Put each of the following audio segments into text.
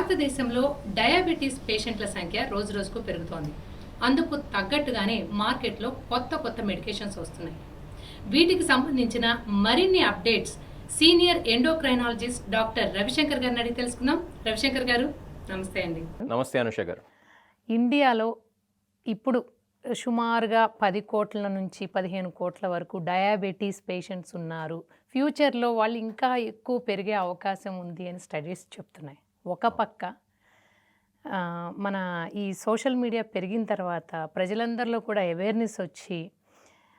భారతదేశంలో డయాబెటీస్ పేషెంట్ల సంఖ్య రోజురోజుకు పెరుగుతోంది. అందుకు తగ్గట్టుగానే మార్కెట్లో కొత్త మెడికేషన్స్ వస్తున్నాయి. వీటికి సంబంధించిన మరిన్ని updates senior endocrinologist doctor Ravishankar గారిని అడిగి తెలుసుకుందాం. రవిశంకర్ గారు నమస్తే అండి. నమస్తే అనుష గారు. ఇండియాలో ఇప్పుడు సుమారుగా 10 కోట్ల నుంచి 15 కోట్ల వరకు డయాబెటీస్ పేషెంట్స్ ఉన్నారు. ఫ్యూచర్లో వాళ్ళు ఇంకా ఎక్కువ పెరిగే అవకాశం ఉంది అని స్టడీస్ చెప్తున్నాయి. ఒక పక్క మన ఈ సోషల్ మీడియా పెరిగిన తర్వాత ప్రజలందరిలో కూడా అవేర్నెస్ వచ్చి,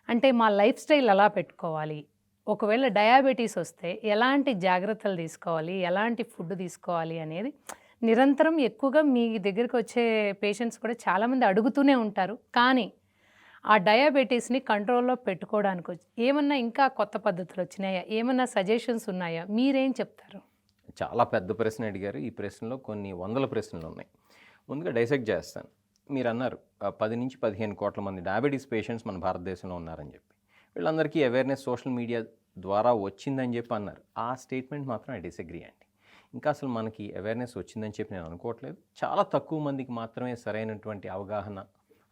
అంటే మా లైఫ్ స్టైల్ ఎలా పెట్టుకోవాలి, ఒకవేళ డయాబెటీస్ వస్తే ఎలాంటి జాగ్రత్తలు తీసుకోవాలి, ఎలాంటి ఫుడ్ తీసుకోవాలి అనేది నిరంతరం ఎక్కువగా మీ దగ్గరికి వచ్చే పేషెంట్స్ కూడా చాలామంది అడుగుతూనే ఉంటారు. కానీ ఆ డయాబెటీస్ని కంట్రోల్లో పెట్టుకోవడానికి ఏమన్నా ఇంకా కొత్త పద్ధతులు వచ్చినాయా, ఏమన్నా సజెషన్స్ ఉన్నాయా, మీరేం చెప్తారు? చాలా పెద్ద ప్రశ్న అడిగారు. ఈ ప్రశ్నలో కొన్ని వందల ప్రశ్నలు ఉన్నాయి. ముందుగా డైసెక్ట్ చేస్తాను. మీరు అన్నారు 10 నుంచి 15 కోట్ల మంది డయాబెటీస్ పేషెంట్స్ మన భారతదేశంలో ఉన్నారని చెప్పి. వీళ్ళందరికీ అవేర్నెస్ సోషల్ మీడియా ద్వారా వచ్చిందని చెప్పి అన్నారు. ఆ స్టేట్మెంట్ మాత్రం ఐ డిసగ్రీ అండి. ఇంకా అసలు మనకి అవేర్నెస్ వచ్చిందని చెప్పి నేను అనుకోవట్లేదు. చాలా తక్కువ మందికి మాత్రమే సరైనటువంటి అవగాహన,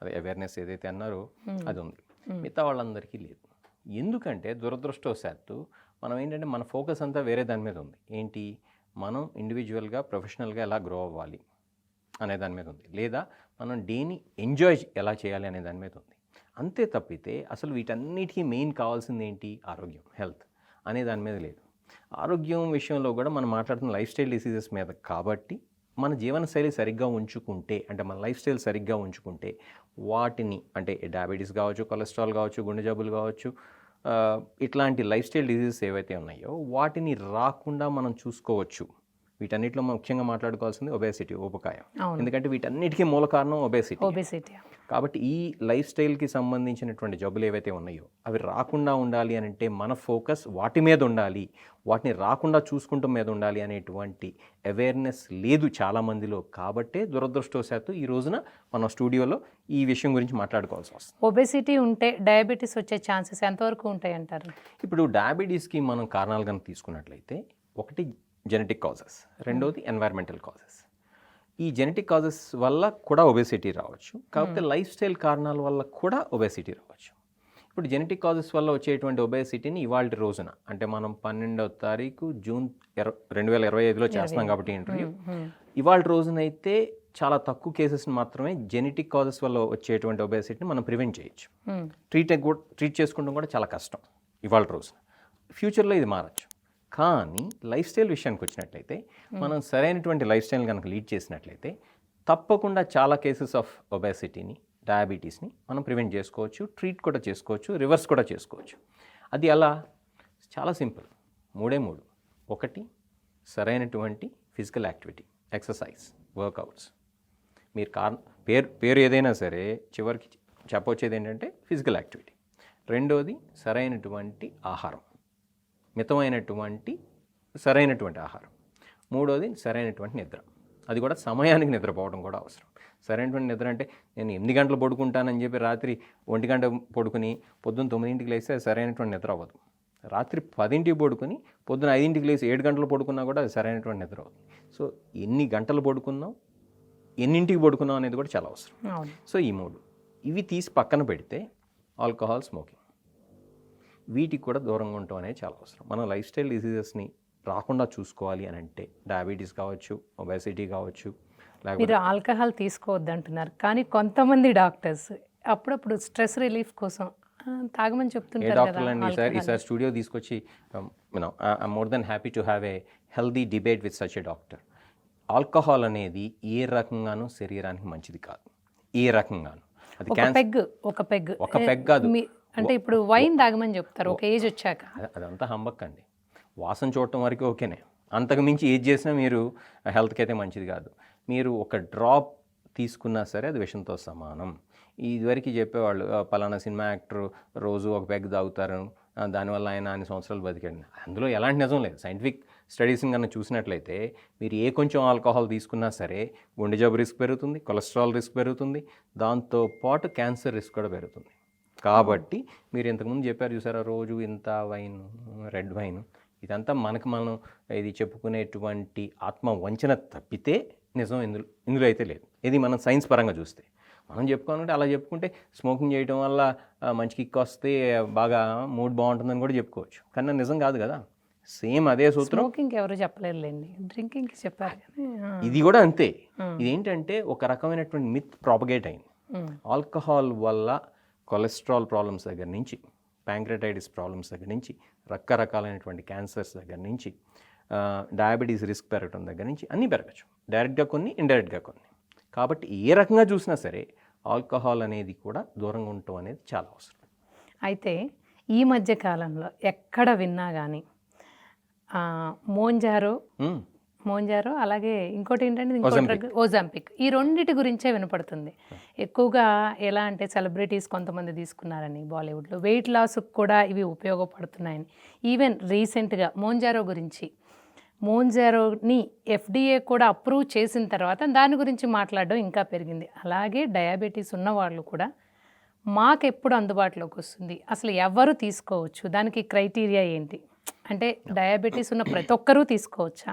అదే అవేర్నెస్ ఏదైతే అన్నారో అది ఉంది. మిగతా వాళ్ళందరికీ లేదు. ఎందుకంటే దురదృష్టవశాత్తు మనం ఏంటంటే మన ఫోకస్ అంతా వేరే దాని మీద ఉంది. ఏంటి, మనం ఇండివిజువల్గా ప్రొఫెషనల్గా ఎలా గ్రో అవ్వాలి అనే దాని మీద ఉంది, లేదా మనం డేని ఎంజాయ్ ఎలా చేయాలి అనే దాని మీద ఉంది. అంతే తప్పితే అసలు వీటన్నిటికీ మెయిన్ కావాల్సింది ఏంటి, ఆరోగ్యం, హెల్త్ అనే దాని మీద లేదు. ఆరోగ్యం విషయంలో కూడా మనం మాట్లాడుతున్న లైఫ్ స్టైల్ డిసీజెస్ మీద కాబట్టి మన జీవనశైలి సరిగ్గా ఉంచుకుంటే, అంటే మన లైఫ్ స్టైల్ సరిగ్గా ఉంచుకుంటే వాటిని, అంటే డయాబెటీస్ కావచ్చు, కొలెస్ట్రాల్ కావచ్చు, గుండె జబ్బులు కావచ్చు, ఇట్లాంటి లైఫ్ స్టైల్ డిసీజెస్ ఏవైతే ఉన్నాయో వాటిని రాకుండా మనం చూసుకోవచ్చు. వీటన్నిటిలో ముఖ్యంగా మాట్లాడుకోవాల్సింది ఒబేసిటీ, ఊబకాయం. ఎందుకంటే వీటన్నిటికీ మూల కారణం ఒబేసిటీ. కాబట్టి ఈ లైఫ్ స్టైల్కి సంబంధించినటువంటి జబ్బులు ఏవైతే ఉన్నాయో అవి రాకుండా ఉండాలి అని అంటే మన ఫోకస్ వాటి మీద ఉండాలి, వాటిని రాకుండా చూసుకుంటూ మీద ఉండాలి అనేటువంటి అవేర్నెస్ లేదు చాలామందిలో. కాబట్టే దురదృష్టవశాత్తు ఈ రోజున మన స్టూడియోలో ఈ విషయం గురించి మాట్లాడుకోవాల్సి వస్తుంది. ఒబేసిటీ ఉంటే డయాబెటీస్ వచ్చే ఛాన్సెస్ ఎంతవరకు ఉంటాయి అంటారు? ఇప్పుడు డయాబెటీస్కి మనం కారణాలు కనుక తీసుకున్నట్లయితే, ఒకటి జెనెటిక్ కాజెస్, రెండోది ఎన్వైర్మెంటల్ కాజెస్. ఈ జెనెటిక్ కాజెస్ వల్ల కూడా ఒబేసిటీ రావచ్చు, కాకపోతే లైఫ్ స్టైల్ కారణాల వల్ల కూడా ఒబేసిటీ రావచ్చు. ఇప్పుడు జెనెటిక్ కాజెస్ వల్ల వచ్చేటువంటి ఒబేసిటీని ఇవాళ రోజున, అంటే మనం 12వ తారీఖు జూన్ 2025లో చేస్తున్నాం కాబట్టి ఇంటర్వ్యూ, ఇవాళ రోజునైతే చాలా తక్కువ కేసెస్ని మాత్రమే జెనెటిక్ కాజెస్ వల్ల వచ్చేటువంటి ఒబేసిటీని మనం ప్రివెంట్ చేయొచ్చు. ట్రీట్ చేసుకోవడం కూడా చాలా కష్టం ఇవాళ రోజున. ఫ్యూచర్లో ఇది మారచ్చు. కానీ లైఫ్ స్టైల్ విషయానికి వచ్చినట్లయితే, మనం సరైనటువంటి లైఫ్ స్టైల్ కనుక లీడ్ చేసినట్లయితే తప్పకుండా చాలా కేసెస్ ఆఫ్ ఒబేసిటీని, డయాబెటీస్ని మనం ప్రివెంట్ చేసుకోవచ్చు, ట్రీట్ కూడా చేసుకోవచ్చు, రివర్స్ కూడా చేసుకోవచ్చు. అది అలా చాలా సింపుల్. 3. ఒకటి, సరైనటువంటి ఫిజికల్ యాక్టివిటీ, ఎక్సర్సైజ్, వర్కౌట్స్. మీరు పేరు ఏదైనా సరే చివరికి చెప్పొచ్చేది ఏంటంటే ఫిజికల్ యాక్టివిటీ. రెండోది సరైనటువంటి ఆహారం, మితమైనటువంటి సరైనటువంటి ఆహారం. మూడోది సరైనటువంటి నిద్ర, అది కూడా సమయానికి నిద్రపోవడం కూడా అవసరం. సరైనటువంటి నిద్ర అంటే నేను 8 గంటలు పడుకుంటానని చెప్పి రాత్రి 1 గంట పడుకుని పొద్దున్న 9ంటికి లేస్తే అది సరైనటువంటి నిద్ర అవ్వదు. రాత్రి 10ంటికి పడుకుని పొద్దున్న 5ంటికి లేసి 7 గంటలు పడుకున్నా కూడా అది సరైనటువంటి నిద్ర అవుతుంది. సో ఎన్ని గంటలు పడుకున్నాం, ఎన్నింటికి పడుకున్నాం అనేది కూడా చాలా అవసరం. సో ఈ 3 ఇవి తీసి పక్కన పెడితే ఆల్కహాల్, స్మోకింగ్, వీటికి కూడా దూరంగా ఉండటం అనేది చాలా అవసరం. మన లైఫ్ స్టైల్ డిసీజెస్ని రాకుండా చూసుకోవాలి అని అంటే డయాబెటీస్ కావచ్చు, ఒబేసిటీ కావచ్చు. మీరు ఆల్కహాల్ తీసుకోవద్దు అంటున్నారు, కానీ కొంతమంది డాక్టర్స్ అప్పుడప్పుడు స్ట్రెస్ రిలీఫ్ కోసం తాగమని చెప్తుంటారు. ఈసారి స్టూడియో తీసుకొచ్చి I more than happy to have a healthy debate with such a doctor. Alcohol అనేది ఏ రకంగానూ శరీరానికి మంచిది కాదు, ఏ రకంగాను. అది ఒక పెగ్ కాదు. అంటే ఇప్పుడు వైన్ తాగమని చెప్తారు ఒక ఏజ్ వచ్చాక. అదంతా హంబక్ అండి. వాసన చూడటం వరకు ఓకేనే, అంతకు మించి ఏది చేసినా మీరు హెల్త్కి అయితే మంచిది కాదు. మీరు ఒక డ్రాప్ తీసుకున్నా సరే అది విషంతో సమానం. ఇదివరకు చెప్పేవాళ్ళు పలానా సినిమా యాక్టర్ రోజు ఒక పెగ్ తాగుతారు, దానివల్ల ఆయన అన్ని సంవత్సరాలు బతికాడు. అందులో ఎలాంటి నిజం లేదు. సైంటిఫిక్ స్టడీస్ని కన్నా చూసినట్లయితే మీరు కొంచెం ఆల్కహాల్ తీసుకున్నా సరే గుండె జబ్బు రిస్క్ పెరుగుతుంది, కొలెస్ట్రాల్ రిస్క్ పెరుగుతుంది, దాంతోపాటు క్యాన్సర్ రిస్క్ కూడా పెరుగుతుంది. కాబట్టి మీరు ఇంతకుముందు చెప్పారు చూసారా, రోజు ఇంత వైన్, రెడ్ వైన్, ఇదంతా మనం ఇది చెప్పుకునేటువంటి ఆత్మ వంచన తప్పితే నిజం ఇందులో అయితే లేదు. ఇది మనం సైన్స్ పరంగా చూస్తే. మనం చెప్పుకోవాలంటే అలా చెప్పుకుంటే స్మోకింగ్ చేయడం వల్ల మంచి కిక్ వస్తే బాగా మూడ్ బాగుంటుందని కూడా చెప్పుకోవచ్చు, కానీ నిజం కాదు కదా. సేమ్ అదే సూత్రం స్మోకింగ్ ఎవరు చెప్పలేరులేండి, డ్రింకింగ్కి చెప్పారు కానీ ఇది కూడా అంతే. ఇదేంటంటే ఒక రకమైనటువంటి మిత్ ప్రాపగేట్ అయింది. ఆల్కహాల్ వల్ల కొలెస్ట్రాల్ ప్రాబ్లమ్స్ దగ్గర నుంచి, ప్యాంక్రటైటిస్ ప్రాబ్లమ్స్ దగ్గర నుంచి, రకరకాలైనటువంటి క్యాన్సర్స్ దగ్గర నుంచి, డయాబెటీస్ రిస్క్ పెరగడం దగ్గర నుంచి అన్నీ పెరగచ్చు, డైరెక్ట్గా కొన్ని, ఇండైరెక్ట్గా కొన్ని. కాబట్టి ఏ రకంగా చూసినా సరే ఆల్కహాల్ అనేది కూడా దూరంగా ఉండటం అనేది చాలా అవసరం. అయితే ఈ మధ్య కాలంలో ఎక్కడ విన్నా కానీ మోంజారో అలాగే ఇంకోటి ఏంటంటే ఓజాంపిక్, ఈ రెండిటి గురించే వినపడుతుంది ఎక్కువగా. ఎలా అంటే సెలబ్రిటీస్ కొంతమంది తీసుకున్నారని బాలీవుడ్లో, వెయిట్ లాస్కి కూడా ఇవి ఉపయోగపడుతున్నాయని. ఈవెన్ రీసెంట్గా మోంజారోని FDA కూడా అప్రూవ్ చేసిన తర్వాత దాని గురించి మాట్లాడడం ఇంకా పెరిగింది. అలాగే డయాబెటీస్ ఉన్న వాళ్ళు కూడా మాకెప్పుడు అందుబాటులోకి వస్తుంది, అసలు ఎవరు తీసుకోవచ్చు, దానికి క్రైటీరియా ఏంటి? అంటే డయాబెటీస్ ఉన్న ప్రతి ఒక్కరూ తీసుకోవచ్చా?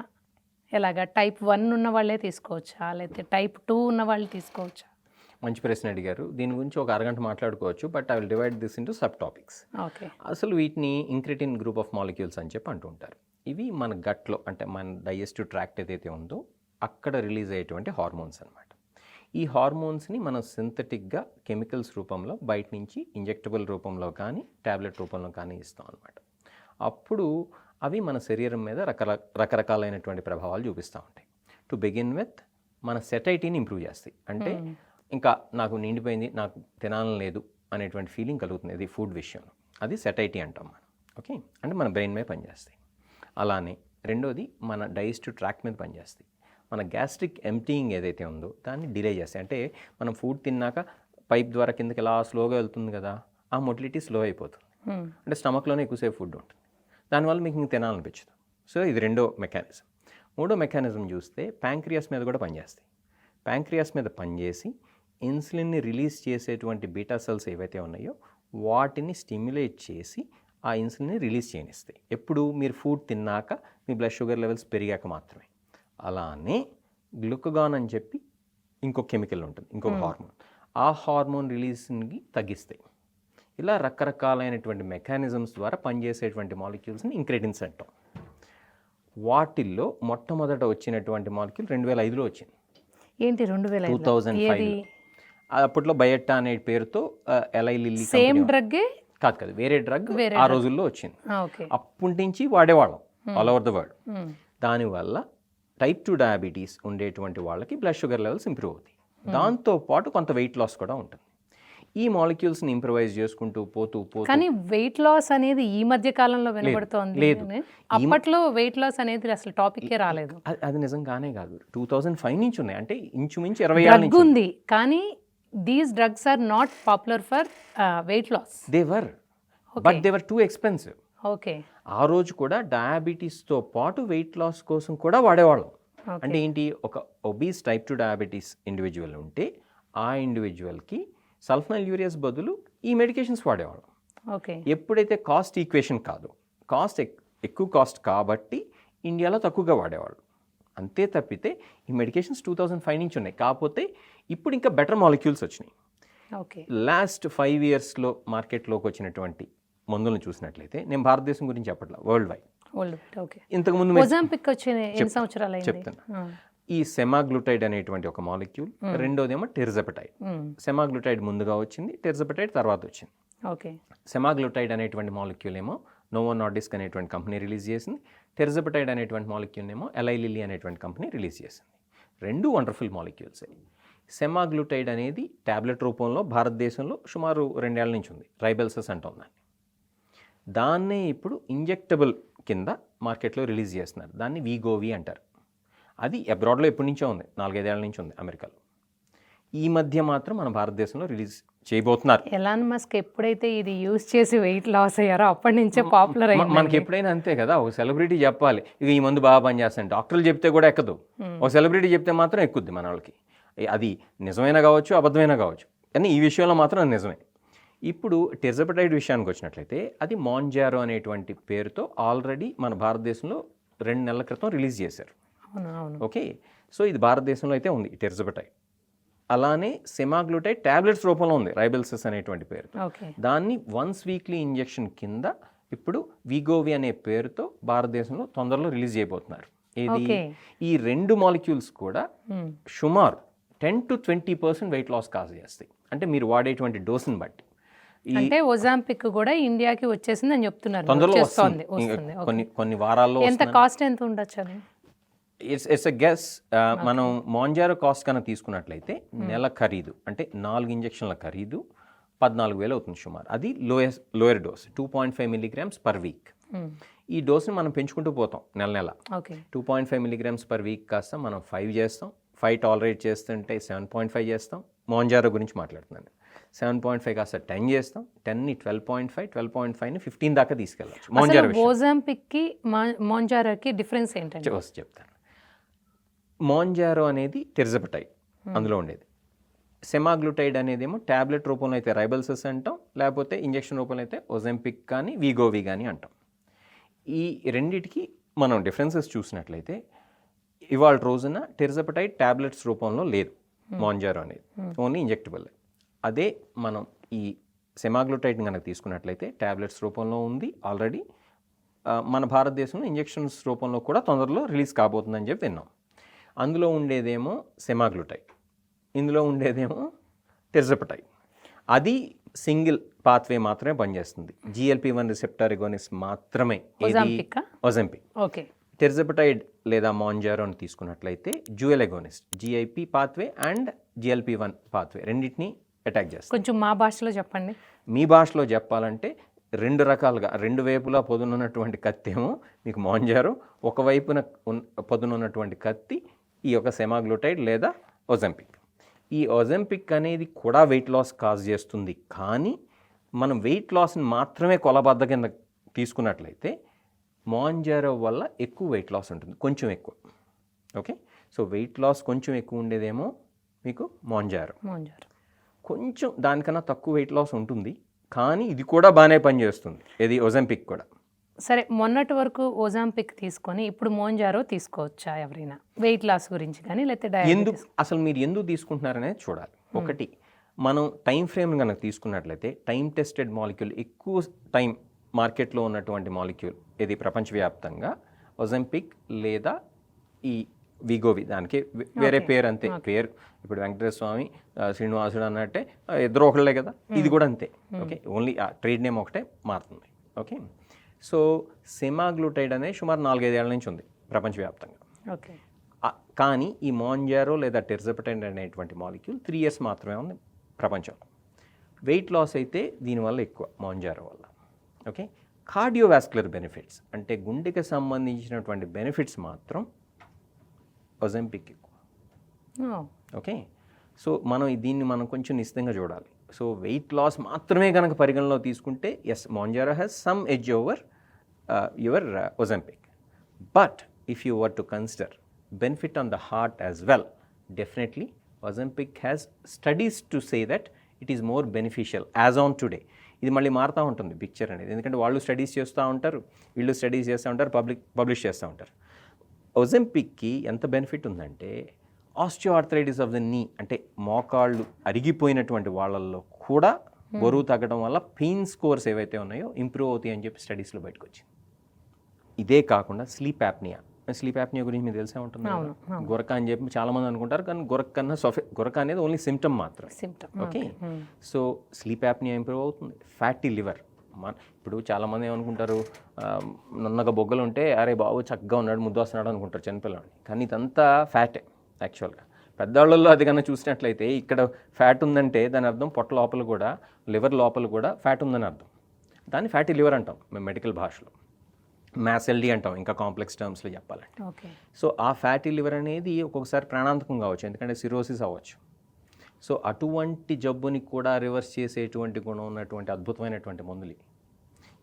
ఎలాగా టైప్ 1 ఉన్న వాళ్ళే తీసుకోవచ్చా, లేకపోతే టైప్ 2 ఉన్న వాళ్ళు తీసుకోవచ్చా? మంచి ప్రశ్న అడిగారు. దీని గురించి ఒక అరగంట మాట్లాడుకోవచ్చు, but I will divide this into sub topics. Okay. అసలు వీటిని ఇంక్రెటిన్ గ్రూప్ ఆఫ్ మాలిక్యూల్స్ అని చెప్పి అంటూ ఉంటారు. ఇవి మన గట్లో, అంటే మన డైజెస్టివ్ ట్రాక్ట్ ఏదైతే ఉందో అక్కడ రిలీజ్ అయ్యేటువంటి హార్మోన్స్ అనమాట. ఈ హార్మోన్స్ని మనం సింథటిక్గా కెమికల్స్ రూపంలో బయట నుంచి ఇంజెక్టబుల్ రూపంలో కానీ ట్యాబ్లెట్ రూపంలో కానీ ఇస్తాం అనమాట. అప్పుడు అవి మన శరీరం మీద రకరకాలైనటువంటి ప్రభావాలు చూపిస్తూ ఉంటాయి. టు బిగిన్ విత్ మన సెటైటీని ఇంప్రూవ్ చేస్తాయి. అంటే ఇంకా నాకు నిండిపోయింది, నాకు తినాలని లేదు అనేటువంటి ఫీలింగ్ కలుగుతుంది. అది ఫుడ్ విషయంలో, అది సెటైటీ అంటాం మనం. ఓకే, అంటే మన బ్రెయిన్ మీద పనిచేస్తాయి. అలానే రెండోది మన డైజెస్టివ్ ట్రాక్ట్ మీద పనిచేస్తాయి. మన గ్యాస్ట్రిక్ ఎంప్టీయింగ్ ఏదైతే ఉందో దాన్ని డిలే చేస్తాయి. అంటే మనం ఫుడ్ తిన్నాక పైప్ ద్వారా కిందకి ఎలా స్లోగా వెళ్తుంది కదా, ఆ మొటిలిటీ స్లో అయిపోతుంది. అంటే స్టమక్లోనే ఎక్కువసేపు ఫుడ్ ఉంటుంది, దానివల్ల మీకు ఇంక తినాలనిపించదు. సో ఇది రెండో మెకానిజం. మూడో మెకానిజం చూస్తే ప్యాంక్రియాస్ మీద కూడా పనిచేస్తాయి. ప్యాంక్రియాస్ మీద పనిచేసి ఇన్సులిన్ని రిలీజ్ చేసేటువంటి బీటా సెల్స్ ఏవైతే ఉన్నాయో వాటిని స్టిమ్యులేట్ చేసి ఆ ఇన్సులిన్ని రిలీజ్ చేయనిస్తాయి. ఎప్పుడు మీరు ఫుడ్ తిన్నాక మీ బ్లడ్ షుగర్ లెవెల్స్ పెరిగాక మాత్రమే. అలానే గ్లూకగాన్ అని చెప్పి ఇంకొక కెమికల్ ఉంటుంది, ఇంకొక హార్మోన్, ఆ హార్మోన్ రిలీజ్ని తగ్గిస్తాయి. ఇలా రకరకాలైనటువంటి మెకానిజమ్స్ ద్వారా పనిచేసేటువంటి మాలిక్యూల్స్ని ఇంక్రెటిన్స్ అంటాం. వాటిల్లో మొట్టమొదట వచ్చినటువంటి మాలిక్యూల్ 2005లో వచ్చింది. ఏంటి 2005? అప్పట్లో బయెట్టా అనే పేరుతో ఎలై లిల్లీ సేమ్ డ్రగ్గే కాదు, వేరే డ్రగ్ ఆ రోజుల్లో వచ్చింది. అప్పటి నుంచి వాడేవాళ్ళం ఆల్ ఓవర్ ద వరల్డ్. దానివల్ల టైప్ 2 డయాబెటీస్ ఉండేటువంటి వాళ్ళకి బ్లడ్ షుగర్ లెవెల్స్ ఇంప్రూవ్ అవుతాయి. దాంతోపాటు కొంత వెయిట్ లాస్ కూడా ఉంటుంది. ఈ మాలిక్యూల్స్ని ఇంప్రూవైజ్ చేసుకుంటూ పోతూ కానీ వెయిట్ లాస్ అనేది ఈ మధ్య కాలంలో వినబడుతోంది. లేదు, అప్పట్లో వెయిట్ లాస్ అనేది అసలు టాపికే రాలేదు. అది నిజంగానే కాదు, 2005 నుంచి ఉన్నాయి. అంటే ఇంచుమించు 20 ఏళ్ళ నుంచి ఉంది. కానీ these drugs are not popular for weight loss. They were, but they were too expensive. Okay. ఆ రోజు కూడా డయాబెటీస్తో పాటు వెయిట్ లాస్ కోసం కూడా వాడేవాళ్ళం. అంటే ఏంటి, ఒక ఒబీస్ టైప్ 2 డయాబెటీస్ ఇండివిజువల్ ఉంటే ఆ ఇండివిజువల్కి సల్ఫనైల్ యూరియాస్ బదులు ఈ మెడికేషన్స్ వాడేవాళ్ళం. ఓకే. ఎప్పుడైతే కాస్ట్ ఈక్వేషన్ కాదు, కాస్ట్ ఎక్కువ కాస్ట్ కాబట్టి ఇండియాలో తక్కువగా వాడేవాళ్ళు. అంతే తప్పితే ఈ మెడికేషన్స్ 2005 నుంచి ఉన్నాయి. కాకపోతే ఇప్పుడు ఇంకా బెటర్ మాలిక్యూల్స్ వచ్చినాయి. ఓకే. లాస్ట్ 5 ఇయర్స్లో మార్కెట్లోకి వచ్చినటువంటి మందులను చూసినట్లయితే, నేను భారతదేశం గురించి చెప్పట్లా, వరల్డ్ వైడ్. ఓకే. ఇంతకుముందు ఓజాంపిక్ వచ్చిన ఎన్ని సంవత్సరాలు అయింది? చెప్తాను. ఈ సెమాగ్లూటైడ్ అనేటువంటి ఒక మాలిక్యూల్, రెండోదేమో టెర్జపెటైడ్. సెమాగ్లూటైడ్ ముందుగా వచ్చింది, టెర్జపెటైడ్ తర్వాత వచ్చింది. ఓకే. సెమాగ్లూటైడ్ అనేటువంటి మాలిక్యూల్ ఏమో నోవో నార్డిస్క్ అనేటువంటి కంపెనీ రిలీజ్ చేసింది. టెర్జపెటైడ్ అనేటువంటి మాలిక్యూల్ ఏమో ఎలై లిల్లీ అనేటువంటి కంపెనీ రిలీజ్ చేసింది. రెండు వండర్ఫుల్ మాలిక్యూల్సే. సెమాగ్లూటైడ్ అనేది ట్యాబ్లెట్ రూపంలో భారతదేశంలో సుమారు 2 ఏళ్ల నుంచి ఉంది. రైబెల్సస్ అంటాం దాన్నే ఇప్పుడు ఇంజెక్టబుల్ కింద మార్కెట్లో రిలీజ్ చేస్తున్నారు. దాన్ని వీగోవి అంటారు. అది అబ్రాడ్లో ఎప్పటి నుంచో ఉంది, 4-5 ఏళ్ల నుంచి ఉంది అమెరికాలో. ఈ మధ్య మాత్రం మన భారతదేశంలో రిలీజ్ చేయబోతున్నారు. ఎలాన్ మస్క్ ఎప్పుడైతే ఇది యూజ్ చేసి వెయిట్ లాస్ అయ్యారో అప్పటి నుంచే పాపులర్ అయింది. మనకి ఎప్పుడైనా అంతే కదా, ఒక సెలబ్రిటీ చెప్పాలి ఇక ఈ మందు బాగా పనిచేస్తాను, డాక్టర్లు చెప్తే కూడా ఎక్కదు, ఒక సెలబ్రిటీ చెప్తే మాత్రం ఎక్కుద్ది మన వాళ్ళకి. అది నిజమైనా కావచ్చు, అబద్ధమైనా కావచ్చు, కానీ ఈ విషయంలో మాత్రం నిజమే. ఇప్పుడు టెర్జపెటైడ్ విషయానికి వచ్చినట్లయితే, అది మోంజారో అనేటువంటి పేరుతో ఆల్రెడీ మన భారతదేశంలో 2 నెలల క్రితం రిలీజ్ చేశారు. ఓకే. సో ఇది భారతదేశంలో అయితే ఉంది టెర్జబటైడ్. అలానే సెమాగ్లూటైడ్ ట్యాబ్లెట్స్ రూపంలో ఉంది రైబెల్సిస్ అనేటువంటి పేరు. ఓకే. దాన్ని వన్స్ వీక్లీ ఇంజెక్షన్ కింద ఇప్పుడు వీగోవి అనే పేరుతో భారతదేశంలో తొందరలో రిలీజ్ చేయబోతున్నారు. ఇది ఓకే. ఈ 2 మాలిక్యూల్స్ కూడా సుమారు 10 to 20% వెయిట్ లాస్ కాజ్ చేస్తాయి. అంటే మీరు వాడేటువంటి డోసుని బట్టి. అంటే ఒజాంపిక్ కూడా ఇండియాకి వచ్చేసింది అని చెప్తున్నారు. తొందరలో వస్తుంది. కొన్ని వారాల్లో ఎంత కాస్ట్ ఎంత ఉండొచ్చు అది? It's a guess. మనం మాంజారో కాస్ట్ కనుక తీసుకున్నట్లయితే నెల ఖరీదు అంటే 4 ఇంజెక్షన్ల ఖరీదు 14,000 అవుతుంది సుమారు. అది lower dose 2.5 milligrams per week. ఈ డోస్ని మనం పెంచుకుంటూ పోతాం నెల. 2.5 milligrams per week కాస్త మనం 5 చేస్తాం. 5 టాలరేట్ చేస్తుంటే 7.5 చేస్తాం. మాంజారో గురించి మాట్లాడుతున్నాను. 7.5 కాస్త 10 చేస్తాం. 10ని 12.5, 12.5ని 15 దాకా తీసుకెళ్ళచ్చు. మాంజారో ఓజాంపిక్కి మాంజారోకి డిఫరెన్స్ ఏంటంటే చెప్తాను. మాంజారో అనేది టెర్జబటైడ్ అందులో ఉండేది. సెమాగ్లూటైడ్ అనేదేమో ట్యాబ్లెట్ రూపంలో అయితే రైబెల్సిస్ అంటాం, లేకపోతే ఇంజెక్షన్ రూపంలో అయితే ఒజెంపిక్ కానీ వీగోవి కానీ అంటాం. ఈ రెండిటికి మనం డిఫరెన్సెస్ చూసినట్లయితే ఇవాళ రోజున టెర్జబటైడ్ ట్యాబ్లెట్స్ రూపంలో లేదు మాంజారో అనేది, ఓన్లీ ఇంజెక్టబుల్. అదే మనం ఈ సెమాగ్లూటైడ్ని కనుక తీసుకున్నట్లయితే ట్యాబ్లెట్స్ రూపంలో ఉంది ఆల్రెడీ. మన భారతదేశంలో ఇంజెక్షన్స్ రూపంలో కూడా తొందరలో రిలీజ్ కాబోతుందని చెప్పి విన్నాం. అందులో ఉండేదేమో సెమాగ్లూటైడ్, ఇందులో ఉండేదేమో టెర్జబటైడ్. అది సింగిల్ పాత్వే మాత్రమే పనిచేస్తుంది. GLP-1 రిసెప్టర్ ఎగోనిస్ట్ మాత్రమే ఒజెంపిక్. ఓకే. టెర్జబటైడ్ లేదా మాంజారోని తీసుకున్నట్లయితే dual agonist, GIP pathway and GLP-1 pathway రెండింటిని అటాక్ చేస్తుంది. కొంచెం మా భాషలో చెప్పండి. మీ భాషలో చెప్పాలంటే 2 రకాలుగా 2 వైపులా పొదునున్నటువంటి కత్తి ఏమో మీకు మాంజారో, ఒకవైపున పొదునున్నటువంటి కత్తి ఈ యొక్క సెమాగ్లూటైడ్ లేదా ఒజెంపిక్. ఈ ఒజెంపిక్ అనేది కూడా వెయిట్ లాస్ కాజ్ చేస్తుంది, కానీ మనం వెయిట్ లాస్ని మాత్రమే కొలబద్ద కింద తీసుకున్నట్లయితే మాంజారో వల్ల ఎక్కువ వెయిట్ లాస్ ఉంటుంది, కొంచెం ఎక్కువ. ఓకే. సో వెయిట్ లాస్ కొంచెం ఎక్కువ ఉండేదేమో మీకు మాంజారో. కొంచెం దానికన్నా తక్కువ వెయిట్ లాస్ ఉంటుంది, కానీ ఇది కూడా బాగానే పనిచేస్తుంది, ఇది ఒజెంపిక్ కూడా. సరే, మొన్నటి వరకు ఓజాంపిక్ తీసుకొని ఇప్పుడు మోంజారో తీసుకోవచ్చా ఎవరైనా వెయిట్ లాస్ గురించి కానీ, లేకపోతే ఎందుకు అసలు మీరు ఎందుకు తీసుకుంటున్నారనేది చూడాలి. ఒకటి, మనం టైం ఫ్రేమ్ కనుక తీసుకున్నట్లయితే టైం టెస్టెడ్ మాలిక్యూల్, ఎక్కువ టైం మార్కెట్లో ఉన్నటువంటి మాలిక్యూల్ ఇది ప్రపంచవ్యాప్తంగా ఒజెంపిక్ లేదా ఈ వీగోవి, దానికి వేరే పేరు అంతే. పేరు ఇప్పుడు వెంకటేశ్వర స్వామి, శ్రీనివాసుడు అన్నట్టే ఇద్దరు ఒకళ్ళే కదా, ఇది కూడా అంతే. ఓకే, ఓన్లీ ఆ ట్రేడ్ నేమ్ ఒకటే మారుతుంది. ఓకే. సో సెమాగ్లూటైడ్ అనేది సుమారు 4-5 ఏళ్ల నుంచి ఉంది ప్రపంచవ్యాప్తంగా. ఓకే. కానీ ఈ మాంజారో లేదా టెర్జబటైడ్ అనేటువంటి మాలిక్యూల్ 3 years మాత్రమే ఉంది ప్రపంచంలో. వెయిట్ లాస్ అయితే దీనివల్ల ఎక్కువ మాంజారో వల్ల. ఓకే. కార్డియోవాస్కులర్ బెనిఫిట్స్ అంటే గుండెకి సంబంధించినటువంటి బెనిఫిట్స్ మాత్రం ఒజెంపిక్ ఎక్కువ. ఓకే. సో దీన్ని మనం కొంచెం నిశ్చితంగా చూడాలి. సో వెయిట్ లాస్ మాత్రమే కనుక పరిగణలో తీసుకుంటే yes, Mounjaro has some edge over your Ozempic. But if you were to consider benefit on the heart as well, definitely Ozempic has studies to say that it is more beneficial as on today. ఇది మళ్ళీ మారుతూ ఉంటుంది picture అనేది, ఎందుకంటే వాళ్ళు studies చేస్తూ ఉంటారు, వీళ్ళు స్టడీస్ చేస్తూ ఉంటారు, పబ్లిష్ చేస్తూ ఉంటారు. ఒజెంపిక్కి ఎంత బెనిఫిట్ ఉందంటే ఆస్టియోఆర్థరైటిస్ ఆఫ్ ద నీ అంటే మోకాళ్ళు అరిగిపోయినటువంటి వాళ్ళల్లో కూడా బరువు తగ్గడం వల్ల పెయిన్ స్కోర్స్ ఏవైతే ఉన్నాయో ఇంప్రూవ్ అవుతాయి అని చెప్పి స్టడీస్లో బయటకు వచ్చింది. ఇదే కాకుండా స్లీప్ యాప్నియా గురించి మీకు తెలిసే ఉంటుంది. గురక అని చెప్పి చాలామంది అనుకుంటారు, కానీ గురక అనేది ఓన్లీ సిమ్టమ్ మాత్రం. Okay. So sleep apnoea improve అవుతుంది. ఫ్యాటీ లివర్, ఇప్పుడు చాలామంది ఏమనుకుంటారు, నన్నగా బొగ్గలు ఉంటే అరే బాబు చక్కగా ఉన్నాడు, ముద్దు వస్తున్నాడు అనుకుంటారు చిన్నపిల్లవాడిని, కానీ ఇదంతా ఫ్యాటే యాక్చువల్గా. పెద్దవాళ్ళల్లో అది కన్నా చూసినట్లయితే ఇక్కడ ఫ్యాట్ ఉందంటే దాని అర్థం పొట్ట లోపల కూడా, లివర్ లోపల కూడా ఫ్యాట్ ఉందని అర్థం. దాన్ని ఫ్యాటీ లివర్ అంటాం మేము మెడికల్ భాషలో, MASLD అంటాం ఇంకా కాంప్లెక్స్ టర్మ్స్లో చెప్పాలంటే. సో ఆ ఫ్యాటీ లివర్ అనేది ఒక్కొక్కసారి ప్రాణాంతకం కావచ్చు, ఎందుకంటే సిరోసిస్ అవ్వచ్చు. సో అటువంటి జబ్బుని కూడా రివర్స్ చేసేటువంటి గుణం ఉన్నటువంటి అద్భుతమైనటువంటి మందులు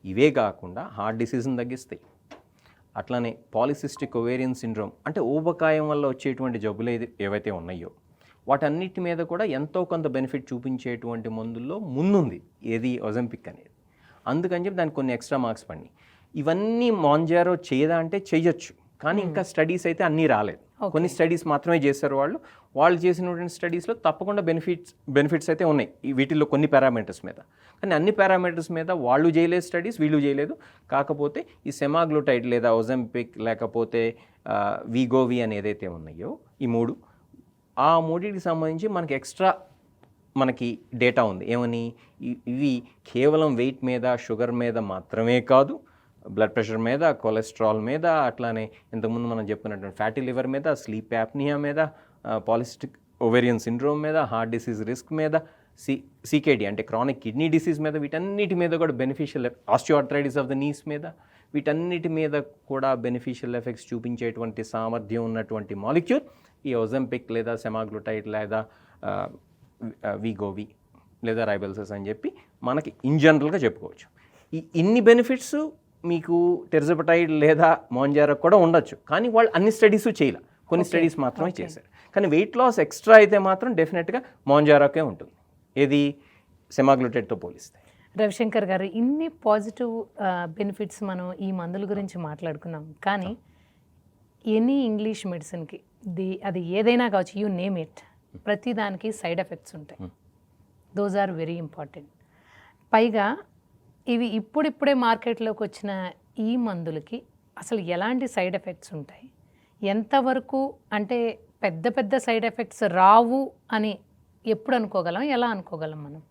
ఇవే కాకుండా హార్ట్ డిసీజ్ని తగ్గిస్తాయి. అట్లానే పాలిసిస్టిక్ ఒవేరియన్ సిండ్రోమ్ అంటే ఊబకాయం వల్ల వచ్చేటువంటి జబ్బులు ఏవైతే ఉన్నాయో వాటన్నిటి మీద కూడా ఎంతో కొంత బెనిఫిట్ చూపించేటువంటి మందుల్లో ముందుంది ఏది ఒజెంపిక్ అనేది. అందుకని చెప్పి దానికి కొన్ని ఎక్స్ట్రా మార్క్స్ పడినాయి. ఇవన్నీ మాంజారో చేయదా అంటే చేయొచ్చు, కానీ ఇంకా స్టడీస్ అయితే అన్నీ రాలేదు. కొన్ని స్టడీస్ మాత్రమే చేశారు వాళ్ళు చేసినటువంటి స్టడీస్లో తప్పకుండా బెనిఫిట్స్ అయితే ఉన్నాయి వీటిల్లో కొన్ని పారామీటర్స్ మీద. కానీ అన్ని పారామీటర్స్ మీద వాళ్ళు చేయలేదు స్టడీస్, వీళ్ళు చేయలేదు. కాకపోతే ఈ సెమాగ్లూటైడ్ లేదా ఒజెంపిక్ లేకపోతే వీగోవి అని ఏదైతే ఉన్నాయో ఈ మూడింటికి సంబంధించి మనకి ఎక్స్ట్రా డేటా ఉంది. ఏమని, ఇవి కేవలం వెయిట్ మీద, షుగర్ మీద మాత్రమే కాదు, బ్లడ్ ప్రెషర్ మీద, కొలెస్ట్రాల్ మీద, అట్లానే ఇంతకుముందు మనం చెప్పుకున్నటువంటి ఫ్యాటీ లివర్ మీద, స్లీప్ యాప్నియా మీద, పాలిసిస్టిక్ ఓవేరియన్ సిండ్రోమ్ మీద, హార్ట్ డిసీజ్ రిస్క్ మీద, CKD అంటే క్రానిక్ కిడ్నీ డిసీజ్ మీద, వీటన్నిటి మీద కూడా beneficial, osteoarthritis of the knees మీద, వీటన్నిటి మీద కూడా బెనిఫిషియల్ ఎఫెక్ట్స్ చూపించేటువంటి సామర్థ్యం ఉన్నటువంటి మాలిక్యూల్ ఈ ఒజెంపిక్ లేదా సెమాగ్లూటైడ్ లేదా వీగోవి లేదా రైబెల్సెస్ అని చెప్పి మనకి ఇన్ జనరల్గా చెప్పుకోవచ్చు. ఇన్ని బెనిఫిట్స్ మీకు టెర్జపటైడ్ లేదా మోంజారో కూడా ఉండొచ్చు, కానీ వాళ్ళు అన్ని స్టడీస్ చేయలే, కొన్ని స్టడీస్ మాత్రమే చేశారు. కానీ వెయిట్ లాస్ ఎక్స్ట్రా అయితే మాత్రం డెఫినెట్గా మోంజారోకే ఉంటుంది, ఏది సెమాగ్లూటైడ్తో పోలిస్తే. రవిశంకర్ గారు, ఇన్ని పాజిటివ్ బెనిఫిట్స్ మనం ఈ మందుల గురించి మాట్లాడుకున్నాం, కానీ ఎనీ ఇంగ్లీష్ మెడిసిన్కి అది ఏదైనా కావచ్చు, యూ నేమ్ ఇట్, ప్రతిదానికి సైడ్ ఎఫెక్ట్స్ ఉంటాయి. Those are very important. పైగా ఇవి ఇప్పుడిప్పుడే మార్కెట్లోకి వచ్చిన ఈ మందులకి అసలు ఎలాంటి సైడ్ ఎఫెక్ట్స్ ఉంటాయి, ఎంతవరకు అంటే పెద్ద సైడ్ ఎఫెక్ట్స్ రావు అని ఎప్పుడు అనుకోగలం, ఎలా అనుకోగలం మనం?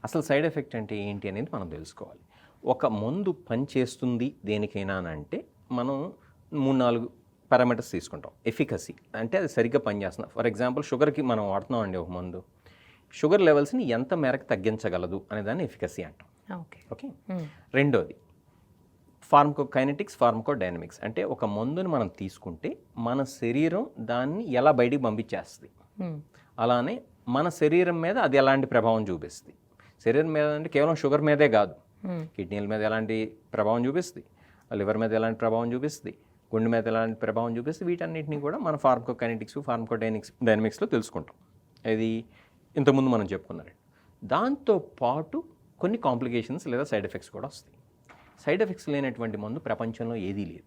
అసలు సైడ్ ఎఫెక్ట్ అంటే ఏంటి అనేది మనం తెలుసుకోవాలి. ఒక మందు పనిచేస్తుంది దేనికైనా అంటే మనం 3-4 పారామీటర్స్ తీసుకుంటాం. ఎఫికసీ అంటే అది సరిగ్గా పనిచేస్తుంది. ఫర్ ఎగ్జాంపుల్ షుగర్కి మనం వాడుతున్నాం అండి ఒక మందు, షుగర్ లెవెల్స్ని ఎంత మేరకు తగ్గించగలదు అనే దాన్ని ఎఫికసీ అంటాం. ఓకే. రెండోది ఫార్మకోకైనెటిక్స్, ఫార్మకోడైనమిక్స్ అంటే ఒక మందుని మనం తీసుకుంటే మన శరీరం దాన్ని ఎలా బయటికి పంపించేస్తుంది, అలానే మన శరీరం మీద అది ఎలాంటి ప్రభావం చూపిస్తుంది. శరీరం మీద అంటే కేవలం షుగర్ మీదే కాదు, కిడ్నీల మీద ఎలాంటి ప్రభావం చూపిస్తుంది, లివర్ మీద ఎలాంటి ప్రభావం చూపిస్తుంది, గుండె మీద ఎలాంటి ప్రభావం చూపిస్తుంది, వీటన్నిటిని కూడా మన ఫార్మకోకైనెటిక్స్, ఫార్మకోడైనమిక్స్లో తెలుసుకుంటాం. ఇది ఇంతకుముందు మనం చెప్పుకున్నారండి. దాంతోపాటు కొన్ని కాంప్లికేషన్స్ లేదా సైడ్ ఎఫెక్ట్స్ కూడా వస్తాయి. సైడ్ ఎఫెక్ట్స్ లేనటువంటి మందు ప్రపంచంలో ఏదీ లేదు.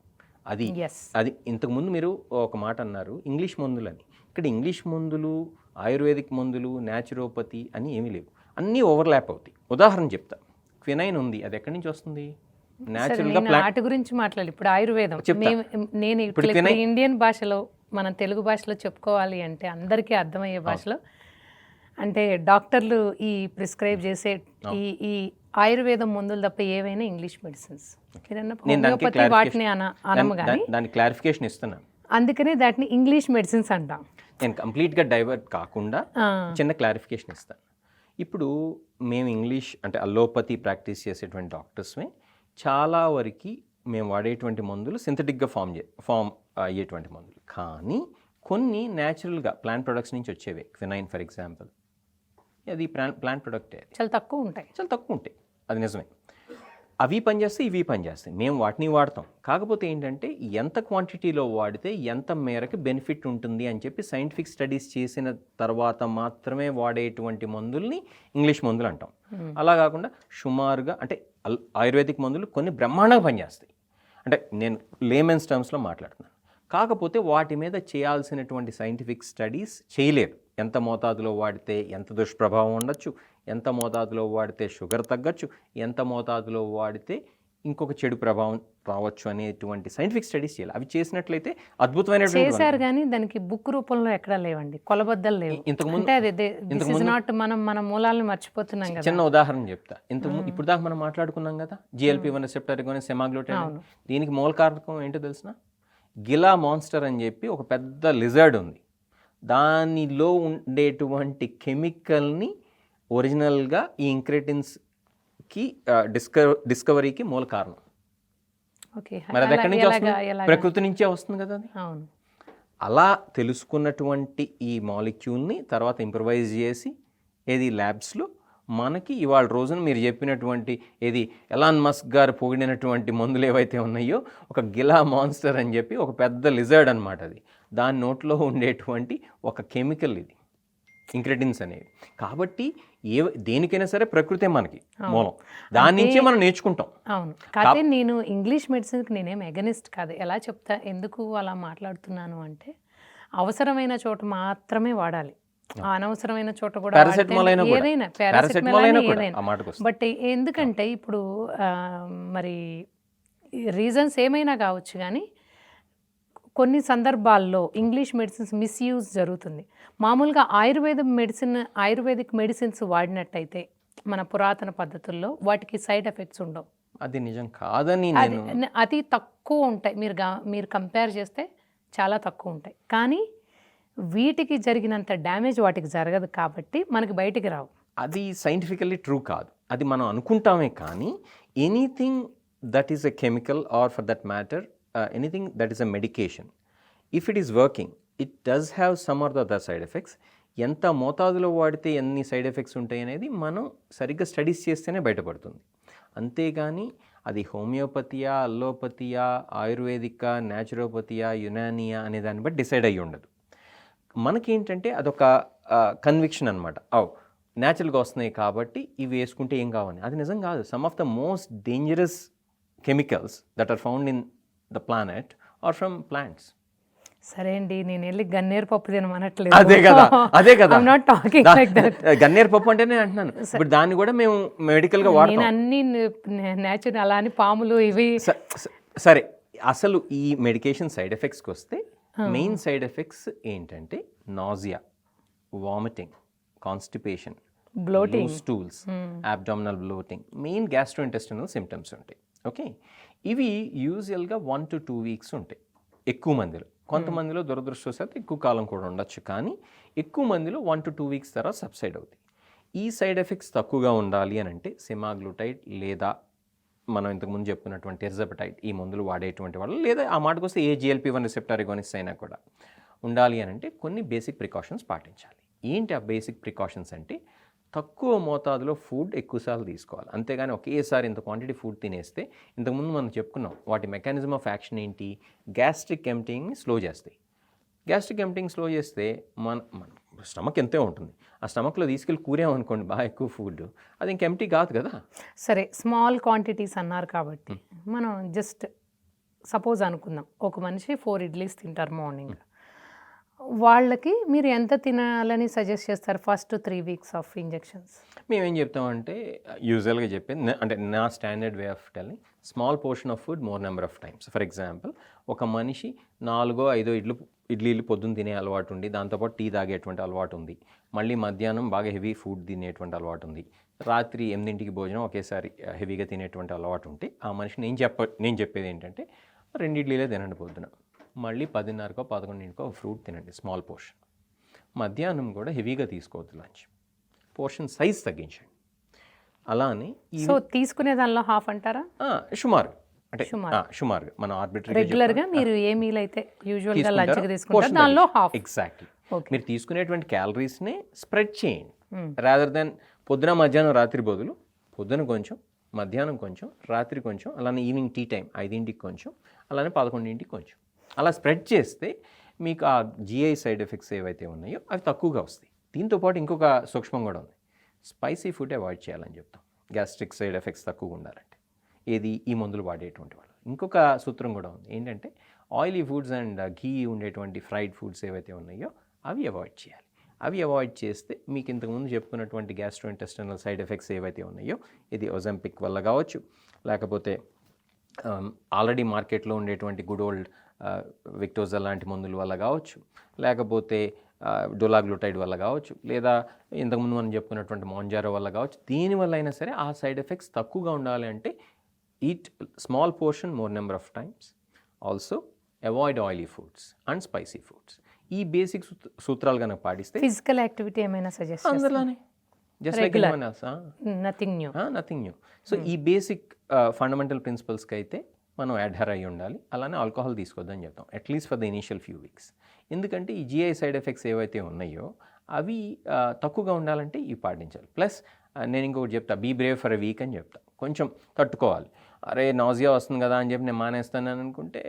అది ఇంతకుముందు మీరు ఒక మాట అన్నారు ఇంగ్లీష్ మందులని. ఇక్కడ ఇంగ్లీష్ మందులు, ఆయుర్వేదిక్ మందులు, న్యాచురోపతి అని ఏమీ లేవు, అన్నీ ఓవర్లాప్ అవుతాయి. ఉదాహరణ చెప్తా, క్వినైన్ ఉంది, అది ఎక్కడి నుంచి వస్తుంది? న్యాచురల్గా వాటి గురించి మాట్లాడాలి. ఇప్పుడు ఆయుర్వేదం నేను ఇండియన్ భాషలో, మన తెలుగు భాషలో చెప్పుకోవాలి అంటే అందరికీ అర్థమయ్యే భాషలో, అంటే డాక్టర్లు ఈ ప్రిస్క్రైబ్ చేసే ఈ ఆయుర్వేదం మందులు తప్ప ఏవైనా ఇంగ్లీష్ మెడిసిన్స్, వాటిని అనము కానీ దానికి క్లారిఫికేషన్ ఇస్తున్నాను, అందుకనే దాటిని ఇంగ్లీష్ మెడిసిన్స్ అంటాం. నేను కంప్లీట్గా డైవర్ట్ కాకుండా చిన్న క్లారిఫికేషన్ ఇస్తాను. ఇప్పుడు మేము ఇంగ్లీష్ అంటే అల్లోపతి ప్రాక్టీస్ చేసేటువంటి డాక్టర్స్మే చాలా వరకు మేము వాడేటువంటి మందులు సింథటిక్గా ఫామ్ అయ్యేటువంటి మందులు, కానీ కొన్ని న్యాచురల్గా ప్లాంట్ ప్రొడక్ట్స్ నుంచి వచ్చేవి. క్వినైన్ ఫర్ ఎగ్జాంపుల్, అది ప్లాంట్ ప్రొడక్టే, చాలా తక్కువ ఉంటాయి, అది నిజమే. అవి పనిచేస్తాయి, ఇవి పనిచేస్తాయి, మేము వాటిని వాడతాం. కాకపోతే ఏంటంటే ఎంత క్వాంటిటీలో వాడితే ఎంత మేరకు బెనిఫిట్ ఉంటుంది అని చెప్పి సైంటిఫిక్ స్టడీస్ చేసిన తర్వాత మాత్రమే వాడేటువంటి మందుల్ని ఇంగ్లీష్ మందులు అంటాం. అలా కాకుండా సుమారుగా అంటే ఆయుర్వేదిక్ మందులు కొన్ని బ్రహ్మాండంగా పనిచేస్తాయి, అంటే నేను లేమెన్స్ టర్మ్స్లో మాట్లాడుతున్నాను. కాకపోతే వాటి మీద చేయాల్సినటువంటి సైంటిఫిక్ స్టడీస్ చేయలేదు. ఎంత మోతాదులో వాడితే ఎంత దుష్ప్రభావం ఉండొచ్చు, ఎంత మోతాదులో వాడితే షుగర్ తగ్గచ్చు, ఎంత మోతాదులో వాడితే ఇంకొక చెడు ప్రభావం రావచ్చు అనేటువంటి సైంటిఫిక్ స్టడీస్ చేయాలి. అవి చేసినట్లయితే అద్భుతమైనటువంటి చేశారు, కానీ దానికి బుక్ రూపంలో ఎక్కడా లేవండి, కొలబద్దలు లేవు. ఇంతకుముందు మన మూలాలను మర్చిపోతున్నాం కదా. చిన్న ఉదాహరణ చెప్తా. ఇప్పుడు దాకా మనం మాట్లాడుకున్నాం కదా GLP-1 రిసెప్టర్ కానీ సెమాగ్లూటైడ్, దీనికి మూల కారణం ఏంటో తెలిసిన? గిలా మాన్స్టర్ అని చెప్పి ఒక పెద్ద లిజర్డ్ ఉంది, దానిలో ఉండేటువంటి కెమికల్ని ఒరిజినల్గా ఈ ఇంక్రెటిన్స్కి డిస్కవరీకి మూల కారణం. మరి అది ఎక్కడి నుంచి వస్తుంది? ప్రకృతి నుంచే వస్తుంది కదా అది. అలా తెలుసుకున్నటువంటి ఈ మాలిక్యూల్ని తర్వాత ఇంప్రవైజ్ చేసి ఏది ల్యాబ్స్లో మనకి ఇవాళ రోజున మీరు చెప్పినటువంటి ఏది ఎలాన్ మస్క్ గారు పొగిడినటువంటి మందులు ఏవైతే ఉన్నాయో, ఒక గిలా మాన్స్టర్ అని చెప్పి ఒక పెద్ద లిజర్డ్ అనమాట అది, దాని నోట్లో ఉండేటువంటి ఒక కెమికల్ ఇది ఇంక్రెటిన్స్ అనేవి. కాబట్టి దేనికైనా సరే ప్రకృతే మనకి మూలం, దాని నుంచే మనం నేర్చుకుంటాం. అవును, కాకపోతే నేను ఇంగ్లీష్ మెడిసిన్కి నేనేం ఎగనిస్ట్ కాదు. ఎలా చెప్తా, ఎందుకు అలా మాట్లాడుతున్నాను అంటే అవసరమైన చోట మాత్రమే వాడాలి. ఆ అనవసరమైన చోట కూడా పారాసెటమాల్ అయినా కూడా. ఏదైనా పారాసెటమాల్ పారాసెటమాల్ అయినా అయినా కూడా ఏదైనా. ఆ మాటకు వస్తే. బట్ ఎందుకంటే ఇప్పుడు మరి రీజన్స్ ఏమైనా కావచ్చు కానీ కొన్ని సందర్భాల్లో ఇంగ్లీష్ మెడిసిన్స్ మిస్యూజ్ జరుగుతుంది. మామూలుగా ఆయుర్వేదిక్ మెడిసిన్స్ వాడినట్టయితే మన పురాతన పద్ధతుల్లో వాటికి సైడ్ ఎఫెక్ట్స్ ఉండవు. అది నిజం కాదని అది నేను అతి తక్కువ ఉంటాయి. మీరు కంపేర్ చేస్తే చాలా తక్కువ ఉంటాయి. కానీ వీటికి జరిగినంత డ్యామేజ్ వాటికి జరగదు కాబట్టి మనకి బయటికి రావు. అది సైంటిఫికల్లీ ట్రూ కాదు. అది మనం అనుకుంటామే కానీ anything that is a chemical or for that matter anything that is a medication, if it is working it does have some or the other side effects. ఎంత మోతాదులో వాడితే ఎన్ని సైడ్ ఎఫెక్ట్స్ ఉంటాయి అనేది మనం సరిగ్గా స్టడీస్ చేస్తేనే బయటపడుతుంది. అంతేగాని అది హోమియోపతియా, అల్లోపతియా, ఆయుర్వేదికా, న్యాచురోపతియా, యునానియా అనే దాన్ని బట్టి డిసైడ్ అయ్యి ఉండదు. మనకేంటంటే అదొక కన్విక్షన్ అనమాట. న్యాచురల్గా వస్తున్నాయి కాబట్టి ఇవి వేసుకుంటే ఏం కావాలి. అది నిజం కాదు. Some of the most dangerous chemicals that are found in the planet are from plants. సరే అండి, నేను వెళ్ళి గన్నేరు పప్పు తినమనట్లేదు. అదే కదా. I'm not talking like that. గన్నేరు పప్పు అంటేనే అంటున్నాను. ఇప్పుడు దాన్ని కూడా మేము మెడికల్గా వాడతాం. నేను అన్ని న్యాచురల్ అలా అని పాములు ఇవి. సరే, అసలు ఈ మెడికేషన్ సైడ్ ఎఫెక్ట్స్కి వస్తే మెయిన్ సైడ్ ఎఫెక్ట్స్ ఏంటంటే nausea, vomiting, constipation, bloating, stools, abdominal bloating, main gastrointestinal symptoms ఉంటాయి. ఓకే, ఇవి యూజువల్గా 1 to 2 weeks ఉంటాయి ఎక్కువ మందిలో. కొంతమందిలో దురదృష్టవశాత్తు ఎక్కువ కాలం కూడా ఉండొచ్చు, కానీ ఎక్కువ మందిలో 1 to 2 weeks తర్వాత సబ్సైడ్ అవుతాయి. ఈ సైడ్ ఎఫెక్ట్స్ తక్కువగా ఉండాలి అని అంటే సెమాగ్లూటైడ్ లేదా మనం ఇంతకుముందు చెప్పుకున్నటువంటి టెర్జపెటైడ్ ఈ మందులు వాడేటువంటి వాళ్ళు, లేదా ఆ మాటకు వస్తే ఏ GLP-1 రిసెప్టర్ ఎగోనిస్ట్ అయినా కూడా ఉండాలి అని అంటే కొన్ని బేసిక్ ప్రికాషన్స్ పాటించాలి. ఏంటి ఆ బేసిక్ ప్రికాషన్స్ అంటే తక్కువ మోతాదులో ఫుడ్ ఎక్కువసార్లు తీసుకోవాలి. అంతేగాని ఒకేసారి ఇంత క్వాంటిటీ ఫుడ్ తినేస్తే, ఇంతకుముందు మనం చెప్పుకున్నాం వాటి మెకానిజం ఆఫ్ యాక్షన్ ఏంటి, గ్యాస్ట్రిక్ ఎంప్టింగ్ని స్లో చేస్తాయి. గ్యాస్ట్రిక్ ఎంప్టింగ్ స్లో చేస్తే మన స్టమక్ ఎంతే ఉంటుంది, ఆ స్టమక్లో తీసుకెళ్ళి కూరామనుకోండి బాగా ఎక్కువ ఫుడ్, అది ఇంక ఎంప్టీ కాదు కదా. సరే, స్మాల్ క్వాంటిటీస్ అన్నారు కాబట్టి మనం జస్ట్ సపోజ్ అనుకుందాం, ఒక మనిషి 4 ఇడ్లీస్ తింటారు మార్నింగ్. వాళ్ళకి మీరు ఎంత తినాలని సజెస్ట్ చేస్తారు ఫస్ట్ 3 weeks ఆఫ్ ఇంజెక్షన్స్? మేమేం చెప్తామంటే యూజువల్గా చెప్పేది, అంటే నా standard way of telling, small portion of food more number of times. For example, ఒక మనిషి 4-5 ఇడ్లీలు పొద్దున్న తినే అలవాటు ఉంది, దాంతోపాటు టీ తాగేటువంటి అలవాటు ఉంది, మళ్ళీ మధ్యాహ్నం బాగా హెవీ ఫుడ్ తినేటువంటి అలవాటు ఉంది, రాత్రి 8ంటికి భోజనం ఒకేసారి హెవీగా తినేటువంటి అలవాటు ఉంటే ఆ మనిషి నేను చెప్పేది ఏంటంటే 2 ఇడ్లీలే తినండి పొద్దున, మళ్ళీ 10:30కో 11ంటికో ఫ్రూట్ తినండి, స్మాల్ పోర్షన్. మధ్యాహ్నం కూడా హెవీగా తీసుకోవద్దు, లంచ్ పోర్షన్ సైజ్ తగ్గించండి. అలానే సో తీసుకునే దానిలో హాఫ్ అంటారా? సుమారు, అంటే సుమారుగా మనం రెగ్యులర్గా మీరు ఏ మీల్ అయితే యూజువల్గా లంచ్కి తీసుకుంటారు దానిలో హాఫ్. ఎగ్జాక్ట్లీ. మీరు తీసుకునేటువంటి క్యాలరీస్ని స్ప్రెడ్ చేయండి, రాదర్ దెన్ పొద్దున మధ్యాహ్నం రాత్రి బదులు పొద్దున కొంచెం, మధ్యాహ్నం కొంచెం, రాత్రి కొంచెం, అలానే ఈవినింగ్ టీ టైం 5ంటికి కొంచెం, అలానే 11ంటికి కొంచెం, అలా స్ప్రెడ్ చేస్తే మీకు ఆ GI సైడ్ ఎఫెక్ట్స్ ఏవైతే ఉన్నాయో అవి తక్కువగా వస్తాయి. దీంతోపాటు ఇంకొక సూక్ష్మం కూడా ఉంది, స్పైసీ ఫుడ్ అవాయిడ్ చేయాలని చెప్తాం గ్యాస్ట్రిక్ సైడ్ ఎఫెక్ట్స్ తక్కువగా ఉండాలంటే. ఏది ఈ మందులు వాడేటువంటి వాళ్ళు. ఇంకొక సూత్రం కూడా ఉంది, ఏంటంటే ఆయిలీ ఫుడ్స్ అండ్ ఘీ ఉండేటువంటి ఫ్రైడ్ ఫుడ్స్ ఏవైతే ఉన్నాయో అవి అవాయిడ్ చేయాలి. అవి అవాయిడ్ చేస్తే మీకు ఇంతకుముందు చెప్పుకున్నటువంటి గ్యాస్ట్రోఇంటెస్టినల్ సైడ్ ఎఫెక్ట్స్ ఏవైతే ఉన్నాయో, ఇది ఒజంపిక్ వల్ల కావచ్చు, లేకపోతే ఆల్రెడీ మార్కెట్లో ఉండేటువంటి గుడ్ ఓల్డ్ విక్టోజా లాంటి మందుల వల్ల కావచ్చు, లేకపోతే డోలాగ్లూటైడ్ వల్ల కావచ్చు, లేదా ఇంతకుముందు మనం చెప్పుకున్నటువంటి మాంజారో వల్ల కావచ్చు. దీనివల్ల అయినా సరే ఆ సైడ్ ఎఫెక్ట్స్ తక్కువగా ఉండాలి అంటే eat small portion more number of times, also avoid oily foods and spicy foods. ఈ బేసిక్ సూత్రాలు కనుక పాటిస్తే ఫిజికల్ యాక్టివిటీ ఏమైనా సజెస్ట్ అందులోనే just like nothing new. So ఈ బేసిక్ ఫండమెంటల్ ప్రిన్సిపల్స్కి అయితే మనం అడ్హర్ అయ్యి ఉండాలి. అలానే ఆల్కహాల్ తీసుకోవద్దని చెప్తాం, at least for the initial few weeks. ఎందుకంటే ఈ GI సైడ్ ఎఫెక్ట్స్ ఏవైతే ఉన్నాయో అవి తక్కువగా ఉండాలంటే ఇవి పాటించాలి. ప్లస్ నేను ఇంకొకటి చెప్తా, be brave for a week అని చెప్తా. కొంచెం తట్టుకోవాలి. అరే నాజియా వస్తుంది కదా అని చెప్పి నేను మానేస్తాను అనుకుంటే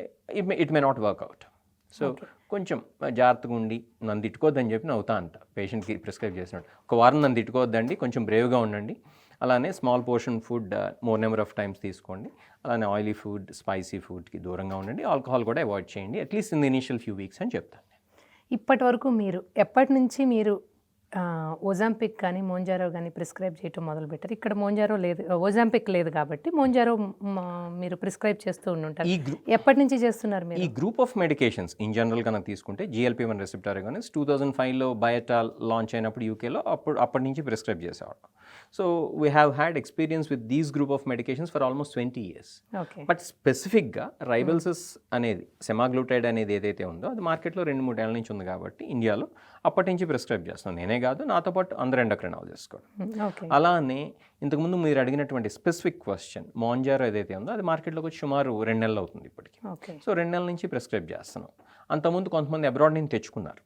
it may not work out. So కొంచెం జాగ్రత్తగా ఉండి, నన్ను తిట్టుకోవద్దని చెప్పి నవ్వుతా అంట పేషెంట్కి ప్రిస్క్రైబ్ చేసినట్టు. ఒక వారం నన్ను తిట్టుకోవద్దండి, కొంచెం బ్రేవ్గా ఉండండి. అలానే small portion food more number of times తీసుకోండి. అలానే ఆయిలీ ఫుడ్, స్పైసీ ఫుడ్కి దూరంగా ఉండండి. ఆల్కహాల్ కూడా అవాయిడ్ చేయండి, at least in the initial few weeks అని చెప్తాను. ఇప్పటి వరకు మీరు ఎప్పటి నుంచి మీరు ఓజాంపిక్ కానీ మోంజారో కానీ ప్రిస్క్రైబ్ చేయటం మొదలుపెట్టారు? ఇక్కడ మోంజారో లేదు, ఓజాంపిక్ లేదు కాబట్టి మోంజారో మీరు ప్రిస్క్రైబ్ చేస్తూ ఉంటారు. ఎప్పటి నుంచి చేస్తున్నారు మీరు? ఈ group of medications in general కనుక తీసుకుంటే GLP-1 రెసిప్టార్ అగానిస్ట్ 2005లో బయోటాల్ లాంచ్ అయినప్పుడు యూకేలో అప్పటి నుంచి ప్రిస్క్రైబ్ చేసేవాడు. So we have had experience with these group of medications for almost 20 years. But స్పెసిఫిక్గా రైబల్సిస్ అనేది సెమాగ్లూటైడ్ అనేది ఏదైతే ఉందో అది మార్కెట్లో 2-3 ఏళ్ళ నుంచి ఉంది కాబట్టి ఇండియాలో అప్పటి నుంచి ప్రిస్క్రైబ్ చేస్తున్నాను. నేనే కాదు, నాతో పాటు అందరు ఎండోక్రైనాలజిస్ట్ కూడా. అలానే ఇంతకుముందు మీరు అడిగినటువంటి స్పెసిఫిక్ క్వశ్చన్ మోంజారో ఏదైతే ఉందో అది మార్కెట్లోకి వచ్చి సుమారు 2 నెలలు అవుతుంది ఇప్పటికి. సో 2 నెలల నుంచి ప్రిస్క్రైబ్ చేస్తున్నాం. అంతకుముందు కొంతమంది అబ్రాడ్ నుంచి తెచ్చుకున్నారు,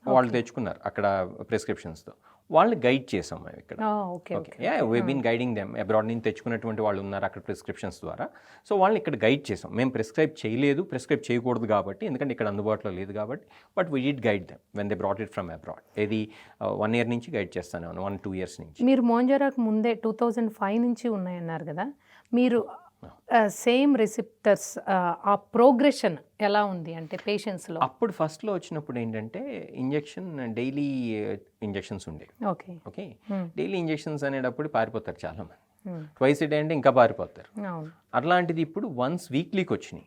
వాళ్ళు తెచ్చుకున్నారు అక్కడ ప్రిస్క్రిప్షన్స్తో, వాళ్ళని గైడ్ చేసాం మేము ఇక్కడ. We been guiding them. Abroad నుంచి తెచ్చుకున్నటువంటి వాళ్ళు ఉన్నారు అక్కడ ప్రిస్క్రిప్షన్స్ ద్వారా. సో వాళ్ళని ఇక్కడ గైడ్ చేసాం. మేము ప్రిస్క్రైబ్ చేయలేదు, ప్రిస్క్రైబ్ చేయకూడదు కాబట్టి, ఎందుకంటే ఇక్కడ అందుబాటులో లేదు కాబట్టి. But we did guide them when they brought it from abroad. ఇది 1 year నుంచి గైడ్ చేస్తాను, 1-2 years నుంచి. మీరు మోంజారోకి ముందే 2005 నుంచి ఉన్నాయన్నారు కదా, మీరు సేమ్ రిసిప్టర్స్ ఆ ప్రోగ్రెషన్ ఎలా ఉంది అంటే పేషెంట్స్లో? అప్పుడు ఫస్ట్లో వచ్చినప్పుడు ఏంటంటే ఇంజెక్షన్ డైలీ ఇంజెక్షన్స్ ఉండేవి. ఓకే, డైలీ ఇంజెక్షన్స్ అనేటప్పుడు పారిపోతారు చాలామంది. ట్వైస్ డే అంటే ఇంకా పారిపోతారు. అట్లాంటిది ఇప్పుడు వన్స్ వీక్లీకి వచ్చినాయి.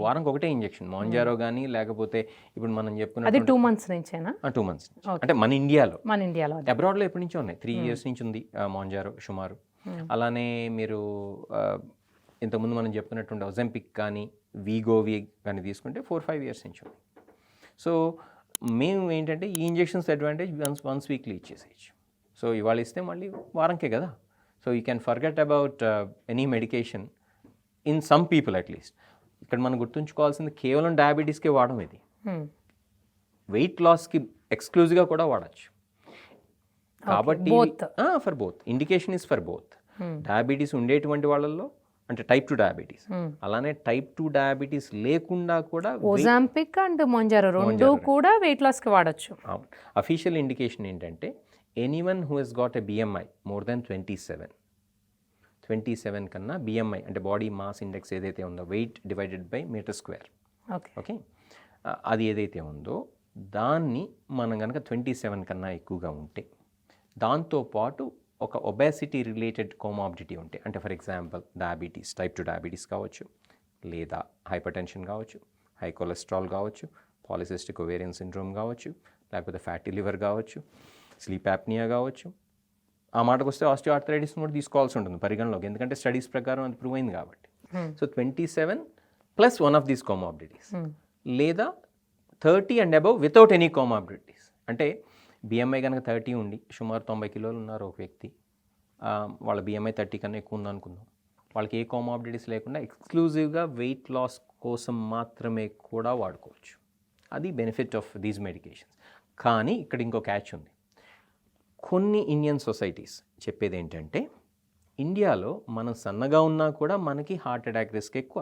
వారంకి ఒకటే ఇంజెక్షన్ మోంజారో కానీ లేకపోతే ఇప్పుడు మనం చెప్పుకున్న 2 months నుంచేనా? 2 months అంటే మన ఇండియాలో. అబ్రాడ్లో ఎప్పటి నుంచి ఉన్నాయి, 3 years నుంచి ఉంది మోంజారో సుమారు. అలానే మీరు ఇంతకుముందు మనం చెప్పుకున్నటువంటి ఒజెంపిక్ కానీ వీగోవి కానీ తీసుకుంటే 4-5 years నుంచి ఉంది. సో మేము ఏంటంటే ఈ ఇంజెక్షన్స్ అడ్వాంటేజ్ వన్స్ వీక్లీ ఇచ్చేసేయచ్చు. సో ఇవాళ ఇస్తే మళ్ళీ వారంకే కదా. So you can forget about any medication in some people at least. ఇక్కడ మనం గుర్తుంచుకోవాల్సింది కేవలం డయాబెటీస్కే వాడడం, ఇది వెయిట్ లాస్కి ఎక్స్క్లూజివ్గా కూడా వాడచ్చు. కాబట్టి for both, indication is for both. Diabetes ఉండేటువంటి వాళ్ళల్లో అంటే టైప్ 2 డయాబెటీస్, అలానే టైప్ 2 డయాబెటీస్ లేకుండా కూడా ఓజాంపిక్ అండ్ మోంజారో రెండు కూడా వెయిట్ లాస్కి వాడచ్చు. అఫీషియల్ ఇండికేషన్ ఏంటంటే anyone who he's got a BMI more than 27 కన్నా BMI అంటే బాడీ మాస్ ఇండెక్స్ ఏదైతే ఉందో, weight divided by metre square, okay, అది ఏదైతే ఉందో దాన్ని మనం కనుక 27 కన్నా ఎక్కువగా ఉంటే, దాంతోపాటు ఒక ఒబేసిటీ రిలేటెడ్ కోమార్బిడిటీ ఉంటే, అంటే for example diabetes, type 2 diabetes కావచ్చు, లేదా హైపర్ టెన్షన్ కావచ్చు, హై కొలెస్ట్రాల్ కావచ్చు, పాలిసిస్టిక్ ఓవేరియన్ సిండ్రోమ్ కావచ్చు, లేకపోతే ఫ్యాటీ లివర్ కావచ్చు, స్లీప్ యాప్నియా కావచ్చు. ఆ మాటకు వస్తే ఆస్టియోఆర్థరైటిస్ కూడా తీసుకోవాల్సి ఉంటుంది పరిగణలోకి, ఎందుకంటే స్టడీస్ ప్రకారం అది ప్రూవ్ అయింది కాబట్టి. So 27 plus one of these comorbidities, లేదా 30 and above without any comorbidities. అంటే BMI కనుక 30 ఉండి సుమారు 90 kilos ఉన్నారు ఒక వ్యక్తి, వాళ్ళ BMI 30 కన్నా ఎక్కువ ఉందనుకుందాం, వాళ్ళకి ఏ కోమార్బిడిటీస్ లేకుండా ఎక్స్క్లూజివ్గా వెయిట్ లాస్ కోసం మాత్రమే కూడా వాడుకోవచ్చు. అది బెనిఫిట్ ఆఫ్ దీస్ మెడికేషన్స్. కానీ ఇక్కడ ఇంకో క్యాచ్ ఉంది. కొన్ని ఇండియన్ సొసైటీస్ చెప్పేది ఏంటంటే, ఇండియాలో మనం సన్నగా ఉన్నా కూడా మనకి హార్ట్ అటాక్ రిస్క్ ఎక్కువ,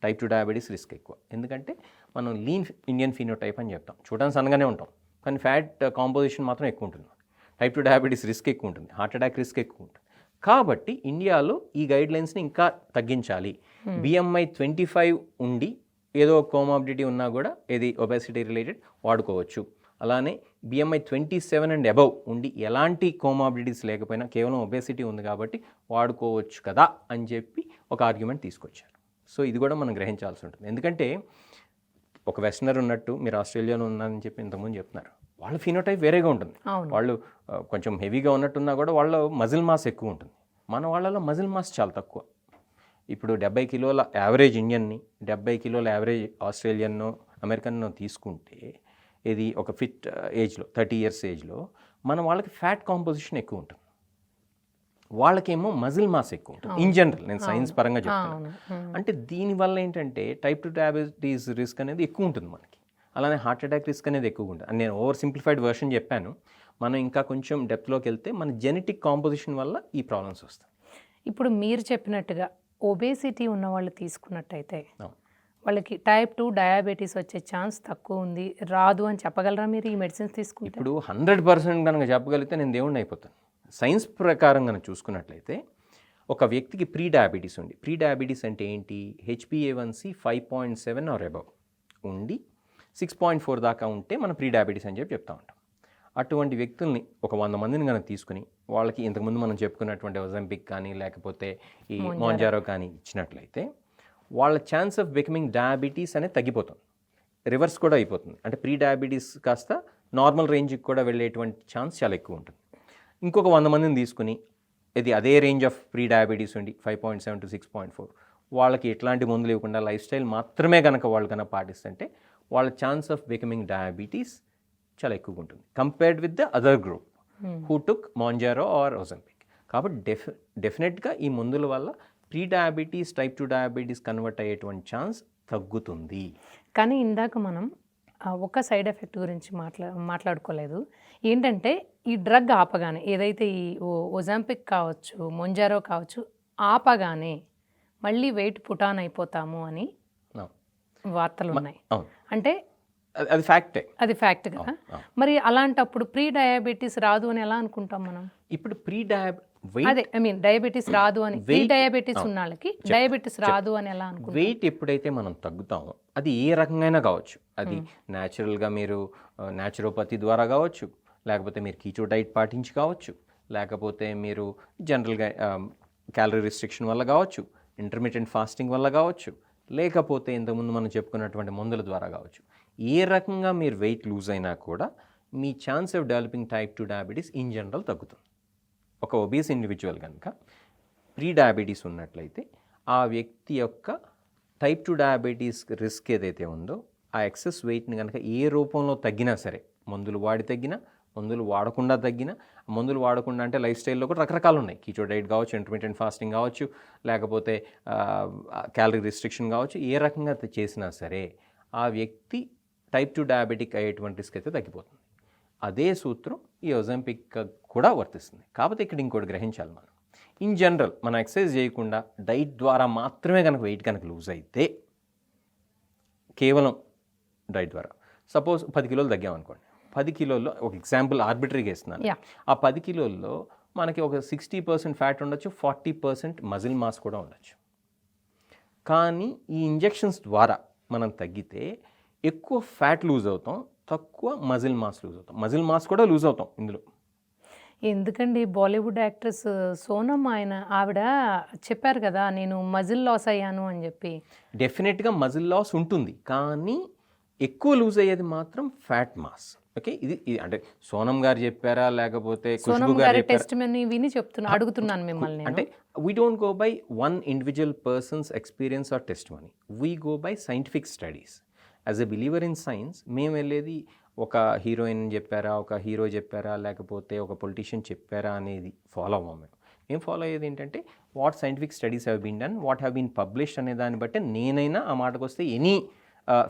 టైప్ 2 డయాబెటీస్ రిస్క్ ఎక్కువ. ఎందుకంటే మనం లీన్ ఇండియన్ ఫినోటైప్ అని చెప్తాం, చూడడానికి సన్నగానే ఉంటాం కానీ ఫ్యాట్ కాంపోజిషన్ మాత్రం ఎక్కువ ఉంటుంది. టైప్ 2 డయాబెటీస్ రిస్క్ ఎక్కువ ఉంటుంది, హార్ట్ అటాక్ రిస్క్ ఎక్కువ ఉంటుంది. కాబట్టి ఇండియాలో ఈ గైడ్లైన్స్ని ఇంకా తగ్గించాలి. BMI 25 ఉండి ఏదో కోమార్బిడిటీ ఉన్నా కూడా, ఏది ఒబేసిటీ రిలేటెడ్, వాడుకోవచ్చు. అలానే BMI 27 and above ఉండి ఎలాంటి కోమార్బిడిటీస్ లేకపోయినా కేవలం ఒబేసిటీ ఉంది కాబట్టి వాడుకోవచ్చు కదా అని చెప్పి ఒక ఆర్గ్యుమెంట్ తీసుకొచ్చారు. సో ఇది కూడా మనం గ్రహించాల్సి ఉంటుంది. ఎందుకంటే ఒక వెస్టర్నర్ ఉన్నట్టు మీరు ఆస్ట్రేలియాలో ఉన్నారని చెప్పి ఇంతకుముందు చెప్తున్నారు, వాళ్ళ ఫినోటైప్ వేరేగా ఉంటుంది. వాళ్ళు కొంచెం హెవీగా ఉన్నట్టున్నా కూడా వాళ్ళ మజిల్ మాస్ ఎక్కువ ఉంటుంది, మన వాళ్ళలో మజిల్ మాస్ చాలా తక్కువ. ఇప్పుడు 70 kilos యావరేజ్ ఇండియన్ని 70 kilos యావరేజ్ ఆస్ట్రేలియన్నో అమెరికన్నో తీసుకుంటే, ఇది ఒక ఫిట్ ఏజ్లో 30 years ఏజ్లో మన వాళ్ళకి ఫ్యాట్ కాంపోజిషన్ ఎక్కువ ఉంటుంది, వాళ్ళకేమో మజిల్ మాస్ ఎక్కువ ఉంటుంది ఇన్ జనరల్. నేను సైన్స్ పరంగా చెప్తాను. అంటే దీనివల్ల ఏంటంటే టైప్ 2 డయాబెటీస్ రిస్క్ అనేది ఎక్కువ ఉంటుంది మనకి, అలానే హార్ట్ అటాక్ రిస్క్ అనేది ఎక్కువ ఉంటుంది. నేను ఓవర్ సింప్లిఫైడ్ వర్షన్ చెప్పాను. మనం ఇంకా కొంచెం డెప్త్లోకి వెళ్తే మన జెనెటిక్ కాంపోజిషన్ వల్ల ఈ ప్రాబ్లమ్స్ వస్తాయి. ఇప్పుడు మీరు చెప్పినట్టుగా ఒబేసిటీ ఉన్న వాళ్ళు తీసుకున్నట్టయితే వాళ్ళకి టైప్ 2 డయాబెటీస్ వచ్చే ఛాన్స్ తక్కువ ఉంది, రాదు అని చెప్పగలరా మీరు ఈ మెడిసిన్స్ తీసుకుంటే? ఇప్పుడు 100% కనుక చెప్పగలిగితే నేను దేవుడిని అయిపోతాను. సైన్స్ ప్రకారం కనుక చూసుకున్నట్లయితే ఒక వ్యక్తికి ప్రీ డయాబెటీస్ అంటే ఏంటి, HbA1c 5.7 or above ఉండి 6.4 దాకా ఉంటే మనం ప్రీ డయాబెటీస్ అని చెప్తా ఉంటాం. అటువంటి వ్యక్తుల్ని ఒక 100 మందిని కనుక తీసుకుని వాళ్ళకి ఇంతకుముందు మనం చెప్పుకున్నటువంటి ఒజంపిక్ కానీ లేకపోతే ఈ మోంజారో కానీ ఇచ్చినట్లయితే వాళ్ళ ఛాన్స్ ఆఫ్ బికమింగ్ డయాబెటీస్ అనేది తగ్గిపోతుంది, రివర్స్ కూడా అయిపోతుంది. అంటే ప్రీ డయాబెటీస్ కాస్త నార్మల్ రేంజ్కి కూడా వెళ్ళేటువంటి ఛాన్స్ చాలా ఎక్కువ ఉంటుంది. ఇంకొక 100 మందిని తీసుకుని ఇది అదే రేంజ్ ఆఫ్ ప్రీ డయాబెటీస్ ఉండి 5.7 to 6.4 వాళ్ళకి ఎట్లాంటి మందులు ఇవ్వకుండా లైఫ్ స్టైల్ మాత్రమే కనుక వాళ్ళు కనుక పాటిస్తుంటే వాళ్ళ ఛాన్స్ ఆఫ్ బికమింగ్ డయాబెటీస్ చాలా ఎక్కువగా ఉంటుంది compared with the other group who took Mounjaro or Ozempic. కాబట్టి డెఫినెట్గా ఈ మందుల వల్ల pre diabetes type 2 diabetes convert అయ్యేటువంటి ఛాన్స్ తగ్గుతుంది. కానీ ఇందాక మనం ఒక సైడ్ ఎఫెక్ట్ గురించి మాట్లాడుకోలేదు. ఏంటంటే ఈ డ్రగ్ ఆపగానే ఏదైతే ఈ ఒజంపిక్ కావచ్చు మోంజారో కావచ్చు ఆపగానే మళ్ళీ వెయిట్ పుటాన్ అయిపోతాము అని వార్తలు ఉన్నాయి. అంటే అది ఫ్యాక్టే, అది ఫ్యాక్ట్ కదా. మరి అలాంటప్పుడు ప్రీ డయాబెటీస్ రాదు అని ఎలా అనుకుంటాం మనం? ఇప్పుడు అదే ఐ మీన్ డయాబెటీస్ రాదు అని, ప్రీ డయాబెటీస్ ఉన్న వాళ్ళకి డయాబెటీస్ రాదు అని ఎలా అనుకుంటాం? వెయిట్ ఎప్పుడైతే మనం తగ్గుతామో అది ఏ రకంగా కావచ్చు, అది న్యాచురల్గా మీరు న్యాచురోపతి ద్వారా కావచ్చు, లేకపోతే మీరు కీటో డైట్ పాటించి కావచ్చు, లేకపోతే మీరు జనరల్గా క్యాలరీ రిస్ట్రిక్షన్ వల్ల కావచ్చు, ఇంటర్మీడియట్ ఫాస్టింగ్ వల్ల కావచ్చు, లేకపోతే ఇంతకుముందు మనం చెప్పుకున్నటువంటి మందుల ద్వారా కావచ్చు. ఏ రకంగా మీరు వెయిట్ లూజ్ అయినా కూడా మీ chance of developing type 2 diabetes in general తగ్గుతుంది. ఒక ఒబీస్ ఇండివిజువల్ కనుక ప్రీ డయాబెటీస్ ఉన్నట్లయితే ఆ వ్యక్తి యొక్క టైప్ 2 డయాబెటీస్ రిస్క్ ఏదైతే ఉందో ఆ ఎక్సెస్ వెయిట్ని కనుక ఏ రూపంలో తగ్గినా సరే, మందులు వాడి తగ్గినా, మందులు వాడకుండా తగ్గినా, మందులు వాడకుండా అంటే లైఫ్ స్టైల్లో కూడా రకరకాలు ఉన్నాయి. కీటో డైట్ కావచ్చు, ఇంటర్మీడియట్ ఫాస్టింగ్ కావచ్చు, లేకపోతే క్యాలరీ రిస్ట్రిక్షన్ కావచ్చు, ఏ రకంగా చేసినా సరే ఆ వ్యక్తి టైప్ 2 డయాబెటిక్ అయ్యేటువంటి రిస్క్ అయితే తగ్గిపోతుంది. అదే సూత్రం ఈ ఒజంపిక్ కూడా వర్తిస్తుంది. కాకపోతే ఇక్కడ ఇంకోటి గ్రహించాలి, మనం ఇన్ జనరల్ మనం ఎక్సర్సైజ్ చేయకుండా డైట్ ద్వారా మాత్రమే కనుక వెయిట్ కనుక లూజ్ అయితే, కేవలం డైట్ ద్వారా సపోజ్ 10 కిలోలు తగ్గామనుకోండి, 10 కిలోల్లో ఒక ఎగ్జాంపుల్ ఆర్బిటరీగా ఇస్తున్నాను, ఆ 10 కిలోల్లో మనకి ఒక 60% ఫ్యాట్ ఉండొచ్చు, 40% మజిల్ మాస్ కూడా ఉండొచ్చు. కానీ ఈ ఇంజెక్షన్స్ ద్వారా మనం తగ్గితే ఎక్కువ ఫ్యాట్ లూజ్ అవుతాం, తక్కువ మజిల్ మాస్ లూజ్ అవుతాం. మజిల్ మాస్ కూడా లూజ్ అవుతాం ఇందులో. ఎందుకండి బాలీవుడ్ యాక్ట్రెస్ సోనమ్ ఆవిడ చెప్పారు కదా, నేను మజిల్ లాస్ అయ్యాను అని చెప్పి. డెఫినెట్గా మజిల్ లాస్ ఉంటుంది, కానీ ఎక్కువ లూజ్ అయ్యేది మాత్రం ఫ్యాట్ మాస్. ఓకే, ఇది అంటే సోనమ్ గారు చెప్పారా లేకపోతే ఖుష్బూ గారు టెస్ట్ విని అడుగుతున్నాను మిమ్మల్ని. అంటే we don't go by one individual persons experience or test money, we go by scientific studies. As a believer in science మేము వెళ్ళేది ఒక హీరోయిన్ చెప్పారా, ఒక హీరో చెప్పారా, లేకపోతే ఒక పొలిటీషియన్ చెప్పారా అనేది ఫాలో అవ్వము. మేము ఫాలో అయ్యేది ఏంటంటే what scientific studies have been done, what have been published అనే దాన్ని బట్టి నేనైనా ఆ మాటకు వస్తే ఎనీ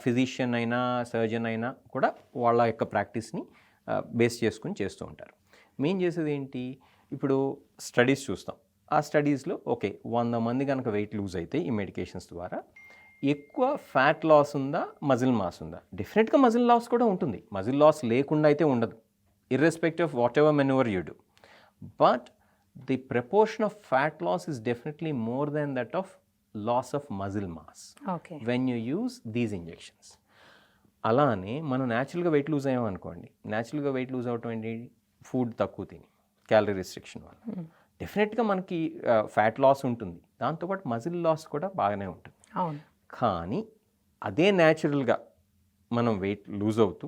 ఫిజిషియన్ అయినా సర్జన్ అయినా కూడా వాళ్ళ యొక్క ప్రాక్టీస్ని బేస్ చేసుకుని చేస్తూ ఉంటారు. మేము చేసేది ఏంటి, ఇప్పుడు స్టడీస్ చూస్తాం. ఆ స్టడీస్లో ఓకే 100 మంది కనుక వెయిట్ లూజ్ అయితే ఈ మెడికేషన్స్ ద్వారా ఎక్కువ ఫ్యాట్ లాస్ ఉందా, మజిల్ మాస్ ఉందా? డెఫినెట్గా మజిల్ లాస్ కూడా ఉంటుంది, మజిల్ లాస్ లేకుండా అయితే ఉండదు, irrespective of whatever manoeuvre you do. But the proportion of fat loss is definitely more than that of loss of muscle mass when you use these injections. అలానే మనం న్యాచురల్గా weight lose అయ్యామనుకోండి, న్యాచురల్గా weight lose అవటం ఏంటి, food తక్కువ తిని calorie restriction వల్ల డెఫినెట్గా మనకి ఫ్యాట్ లాస్ ఉంటుంది, దాంతోపాటు మజిల్ లాస్ కూడా బాగానే ఉంటుంది. కానీ అదే న్యాచురల్గా మనం వెయిట్ లూజ్ అవుతూ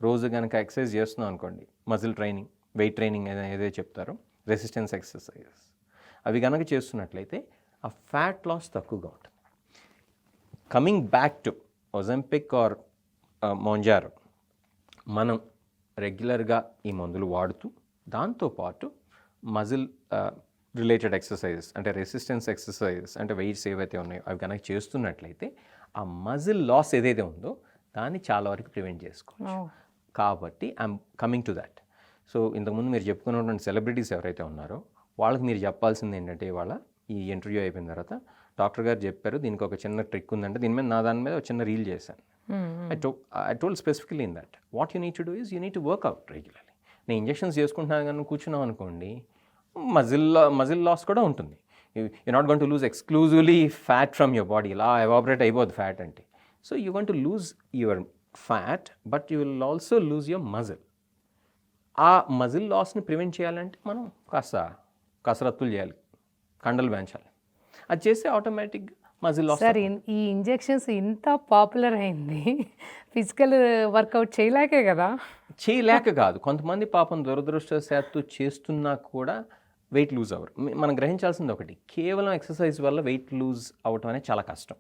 రోజు కనుక ఎక్సర్సైజ్ చేస్తున్నాం అనుకోండి, మజిల్ ట్రైనింగ్, వెయిట్ ట్రైనింగ్ ఏదైతే చెప్తారో, రెసిస్టెన్స్ ఎక్సర్సైజెస్ అవి కనుక చేస్తున్నట్లయితే ఆ ఫ్యాట్ లాస్ తక్కువగా ఉంటుంది. Coming back to Ozempic or Mounjaro, మనం రెగ్యులర్గా ఈ మందులు వాడుతూ దాంతోపాటు మజిల్ రిలేటెడ్ ఎక్సర్సైజెస్ అంటే రెసిస్టెన్స్ ఎక్సర్సైజెస్ అంటే వెయిట్స్ ఏవైతే ఉన్నాయో అవి కనుక చేస్తున్నట్లయితే ఆ మజిల్ లాస్ ఏదైతే ఉందో దాన్ని చాలా వరకు ప్రివెంట్ చేసుకోవచ్చు. కాబట్టి I'm coming to that. So ఇంతకుముందు మీరు చెప్పుకున్నటువంటి సెలబ్రిటీస్ ఎవరైతే ఉన్నారో వాళ్ళకి మీరు చెప్పాల్సింది ఏంటంటే, ఇవాళ ఈ ఇంటర్వ్యూ అయిపోయిన తర్వాత డాక్టర్ గారు చెప్పారు దీనికి ఒక చిన్న ట్రిక్ ఉందంటే దాని మీద ఒక చిన్న రీల్ చేశాను. I told specifically in that what you need to do is you need to work out regularly. నేను ఇంజెక్షన్స్ చేసుకుంటున్నాను కానీ కూర్చున్నాం అనుకోండి, మజిల్ లాస్ కూడా ఉంటుంది. You not going to lose exclusively fat from your body, ఇలా ఎవాపరేట్ అయిపోద్ది ఫ్యాట్ అంటే. So you going to lose your fat, but you will also lose your muscle. ఆ మజిల్ లాస్ని ప్రివెంట్ చేయాలంటే మనం కాస్త కసరత్తులు చేయాలి, కండలు పెంచాలి. అది చేస్తే ఆటోమేటిక్ మజిల్ లాస్. సార్ ఈ ఇంజెక్షన్స్ ఇంత పాపులర్ అయింది ఫిజికల్ వర్కౌట్ చేయలేకే కదా? చేయలేక కాదు, కొంతమంది పాపం దురదృష్టవశాత్తు చేస్తున్నా కూడా వెయిట్ లూజ్ అవ్వరు. మనం గ్రహించాల్సింది ఒకటి, కేవలం ఎక్సర్సైజ్ వల్ల వెయిట్ లూజ్ అవ్వటం అనేది చాలా కష్టం.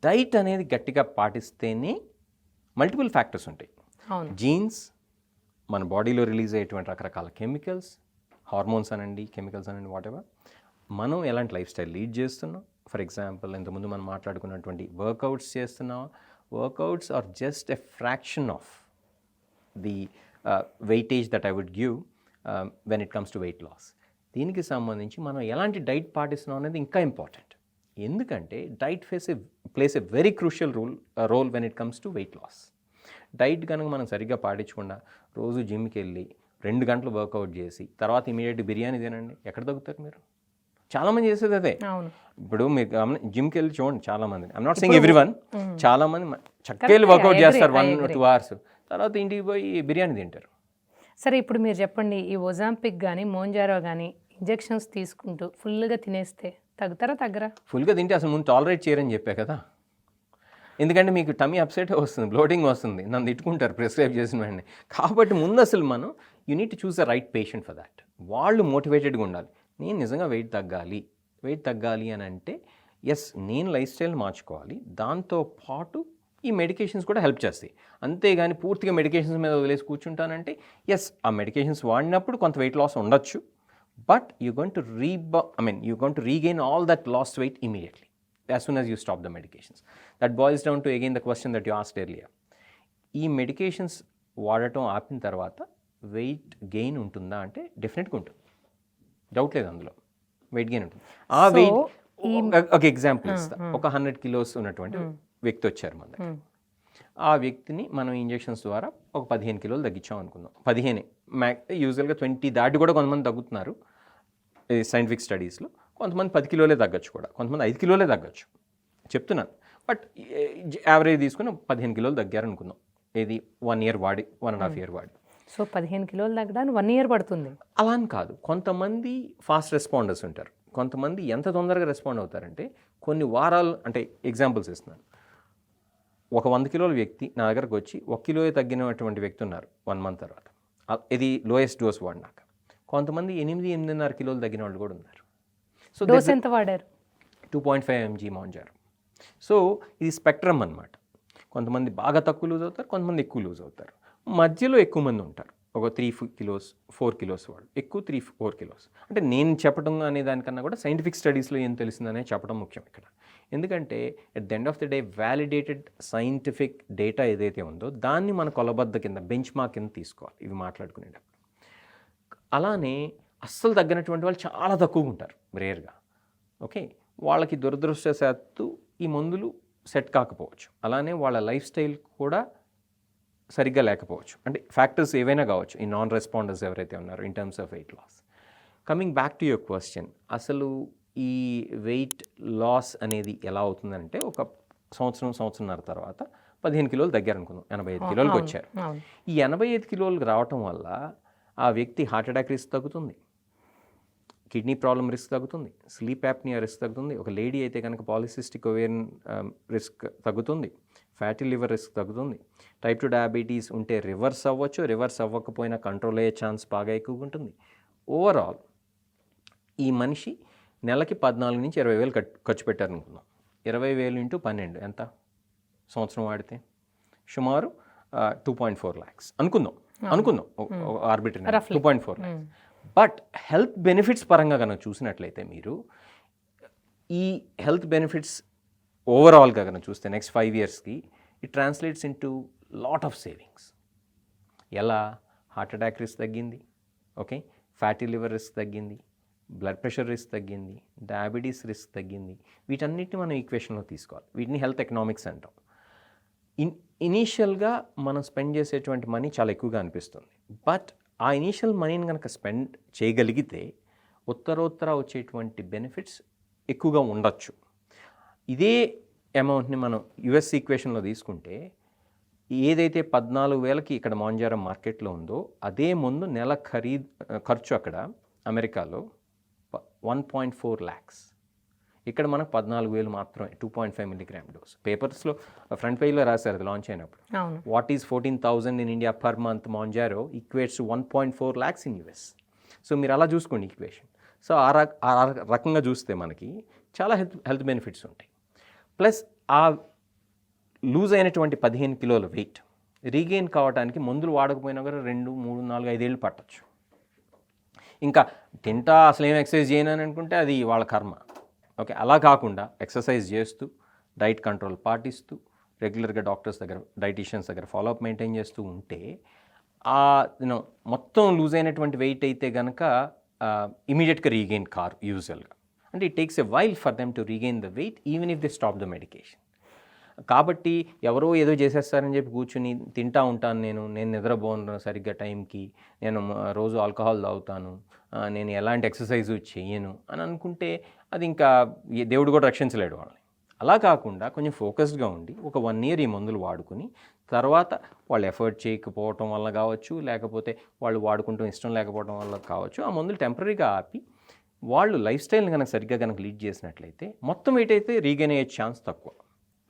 డైట్ అనేది గట్టిగా పాటిస్తేనే మల్టిపుల్ ఫ్యాక్టర్స్ ఉంటాయి. జీన్స్, మన బాడీలో రిలీజ్ అయ్యేటువంటి రకరకాల కెమికల్స్, హార్మోన్స్ అనండి, కెమికల్స్ అనండి, వాటెవర్, మనం ఎలాంటి లైఫ్ స్టైల్ లీడ్ చేస్తున్నాం. ఫర్ ఎగ్జాంపుల్, ఇంతకుముందు మనం మాట్లాడుకున్నటువంటి వర్కౌట్స్ చేస్తున్నాం. Workouts are just a fraction of the weightage that I would give when it comes to weight loss. దీనికి సంబంధించి మనం ఎలాంటి డైట్ పాటిస్తున్నాం అనేది ఇంకా ఇంపార్టెంట్. ఎందుకంటే diet plays a very crucial role when it comes to weight loss. Diet కనుక మనం సరిగ్గా పాటించకుండా రోజు జిమ్కి వెళ్ళి 2 గంటలు వర్కౌట్ చేసి తర్వాత ఇమీడియట్ బిర్యానీ తినండి, ఎక్కడ తగ్గుతారు మీరు? చాలామంది చేసేది అదే. ఇప్పుడు మీరు జిమ్కి వెళ్ళి చూడండి, చాలామంది, I'm not saying every one, చాలామంది చక్కగా వెళ్ళి వర్కౌట్ చేస్తారు 1-2 hours, తర్వాత ఇంటికి పోయి బిర్యానీ తింటారు. సరే, ఇప్పుడు మీరు చెప్పండి, ఈ ఒజాంపిక్ కానీ మోంజారో కానీ ఇంజెక్షన్స్ తీసుకుంటూ ఫుల్గా తినేస్తే తగ్గుతారా తగ్గరా? ఫుల్గా తింటే అసలు ముందు టాలరేట్ చేయరని చెప్పా కదా. ఎందుకంటే మీకు టమీ అప్సెట్ వస్తుంది, బ్లోటింగ్ వస్తుంది, నన్ను తిట్టుకుంటారు ప్రిస్క్రైబ్ చేసిన వెంటనే. కాబట్టి ముందు అసలు మనం you need to choose the right patient for that. వాళ్ళు మోటివేటెడ్గా ఉండాలి. నేను నిజంగా వెయిట్ తగ్గాలి అని అంటే ఎస్, నేను లైఫ్ స్టైల్ మార్చుకోవాలి, దాంతోపాటు ఈ మెడికేషన్స్ కూడా హెల్ప్ చేస్తాయి. అంతేగాని పూర్తిగా మెడికేషన్స్ మీద వదిలేసి కూర్చుంటానంటే ఎస్, ఆ మెడికేషన్స్ వాడినప్పుడు కొంత వెయిట్ లాస్ ఉండొచ్చు, but you going to regain all that lost weight immediately as soon as you stop the medications. That boils down to again the question that you asked earlier. ఈ medications వాడటం ఆపిన తర్వాత weight gain ఉంటుందా అంటే డెఫినెట్గా ఉంటుంది, doubt లేదు అందులో. వెయిట్ గెయిన్ ఉంటుంది. ఆ వెయిట్ ఒక ఎగ్జాంపుల్ ఇస్తా. ఒక 100 kilos ఉన్నటువంటి వ్యక్తి వచ్చారు మన దగ్గర. ఆ వ్యక్తిని మనం ఇంజెక్షన్స్ ద్వారా ఒక 15 kilos తగ్గించాం అనుకుందాం. 15 యూజువల్గా 20 దాటి కూడా కొంతమంది తగ్గుతున్నారు సైంటిఫిక్ స్టడీస్లో. కొంతమంది 10 kilos తగ్గచ్చు కూడా, కొంతమంది 5 kilos తగ్గచ్చు, చెప్తున్నాను. బట్ యావరేజ్ తీసుకుని 15 kilos తగ్గారనుకుందాం. ఇది 1 year వాడి, 1.5 year వాడి. సో 15 kilos తగ్గడానికి 1 year పడుతుంది. అలా అని కాదు, కొంతమంది ఫాస్ట్ రెస్పాండర్స్ ఉంటారు, కొంతమంది ఎంత తొందరగా రెస్పాండ్ అవుతారంటే కొన్ని వారాలు. అంటే ఎగ్జాంపుల్స్ ఇస్తున్నాను. ఒక 100 kilos వ్యక్తి నా దగ్గరకు వచ్చి 1 kilo తగ్గినటువంటి వ్యక్తి ఉన్నారు 1 month తర్వాత, ఇది లోయెస్ట్ డోస్ వాడినాక. కొంతమంది 8-8.5 kilos తగ్గిన వాళ్ళు కూడా ఉన్నారు. సో డోస్ ఎంత వాడారు? 2.5 mg మౌంజారో. సో ఇది స్పెక్ట్రమ్ అన్నమాట. కొంతమంది బాగా తక్కువ లూజ్ అవుతారు, కొంతమంది ఎక్కువ లూజ్ అవుతారు, మధ్యలో ఎక్కువ మంది ఉంటారు. ఒక 3 kilos 4 kilos వాళ్ళు, ఎక్కువ 3-4 kilos. అంటే నేను చెప్పడం అనే దానికన్నా కూడా సైంటిఫిక్ స్టడీస్లో ఏం తెలిసిందనే చెప్పడం ముఖ్యం ఇక్కడ. ఎందుకంటే at the end of the day validated scientific data ఏదైతే ఉందో దాన్ని మన కొలబద్ద కింద, బెంచ్ మార్క్ కింద తీసుకోవాలి ఇవి మాట్లాడుకునేటప్పుడు. అలానే అస్సలు తగ్గినటువంటి వాళ్ళు చాలా తక్కువగా ఉంటారు, రేర్గా. ఓకే, వాళ్ళకి దురదృష్టవశాత్తు ఈ మందులు సెట్ కాకపోవచ్చు, అలానే వాళ్ళ లైఫ్ స్టైల్ కూడా సరిగ్గా లేకపోవచ్చు. అంటే ఫ్యాక్టర్స్ ఏవైనా కావచ్చు, ఈ నాన్ రెస్పాండర్స్ ఎవరైతే ఉన్నారో in terms of weight loss. Coming back to your question, అసలు ఈ వెయిట్ లాస్ అనేది ఎలా అవుతుందంటే ఒక సంవత్సరంన్నర తర్వాత 15 kilos తగ్గారనుకుందాం, 85 kilos వచ్చారు. ఈ 85 kilos రావటం వల్ల ఆ వ్యక్తి హార్ట్ అటాక్ రిస్క్ తగ్గుతుంది, కిడ్నీ ప్రాబ్లం రిస్క్ తగ్గుతుంది, స్లీప్ యాప్నియా రిస్క్ తగ్గుతుంది. ఒక లేడీ అయితే కనుక పాలిసిస్టిక్ ఓవేరియన్ రిస్క్ తగ్గుతుంది, ఫ్యాటీ లివర్ రిస్క్ తగ్గుతుంది. టైప్ 2 డయాబెటీస్ ఉంటే రివర్స్ అవ్వచ్చు, రివర్స్ అవ్వకపోయినా కంట్రోల్ అయ్యే ఛాన్స్ బాగా ఎక్కువగా ఉంటుంది. ఓవరాల్ ఈ మనిషి నెలకి 14,000-20,000 ఖర్చు పెట్టారనుకుందాం. 20,000 × 12 ఎంత? సంవత్సరం వాడితే సుమారు 2.4 lakhs అనుకుందాం arbitrary 2.4 lakhs. But health benefits పరంగా కనుక చూసినట్లయితే మీరు ఈ హెల్త్ బెనిఫిట్స్ ఓవరాల్గా కనుక చూస్తే నెక్స్ట్ 5 yearsకి it translates into lot of savings. ఎలా? హార్ట్ అటాక్ రిస్క్ తగ్గింది, ఓకే, ఫ్యాటీ లివర్ రిస్క్ తగ్గింది, బ్లడ్ ప్రెషర్ రిస్క్ తగ్గింది, డయాబెటీస్ రిస్క్ తగ్గింది. వీటన్నిటిని మనం ఈక్వేషన్లో తీసుకోవాలి. వీటిని హెల్త్ ఎకనామిక్స్ అంటాం. ఇనీషియల్గా మనం స్పెండ్ చేసేటువంటి మనీ చాలా ఎక్కువగా అనిపిస్తుంది, బట్ ఆ ఇనీషియల్ మనీని కనుక స్పెండ్ చేయగలిగితే ఉత్తరోత్తర వచ్చేటువంటి బెనిఫిట్స్ ఎక్కువగా ఉండొచ్చు. ఇదే అమౌంట్ని మనం యుఎస్ ఈక్వేషన్లో తీసుకుంటే ఏదైతే 14,000కి ఇక్కడ మాంజారో మార్కెట్లో ఉందో అదే ముందు నెల ఖర్చు అక్కడ అమెరికాలో 1.4 lakhs. ఇక్కడ మనకు 14,000 మాత్రమే 2.5 milligram డోస్. పేపర్స్లో ఫ్రంట్ పేజ్లో రాశారు అది లాంచ్ అయినప్పుడు. What is 14,000 in India per month Mounjaro equates to 1.4 lakhs in US. So మీరు అలా చూసుకోండి ఈక్వేషన్. సో ఆ రకంగా చూస్తే మనకి చాలా హెల్త్ బెనిఫిట్స్ ఉంటాయి. ప్లస్ ఆ లూజ్ అయినటువంటి 15 కిలోల వెయిట్ రీగెయిన్ కావడానికి మందులు వాడకపోయినా కూడా 2, 3, 4, 5 ఏళ్ళు పట్టచ్చు. ఇంకా తింటా అసలు ఏం ఎక్సర్సైజ్ చేయను అని అనుకుంటే అది వాళ్ళ కర్మ. ఓకే, అలా కాకుండా ఎక్సర్సైజ్ చేస్తూ డైట్ కంట్రోల్ పాటిస్తూ రెగ్యులర్గా డాక్టర్స్ దగ్గర డైటీషియన్స్ దగ్గర ఫాలోఅప్ మెయింటైన్ చేస్తూ ఉంటే మొత్తం లూజ్ అయినటువంటి వెయిట్ అయితే కనుక ఇమీడియట్గా రీగెయిన్ కారు యూజువల్గా. అంటే it takes a while for them to regain the weight even if they stop the medication. కాబట్టి ఎవరో ఏదో చేసేస్తారని చెప్పి కూర్చుని తింటా ఉంటాను నేను నిద్రపోను సరిగ్గా టైంకి, నేను రోజు ఆల్కహాల్ తాగుతాను, నేను ఎలాంటి ఎక్సర్సైజు చేయను అని అనుకుంటే అది ఇంకా దేవుడు కూడా రక్షించలేడు వాళ్ళని. అలా కాకుండా కొంచెం ఫోకస్డ్గా ఉండి ఒక 1 year ఈ మందులు వాడుకుని తర్వాత వాళ్ళు ఎఫర్ట్ చేయకపోవటం వల్ల కావచ్చు, లేకపోతే వాళ్ళు వాడుకుంటూ ఇష్టం లేకపోవడం వల్ల కావచ్చు, ఆ మందులు టెంపరీగా ఆపి వాళ్ళు లైఫ్ స్టైల్ని కనుక సరిగ్గా కనుక లీడ్ చేసినట్లయితే మొత్తం వెయిట్ అయితే రీగెయిన్ అయ్యే ఛాన్స్ తక్కువ.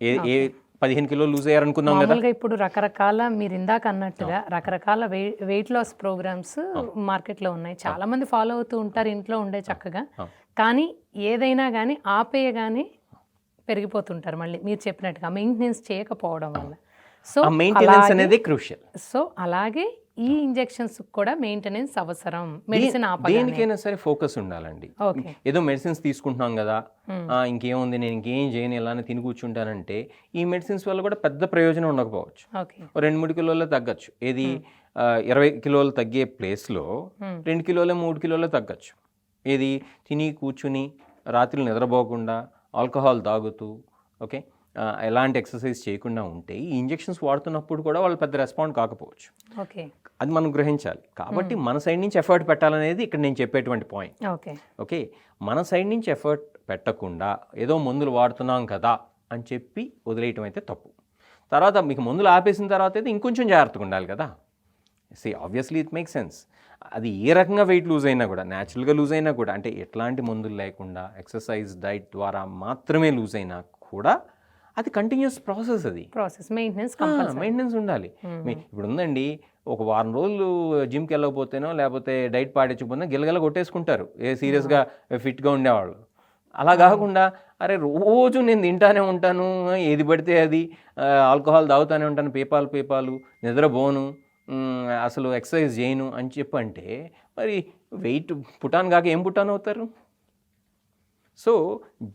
ఏ 15 కిలోలు లూజ్ అయ్యారనుకుందాం కదా. మామూలుగా ఇప్పుడు రకరకాల మీరు ఇందాక అన్నట్టుగా రకరకాల వెయిట్ లాస్ ప్రోగ్రామ్స్ మార్కెట్లో ఉన్నాయి, చాలా మంది ఫాలో అవుతూ ఉంటారు ఇంట్లో ఉండే చక్కగా. కానీ ఏదైనా కానీ ఆపేయగానే పెరిగిపోతుంటారు మళ్ళీ మీరు చెప్పినట్టుగా మెయింటెనెన్స్ చేయకపోవడం వల్ల. సో మెయింటెనెన్స్ అనేది క్రూషియల్. సో అలాగే ఈ ఇంజెక్షన్స్ కూడా మెయింటెనెన్స్ అవసరం. మెడిసిన్ దేనికైనా సరే ఫోకస్ ఉండాలండి. ఏదో మెడిసిన్స్ తీసుకుంటున్నాం కదా, ఇంకేముంది నేను ఇంకేం చేయను ఇలానే తిని కూర్చుంటానంటే ఈ మెడిసిన్స్ వల్ల కూడా పెద్ద ప్రయోజనం ఉండకపోవచ్చు. 2-3 కిలోలే తగ్గచ్చు. ఏది 20 కిలోలు తగ్గే ప్లేస్లో 2 కిలోలే 3 కిలోలే తగ్గచ్చు. ఏది తిని కూర్చుని రాత్రులు నిద్రపోకుండా ఆల్కహాల్ తాగుతూ ఓకే ఎలాంటి ఎక్సర్సైజ్ చేయకుండా ఉంటే ఈ ఇంజెక్షన్స్ వాడుతున్నప్పుడు కూడా వాళ్ళు పెద్ద రెస్పాండ్ కాకపోవచ్చు. అది మనం గ్రహించాలి. కాబట్టి మన సైడ్ నుంచి ఎఫర్ట్ పెట్టాలనేది ఇక్కడ నేను చెప్పేటువంటి పాయింట్. ఓకే, మన సైడ్ నుంచి ఎఫర్ట్ పెట్టకుండా ఏదో మందులు వాడుతున్నాం కదా అని చెప్పి వదిలేయటం అయితే తప్పు. తర్వాత మీకు మందులు ఆపేసిన తర్వాత అయితే ఇంకొంచెం జాగ్రత్తగా ఉండాలి కదా. Obviously it make sense. అది ఏ రకంగా వెయిట్ లూజ్ అయినా కూడా, న్యాచురల్గా లూజ్ అయినా కూడా, అంటే ఎట్లాంటి మందులు లేకుండా ఎక్సర్సైజ్ డైట్ ద్వారా మాత్రమే లూజ్ అయినా కూడా అది కంటిన్యూస్ ప్రాసెస్. అది మెయింటెనెన్స్ ఉండాలి. ఇప్పుడు ఉందండి, ఒక వారం రోజులు జిమ్కి వెళ్ళకపోతేనో లేకపోతే డైట్ పాటించకపోతే గిలగల కొట్టేసుకుంటారు సీరియస్గా ఫిట్గా ఉండేవాళ్ళు. అలా కాకుండా అరే రోజు నేను తింటానే ఉంటాను, ఏది పడితే అది ఆల్కహాల్ తాగుతూనే ఉంటాను, పేపాలు నిద్రపోను, అసలు ఎక్సర్సైజ్ చేయను అని చెప్పంటే మరి వెయిట్ పుటాన్ కాక ఏం పుటాన్ అవుతారు? సో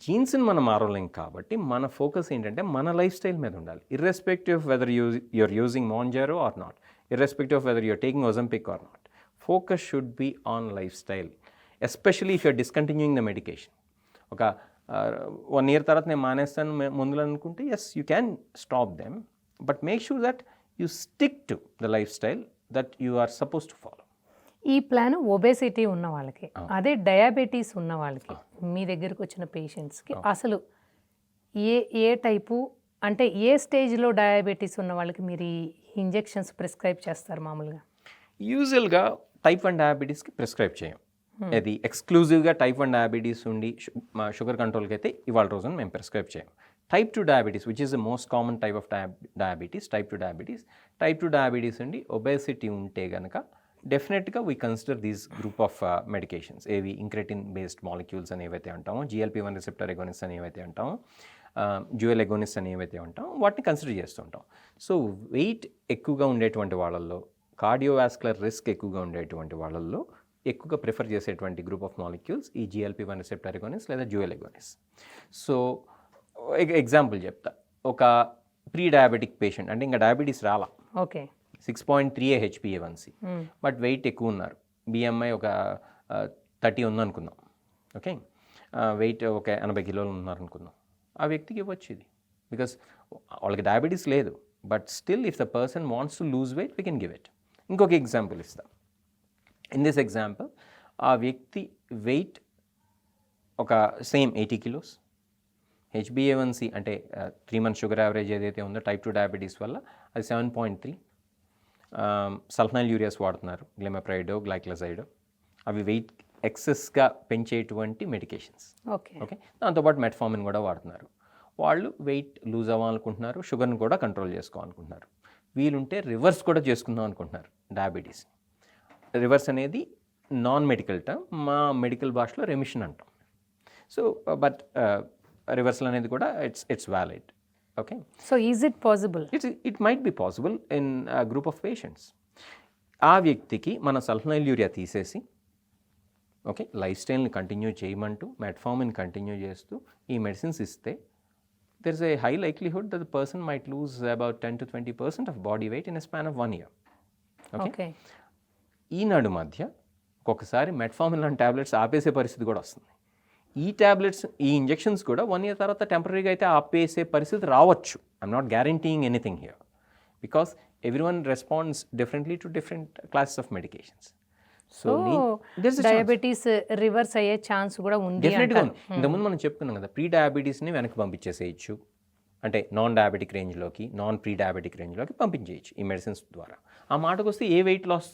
జీన్స్ని మనం మారలేం. కాబట్టి మన ఫోకస్ ఏంటంటే మన లైఫ్ స్టైల్ మీద ఉండాలి. Irrespective whether you're using Mounjaro or not, irrespective of whether you're taking Ozempic or not, focus should be on lifestyle. Especially if you're discontinuing the medication. ఒక 1 year తర్వాత నేను మానేస్తాను మందులు అనుకుంటే yes you can stop them, but make sure that you stick to the lifestyle that you are suppose to follow. ఈ plan obesity ఉన్న వాళ్ళకి, అదే డయాబెటీస్ ఉన్న వాళ్ళకి, మీ దగ్గరకు వచ్చిన పేషెంట్స్కి అసలు ఏ టైపు, అంటే ఏ స్టేజ్లో డయాబెటీస్ ఉన్న వాళ్ళకి మీరు ఈ ఇంజెక్షన్స్ ప్రిస్క్రైబ్ చేస్తారు మామూలుగా? యూజువల్గా టైప్ 1 డయాబెటీస్కి ప్రిస్క్రైబ్ చేయం. అది ఎక్స్క్లూజివ్గా టైప్ 1 డయాబెటీస్ ఉండి షుగర్ కంట్రోల్కి అయితే ఇవాళ రోజున మేము ప్రిస్క్రైబ్ చేయం. Type 2 diabetes which is the most common type of diabetes, type 2 diabetes అండి. ఒబేసిటీ ఉంటే కనుక డెఫినెట్గా we consider these group of medications. ఏవి ఇంక్రెటిన్ బేస్డ్ మాలిక్యూల్స్ అని ఏవైతే అంటామో, GLP-1 రిసెప్టర్ ఎగోనిస్ట్ అని ఏవైతే అంటామో, డ్యూయల్ ఎగోనిస్ట్ అని ఏవైతే ఉంటామో వాటిని కన్సిడర్ చేస్తుంటాం. సో వెయిట్ ఎక్కువగా ఉండేటువంటి వాళ్ళల్లో, కార్డియోవాస్కులర్ రిస్క్ ఎక్కువగా ఉండేటువంటి వాళ్ళల్లో ఎక్కువగా ప్రిఫర్ చేసేటువంటి గ్రూప్ ఆఫ్ మాలిక్యూల్స్ ఈ GLP-1 రిసెప్టర్ ఎగోనిస్ట్ లేదా డ్యూయల్ ఎగోనిస్ట్. సో ఎగ్జాంపుల్ చెప్తా. ఒక ప్రీ డయాబెటిక్ పేషెంట్, అంటే ఇంకా డయాబెటీస్ రాలా, 6.3 HbA1c, బట్ వెయిట్ ఎక్కువ ఉన్నారు, BMI ఒక 30 ఉందనుకుందాం. ఓకే, వెయిట్ ఒక 80 కిలోలు ఉన్నారనుకుందాం. ఆ వ్యక్తికి ఇవ్వచ్చు ఇది, బికాస్ వాళ్ళకి డయాబెటీస్ లేదు, but still if the person wants to lose weight we can give it. ఇంకొక ఎగ్జాంపుల్ ఇస్తా. ఇన్ దిస్ ఎగ్జాంపుల్ ఆ వ్యక్తి వెయిట్ ఒక సేమ్ 80 kilos, HbA1c అంటే 3 months షుగర్ యావరేజ్ ఏదైతే ఉందో టైప్ 2 డయాబెటీస్ వల్ల అది 7.3. సల్ఫనైల్ యూరియాస్ వాడుతున్నారు, గ్లిమెప్రైడో, గ్లైక్లజైడో. అవి వెయిట్ ఎక్సెస్గా పెంచేటువంటి మెడికేషన్స్. ఓకే. ఓకే, దాంతోపాటు మెట్ఫార్మిన్ కూడా వాడుతున్నారు. వాళ్ళు వెయిట్ లూజ్ అవ్వాలనుకుంటున్నారు, షుగర్ని కూడా కంట్రోల్ చేసుకోవాలనుకుంటున్నారు. వీలుంటే రివర్స్ కూడా చేసుకుందాం అనుకుంటున్నారు డయాబెటీస్. రివర్స్ అనేది నాన్ మెడికల్ టర్మ్, మా మెడికల్ భాషలో రెమిషన్ అంటాం. సో బట్ రివర్సల్ అనేది కూడా it's valid. Okay, so is it possible? It might be possible in group of patients. ఆ వ్యక్తికి మన సల్ఫనైల్ యూరియా తీసేసి, ఓకే, లైఫ్ స్టైల్ని కంటిన్యూ చేయమంటూ మెట్ఫార్మిన్ కంటిన్యూ చేస్తూ ఈ మెడిసిన్స్ ఇస్తే there is a high likelihood that the person might lose about 10 to 20% of body weight in a span of 1 year. Okay. ఈనాడు మధ్య ఒక్కొక్కసారి మెట్ఫార్మిన్ లాంటి ట్యాబ్లెట్స్ ఆపేసే పరిస్థితి కూడా వస్తుంది. ఈ ట్యాబ్లెట్స్, ఈ ఇంజెక్షన్స్ కూడా 1 year తర్వాత టెంపరీగా అయితే ఆపేసే పరిస్థితి రావచ్చు. I'm not guaranteeing anything here because everyone responds differently to different classes of medications. So diabetes reverse అయ్యే ఛాన్స్ కూడా ఉంది. డెఫినెట్గా ఉంది. ఇంతకుముందు మనం చెప్పుకున్నాం కదా, ప్రీ డయాబెటీస్ని వెనక్కి పంపించేసేయచ్చు, అంటే నాన్ డయాబెటిక్ రేంజ్లోకి, నాన్ ప్రీ డయాబెటిక్ రేంజ్లోకి పంపించేయచ్చు ఈ మెడిసిన్స్ ద్వారా. ఆ మాటకు వస్తే ఏ వెయిట్ లాస్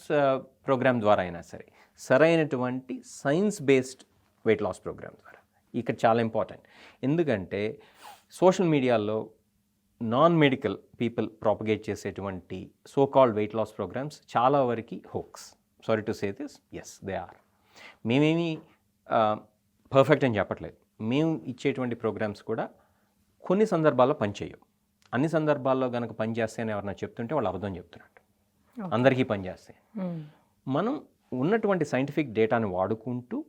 ప్రోగ్రామ్ ద్వారా అయినా సరే, సరైనటువంటి science based weight loss programme ద్వారా. ఇక్కడ చాలా ఇంపార్టెంట్, ఎందుకంటే సోషల్ మీడియాలో నాన్ మెడికల్ పీపుల్ ప్రాపగేట్ చేసేటువంటి so called weight loss programmes చాలా వరకు hoax. Sorry to say this, yes they are. మేమేమి పర్ఫెక్ట్ అని చెప్పట్లేదు. మేము ఇచ్చేటువంటి ప్రోగ్రామ్స్ కూడా కొన్ని సందర్భాల్లో పనిచేయవు. అన్ని సందర్భాల్లో కనుక పనిచేస్తాయని ఎవరన్నా చెప్తుంటే వాళ్ళు అబద్ధం చెప్తున్నట్టు. అందరికీ పనిచేస్తాయి. మనం ఉన్నటువంటి సైంటిఫిక్ డేటాని వాడుకుంటూ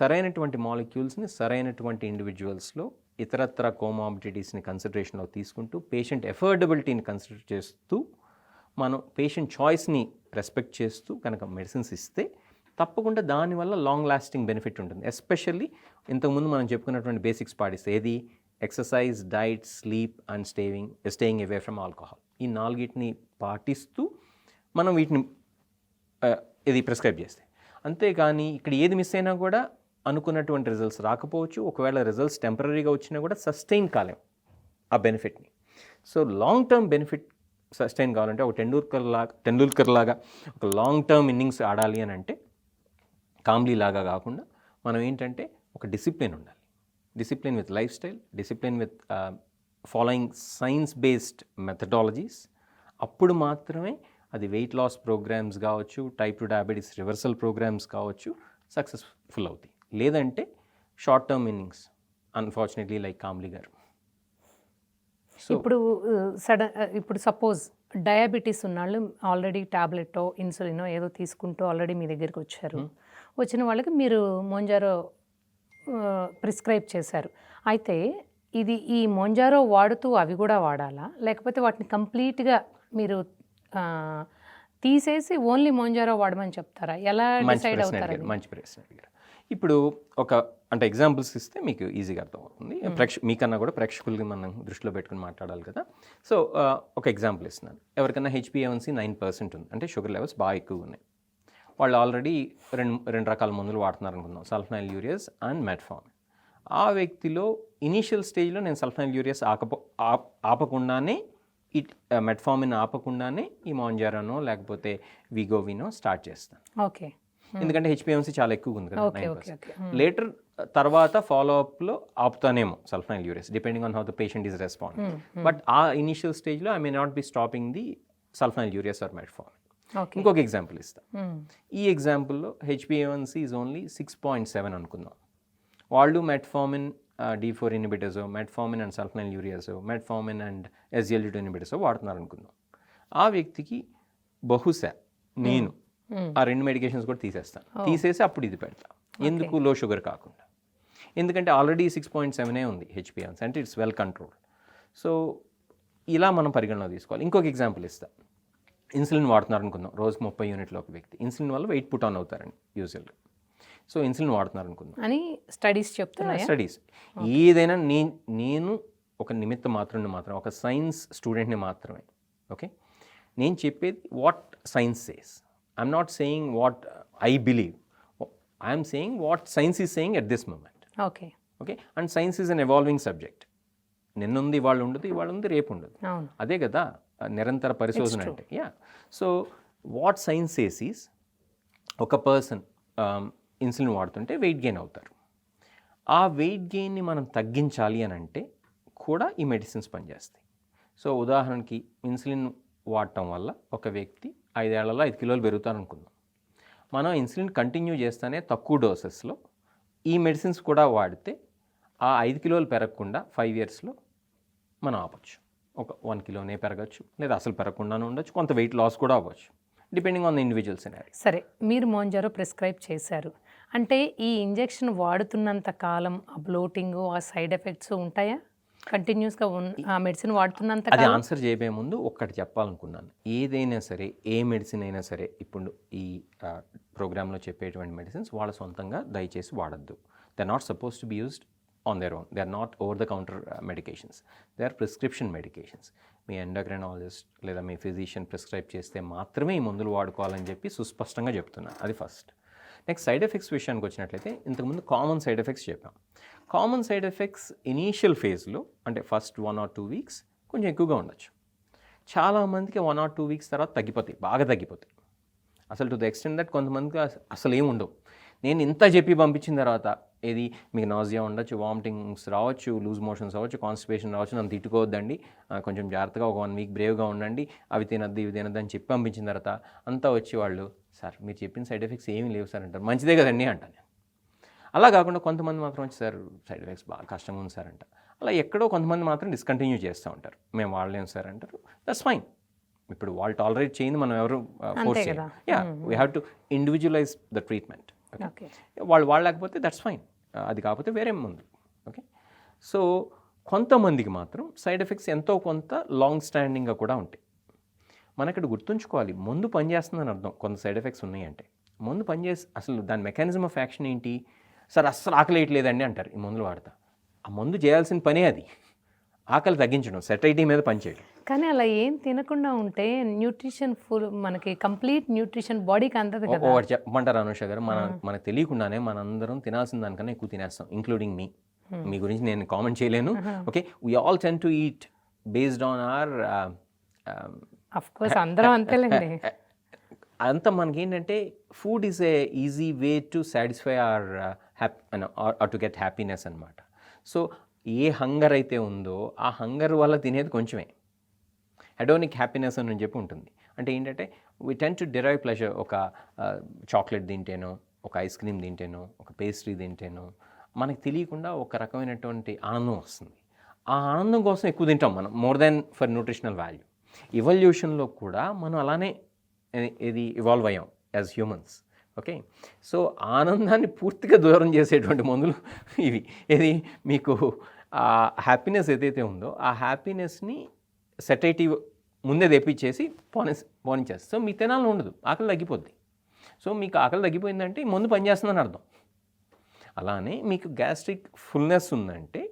సరైనటువంటి మాలిక్యూల్స్ని సరైనటువంటి ఇండివిజువల్స్లో ఇతరత్ర కోమార్బిడిటీస్ని కన్సిడరేషన్లో తీసుకుంటూ పేషెంట్ ఎఫోర్డబిలిటీని కన్సిడర్ చేస్తూ మనం పేషెంట్ చాయిస్ని రెస్పెక్ట్ చేస్తూ కనుక మెడిసిన్స్ ఇస్తే తప్పకుండా దానివల్ల లాంగ్ లాస్టింగ్ బెనిఫిట్ ఉంటుంది. ఎస్పెషల్లీ ఇంతకుముందు మనం చెప్పుకున్నటువంటి బేసిక్స్ పాటిస్తే, ఏది exercise, diet, sleep and staying away from alcohol. ఈ 4 పాటిస్తూ మనం వీటిని ఇది ప్రిస్క్రైబ్ చేస్తే, అంతేకాని ఇక్కడ ఏది మిస్ అయినా కూడా అనుకున్నటువంటి రిజల్ట్స్ రాకపోవచ్చు. ఒకవేళ రిజల్ట్స్ టెంపరీగా వచ్చినా కూడా సస్టైన్ కాలేం ఆ బెనిఫిట్ని. So long term benefit sustain కావాలంటే ఒక టెండూల్కర్ లాగా ఒక లాంగ్ టర్మ్ ఇన్నింగ్స్ ఆడాలి అని అంటే కాంబ్లీ లాగా కాకుండా మనం ఏంటంటే ఒక డిసిప్లిన్ ఉండాలి. Discipline with life style, discipline with following science based methodologies. అప్పుడు మాత్రమే అది వెయిట్ లాస్ ప్రోగ్రామ్స్ కావచ్చు, టైప్ 2 డయాబెటీస్ రివర్సల్ ప్రోగ్రామ్స్ కావచ్చు, సక్సెస్ఫుల్ అవుతాయి. లేదంటే short term innings, unfortunately like Kambli గారు. ఇప్పుడు సపోజ్ డయాబెటీస్ ఉన్నాళ్ళు ఆల్రెడీ టాబ్లెటో ఇన్సులినో ఏదో తీసుకుంటూ ఆల్రెడీ మీ దగ్గరికి వచ్చారు. వచ్చిన వాళ్ళకి మీరు మోంజారో ప్రిస్క్రైబ్ చేశారు. అయితే ఈ మోంజారో వాడుతూ అవి కూడా వాడాలా, లేకపోతే వాటిని కంప్లీట్గా మీరు తీసేసి ఓన్లీ మోంజారో వాడమని చెప్తారా? ఎలా డిసైడ్ అవుతారు? మంచి ప్రశ్న అడిగారు. ఇప్పుడు అంటే ఎగ్జాంపుల్స్ ఇస్తే మీకు ఈజీగా అర్థమవుతుంది. మీకన్నా కూడా ప్రేక్షకులకి మనం దృష్టిలో పెట్టుకుని మాట్లాడాలి కదా. సో ఒక ఎగ్జాంపుల్ ఇస్తున్నాను. ఎవరికైనా HbA1c 9% ఉంది, అంటే షుగర్ లెవెల్స్ బాగా ఎక్కువ ఉన్నాయి. వాళ్ళు ఆల్రెడీ రెండు రకాల మందులు వాడుతున్నారు అనుకుందాం, సల్ఫనైల్ యూరియాస్ అండ్ మెట్ఫార్మిన్. ఆ వ్యక్తిలో ఇనీషియల్ స్టేజ్లో నేను సల్ఫనైల్ యూరియాస్ ఆపకుండానే మెట్ఫార్మిన్ ఆపకుండానే ఈ మోంజారోనో లేకపోతే విగోవినో స్టార్ట్ చేస్తాను. ఓకే, ఎందుకంటే HbA1c చాలా ఎక్కువ ఉంది కదా, 9%. లేటర్ తర్వాత ఫాలోఅప్లో ఆపుతానేమో sulphonylureas, depending on how the patient is respond. But ఆ ఇనిషియల్ స్టేజ్లో I may not be stopping the sulphonylureas or metformin. ఇంకొక ఎగ్జాంపుల్ ఇస్తాను. ఈ ఎగ్జాంపుల్లో HbA1c ఈజ్ ఓన్లీ 6.7 అనుకుందాం. వాళ్ళు మెట్ఫార్మిన్ D4 inhibitors, metformin and sulphonylureas, metformin and SGLT2 inhibitors వాడుతున్నారు అనుకుందాం. ఆ వ్యక్తికి బహుశా నేను ఆ 2 మెడికేషన్స్ కూడా తీసేసి అప్పుడు ఇది పెడతా. ఎందుకు? లో షుగర్ కాకుండా. ఎందుకంటే ఆల్రెడీ 6.7 ఉంది HbA1c, అంటే ఇట్స్ వెల్ కంట్రోల్డ్. సో ఇలా మనం పరిగణలో తీసుకోవాలి. ఇంకొక ఎగ్జాంపుల్ ఇస్తా. ఇన్సులిన్ వాడుతున్నారు అనుకుందాం, రోజుకు 30 యూనిట్ల ఒక వ్యక్తి. ఇన్సులిన్ వల్ల వెయిట్ పుట్ ఆన్ అవుతారండి యూజువల్గా. సో ఇన్సులిన్ వాడుతున్నారు అనుకుందాం అని స్టడీస్ చెప్తున్నాయి. స్టడీస్ ఏదైనా నేను ఒక నిమిత్త మాత్రం ఒక సైన్స్ స్టూడెంట్ని మాత్రమే. ఓకే, నేను చెప్పేది what science says. I'm not saying what I believe, I'm saying what science is saying at this moment. Okay, and science is an evolving subject. నిన్నుంది ఇవాళ ఉండదు, ఇవాళ ఉంది రేపు ఉండదు. అవును. అదే కదా నిరంతర పరిశోధన It's true. అంటే. సో వాట్ సైన్స్ సేస్ ఒక పర్సన్ ఇన్సులిన్ వాడుతుంటే వెయిట్ గెయిన్ అవుతారు. ఆ వెయిట్ గెయిన్ని మనం తగ్గించాలి అని అంటే కూడా ఈ మెడిసిన్స్ పనిచేస్తాయి. సో ఉదాహరణకి ఇన్సులిన్ వాడటం వల్ల ఒక వ్యక్తి 5 ఏళ్లలో 5 కిలోలు పెరుగుతారు అనుకుందాం. మనం ఇన్సులిన్ కంటిన్యూ చేస్తేనే తక్కువ డోసెస్లో ఈ మెడిసిన్స్ కూడా వాడితే ఆ 5 కిలోలు పెరగకుండా 5 ఇయర్స్లో మనం ఆపచ్చు. ఒక 1 కిలోనే పెరగచ్చు, లేదా అసలు పెరగకుండానే ఉండొచ్చు, కొంత వెయిట్ లాస్ కూడా అవ్వచ్చు, depending on the individual scenario. సరే, మీరు మోంజారో ప్రిస్క్రైబ్ చేశారు అంటే ఈ ఇంజెక్షన్ వాడుతున్నంత కాలం ఆ బ్లోటింగ్, ఆ సైడ్ ఎఫెక్ట్స్ ఉంటాయా కంటిన్యూస్గా? ఆ మెడిసిన్ వాడుతున్నంత అది కాలం? ఆన్సర్ చేయబోయే ముందు ఒక్కటి చెప్పాలనుకున్నాను. ఏదైనా సరే, ఏ మెడిసిన్ అయినా సరే, ఇప్పుడు ఈ ప్రోగ్రాంలో చెప్పేటువంటి మెడిసిన్స్ వాళ్ళ సొంతంగా దయచేసి వాడద్దు. They are not suppose to be used on their own. They are not over the counter medications, they are prescription medications. మీ ఎండోక్రైనాలజిస్ట్ లేదా మీ ఫిజిషియన్ ప్రిస్క్రైబ్ చేస్తే మాత్రమే ఈ మందులు వాడుకోవాలని చెప్పి సుస్పష్టంగా చెప్తున్నాను. అది ఫస్ట్. నెక్స్ట్, సైడ్ ఎఫెక్ట్స్ విషయానికి వచ్చినట్లయితే ఇంతకుముందు కామన్ సైడ్ ఎఫెక్ట్స్ చెప్పాం. కామన్ సైడ్ ఎఫెక్ట్స్ ఇనీషియల్ ఫేజ్లో అంటే ఫస్ట్ 1 or 2 వీక్స్ కొంచెం ఎక్కువగా ఉండొచ్చు. చాలామందికి 1 or 2 వీక్స్ తర్వాత తగ్గిపోతాయి, బాగా తగ్గిపోతాయి. అసలు టు ద ఎక్స్టెంట్ దట్ కొంతమందికి అసలు ఏమి ఉండవు. నేను ఇంత చెప్పి పంపించిన తర్వాత ఏది మీకు నాజియా ఉండొచ్చు, వామిటింగ్స్ రావచ్చు, లూజ్ మోషన్స్ అవ్వచ్చు, కాన్స్టిపేషన్ రావచ్చు, నన్ను తిట్టుకోవద్దండి, కొంచెం జాగ్రత్తగా ఒక 1 వీక్ బ్రేవ్గా ఉండండి, అవి తినద్దు ఇవి తినద్దు అని చెప్పి పంపించిన తర్వాత అంతా వచ్చి వాళ్ళు, సార్ మీరు చెప్పిన సైడ్ ఎఫెక్ట్స్ ఏమీ లేవు సార్ అంటారు. మంచిదే కదండి అంటాను. అలా కాకుండా కొంతమంది మాత్రం వచ్చి, సార్ సైడ్ ఎఫెక్ట్స్ బాగా కష్టంగా ఉంది సార్ అంట. అలా ఎక్కడో కొంతమంది మాత్రం డిస్కంటిన్యూ చేస్తూ ఉంటారు. మేము వాడలేము సార్ అంటారు. That's fine. ఇప్పుడు వాళ్ళు టాలరేట్ చేయింది మనం ఎవరు ఫోర్స్ చేయాలి. We have to individualise the treatment. Okay, వాళ్ళు వాడలేకపోతే దట్స్ ఫైన్, అది కాకపోతే వేరే ముందు. ఓకే, సో కొంతమందికి మాత్రం సైడ్ ఎఫెక్ట్స్ ఎంతో కొంత లాంగ్ స్టాండింగ్గా కూడా ఉంటాయి. మన ఇక్కడ గుర్తుంచుకోవాలి, మందు పనిచేస్తుందని అర్థం. కొంత సైడ్ ఎఫెక్ట్స్ ఉన్నాయంటే మందు పనిచేసి అసలు దాని మెకానిజం ఆఫ్ యాక్షన్ ఏంటి? సార్ అస్సలు ఆకలి వేయట్లేదండి అంటారు ఈ మందులు వాడతా. ఆ మందు చేయాల్సిన పనే అది, ఆకలి తగ్గించడం, సెటైటీ మీద పనిచేయడం. కానీ అలా ఏం తినకుండా ఉంటే న్యూట్రిషన్ ఫుల్ మనకి కంప్లీట్ న్యూట్రిషన్ బాడీకి అందదు కదా. ఒకటి చెప్పమంటారు అనుష గారు, మనకు తెలియకుండానే మనందరం తినాల్సిన దానికన్నా ఎక్కువ తినేస్తాం, ఇంక్లూడింగ్ మీ. మీ గురించి నేను కామెంట్ చేయలేను. Okay, we all tend to eat based on our of course అందరం అంతేలేండి. అంతా మనకి ఏంటంటే food is a easy way to satisfy our or to get happiness అనమాట. సో ఏ హంగర్ అయితే ఉందో ఆ హంగర్ వల్ల తినేది కొంచెమే. హెడోనిక్ హ్యాపీనెస్ అని చెప్పి ఉంటుంది. అంటే ఏంటంటే we tend to derive pleasure. ఒక చాక్లెట్ తింటేనో, ఒక ఐస్ క్రీమ్ తింటేనో, ఒక పేస్ట్రీ తింటేనో మనకు తెలియకుండా ఒక రకమైనటువంటి ఆనందం వస్తుంది. ఆ ఆనందం కోసం ఎక్కువ తింటాం మనం, more than for nutritional value. ఇవల్యూషన్లో కూడా మనం అలానే ఇది ఇవాల్వ్ అయ్యాం యాజ్ హ్యూమన్స్. ఓకే, సో ఆనందాన్ని పూర్తిగా దూరం చేసేటువంటి మందులు ఇవి. ఇది మీకు ఆ హ్యాపీనెస్ ఏదైతే ఉందో ఆ హ్యాపీనెస్ని సెటైటీ ముందే తెప్పించేసి పోనిచ్చేస్తుంది. సో మీకు తినాలని ఉండదు, ఆకలి తగ్గిపోద్ది. సో మీకు ఆకలి తగ్గిపోయిందంటే ఈ మందు పనిచేస్తుందని అర్థం. అలానే మీకు గ్యాస్ట్రిక్ ఫుల్నెస్ ఉందంటే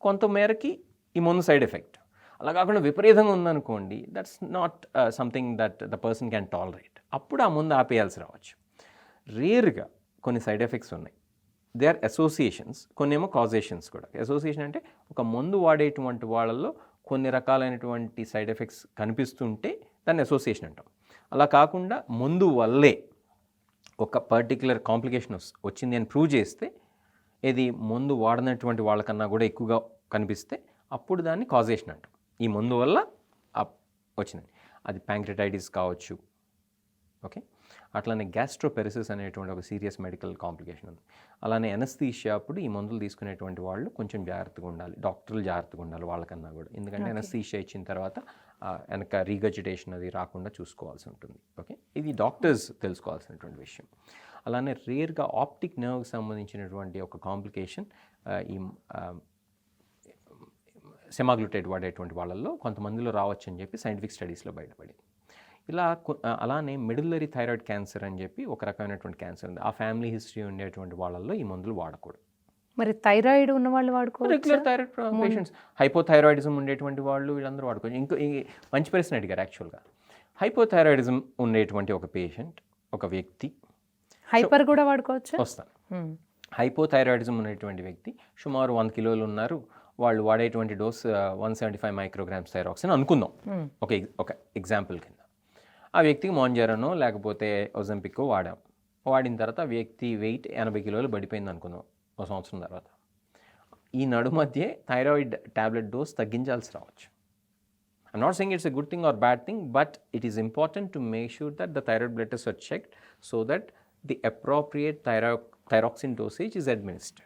కొంత మేరకి ఈ మందు సైడ్ ఎఫెక్ట్. అలా కాకుండా విపరీతంగా ఉందనుకోండి, that's not something that the person can tolerate. అప్పుడు ఆ ముందు ఆపేయాల్సి రావచ్చు. రేర్గా కొన్ని సైడ్ ఎఫెక్ట్స్ ఉన్నాయి. దే ఆర్ అసోసియేషన్స్, కొన్ని ఏమో కాజేషన్స్ కూడా. అసోసియేషన్ అంటే ఒక మందు వాడేటువంటి వాళ్ళల్లో కొన్ని రకాలైనటువంటి సైడ్ ఎఫెక్ట్స్ కనిపిస్తుంటే దాన్ని అసోసియేషన్ అంటాం. అలా కాకుండా మందు వల్లే ఒక పర్టిక్యులర్ కాంప్లికేషన్ వచ్చింది అని ప్రూవ్ చేస్తే, ఇది మందు వాడినటువంటి వాళ్ళకన్నా కూడా ఎక్కువగా కనిపిస్తే అప్పుడు దాన్ని కాజేషన్ అంటాం. ఈ మందు వల్ల వచ్చింది. అది ప్యాంక్రెటైటిస్ కావచ్చు. ఓకే, అట్లానే గ్యాస్ట్రోపెరిసిస్ అనేటువంటి ఒక సీరియస్ మెడికల్ కాంప్లికేషన్ ఉంది. అలానే ఎనస్థీషియా అప్పుడు ఈ మందులు తీసుకునేటువంటి వాళ్ళు కొంచెం జాగ్రత్తగా ఉండాలి, డాక్టర్లు జాగ్రత్తగా ఉండాలి వాళ్ళకన్నా కూడా. ఎందుకంటే ఎనస్థీషియా ఇచ్చిన తర్వాత వెనక రీగజిటేషన్ అది రాకుండా చూసుకోవాల్సి ఉంటుంది. ఓకే, ఇది డాక్టర్స్ తెలుసుకోవాల్సినటువంటి విషయం. అలానే రేర్గా ఆప్టిక్ నర్వ్కి సంబంధించినటువంటి ఒక కాంప్లికేషన్ ఈ సెమాగ్లూటైడ్ వాడేటువంటి వాళ్ళల్లో కొంతమందిలో రావచ్చు అని చెప్పి సైంటిఫిక్ స్టడీస్లో బయటపడింది. ఇలా అలానే మెడులరీ థైరాయిడ్ క్యాన్సర్ అని చెప్పి ఒక రకమైనటువంటి క్యాన్సర్ ఉంది. ఆ ఫ్యామిలీ హిస్టరీ ఉండేటువంటి వాళ్ళల్లో ఈ మందులు వాడకూడదు. మరి థైరాయిడ్ ఉన్న వాళ్ళు వాడుకోవచ్చు? రెగ్యులర్ థైరాయిడ్ పేషెంట్స్, హైపోథైరాయిడిజం ఉండేటువంటి వాళ్ళు వీళ్ళందరూ వాడుకోవచ్చు. ఇంకో మంచి ప్రశ్న అడిగారు యాక్చువల్గా. హైపోథైరాయిడిజం ఉండేటువంటి ఒక పేషెంట్, ఒక వ్యక్తి, హైపర్ కూడా వాడుకోవచ్చు. వస్తాను. హైపోథైరాయిడిజం ఉన్నటువంటి వ్యక్తి సుమారు 100 కిలోలు ఉన్నారు, వాళ్ళు వాడేటువంటి డోస్ 175 మైక్రోగ్రామ్స్ థైరాక్సిన్ అనుకుందాం, ఒక ఎగ్జాంపుల్ కింద. ఆ వ్యక్తికి మోంజారోనో లేకపోతే ఒజంపిక్కో వాడిన తర్వాత ఆ వ్యక్తి వెయిట్ 80 కిలోలు పడిపోయింది అనుకుందాం ఒక సంవత్సరం తర్వాత. ఈ మధ్య థైరాయిడ్ ట్యాబ్లెట్ డోస్ తగ్గించాల్సి రావచ్చు. I'm not saying it's a good thing or bad thing, but it is important to make sure that the thyroid blood tests are checked so that the appropriate thyroxine dosage is administered.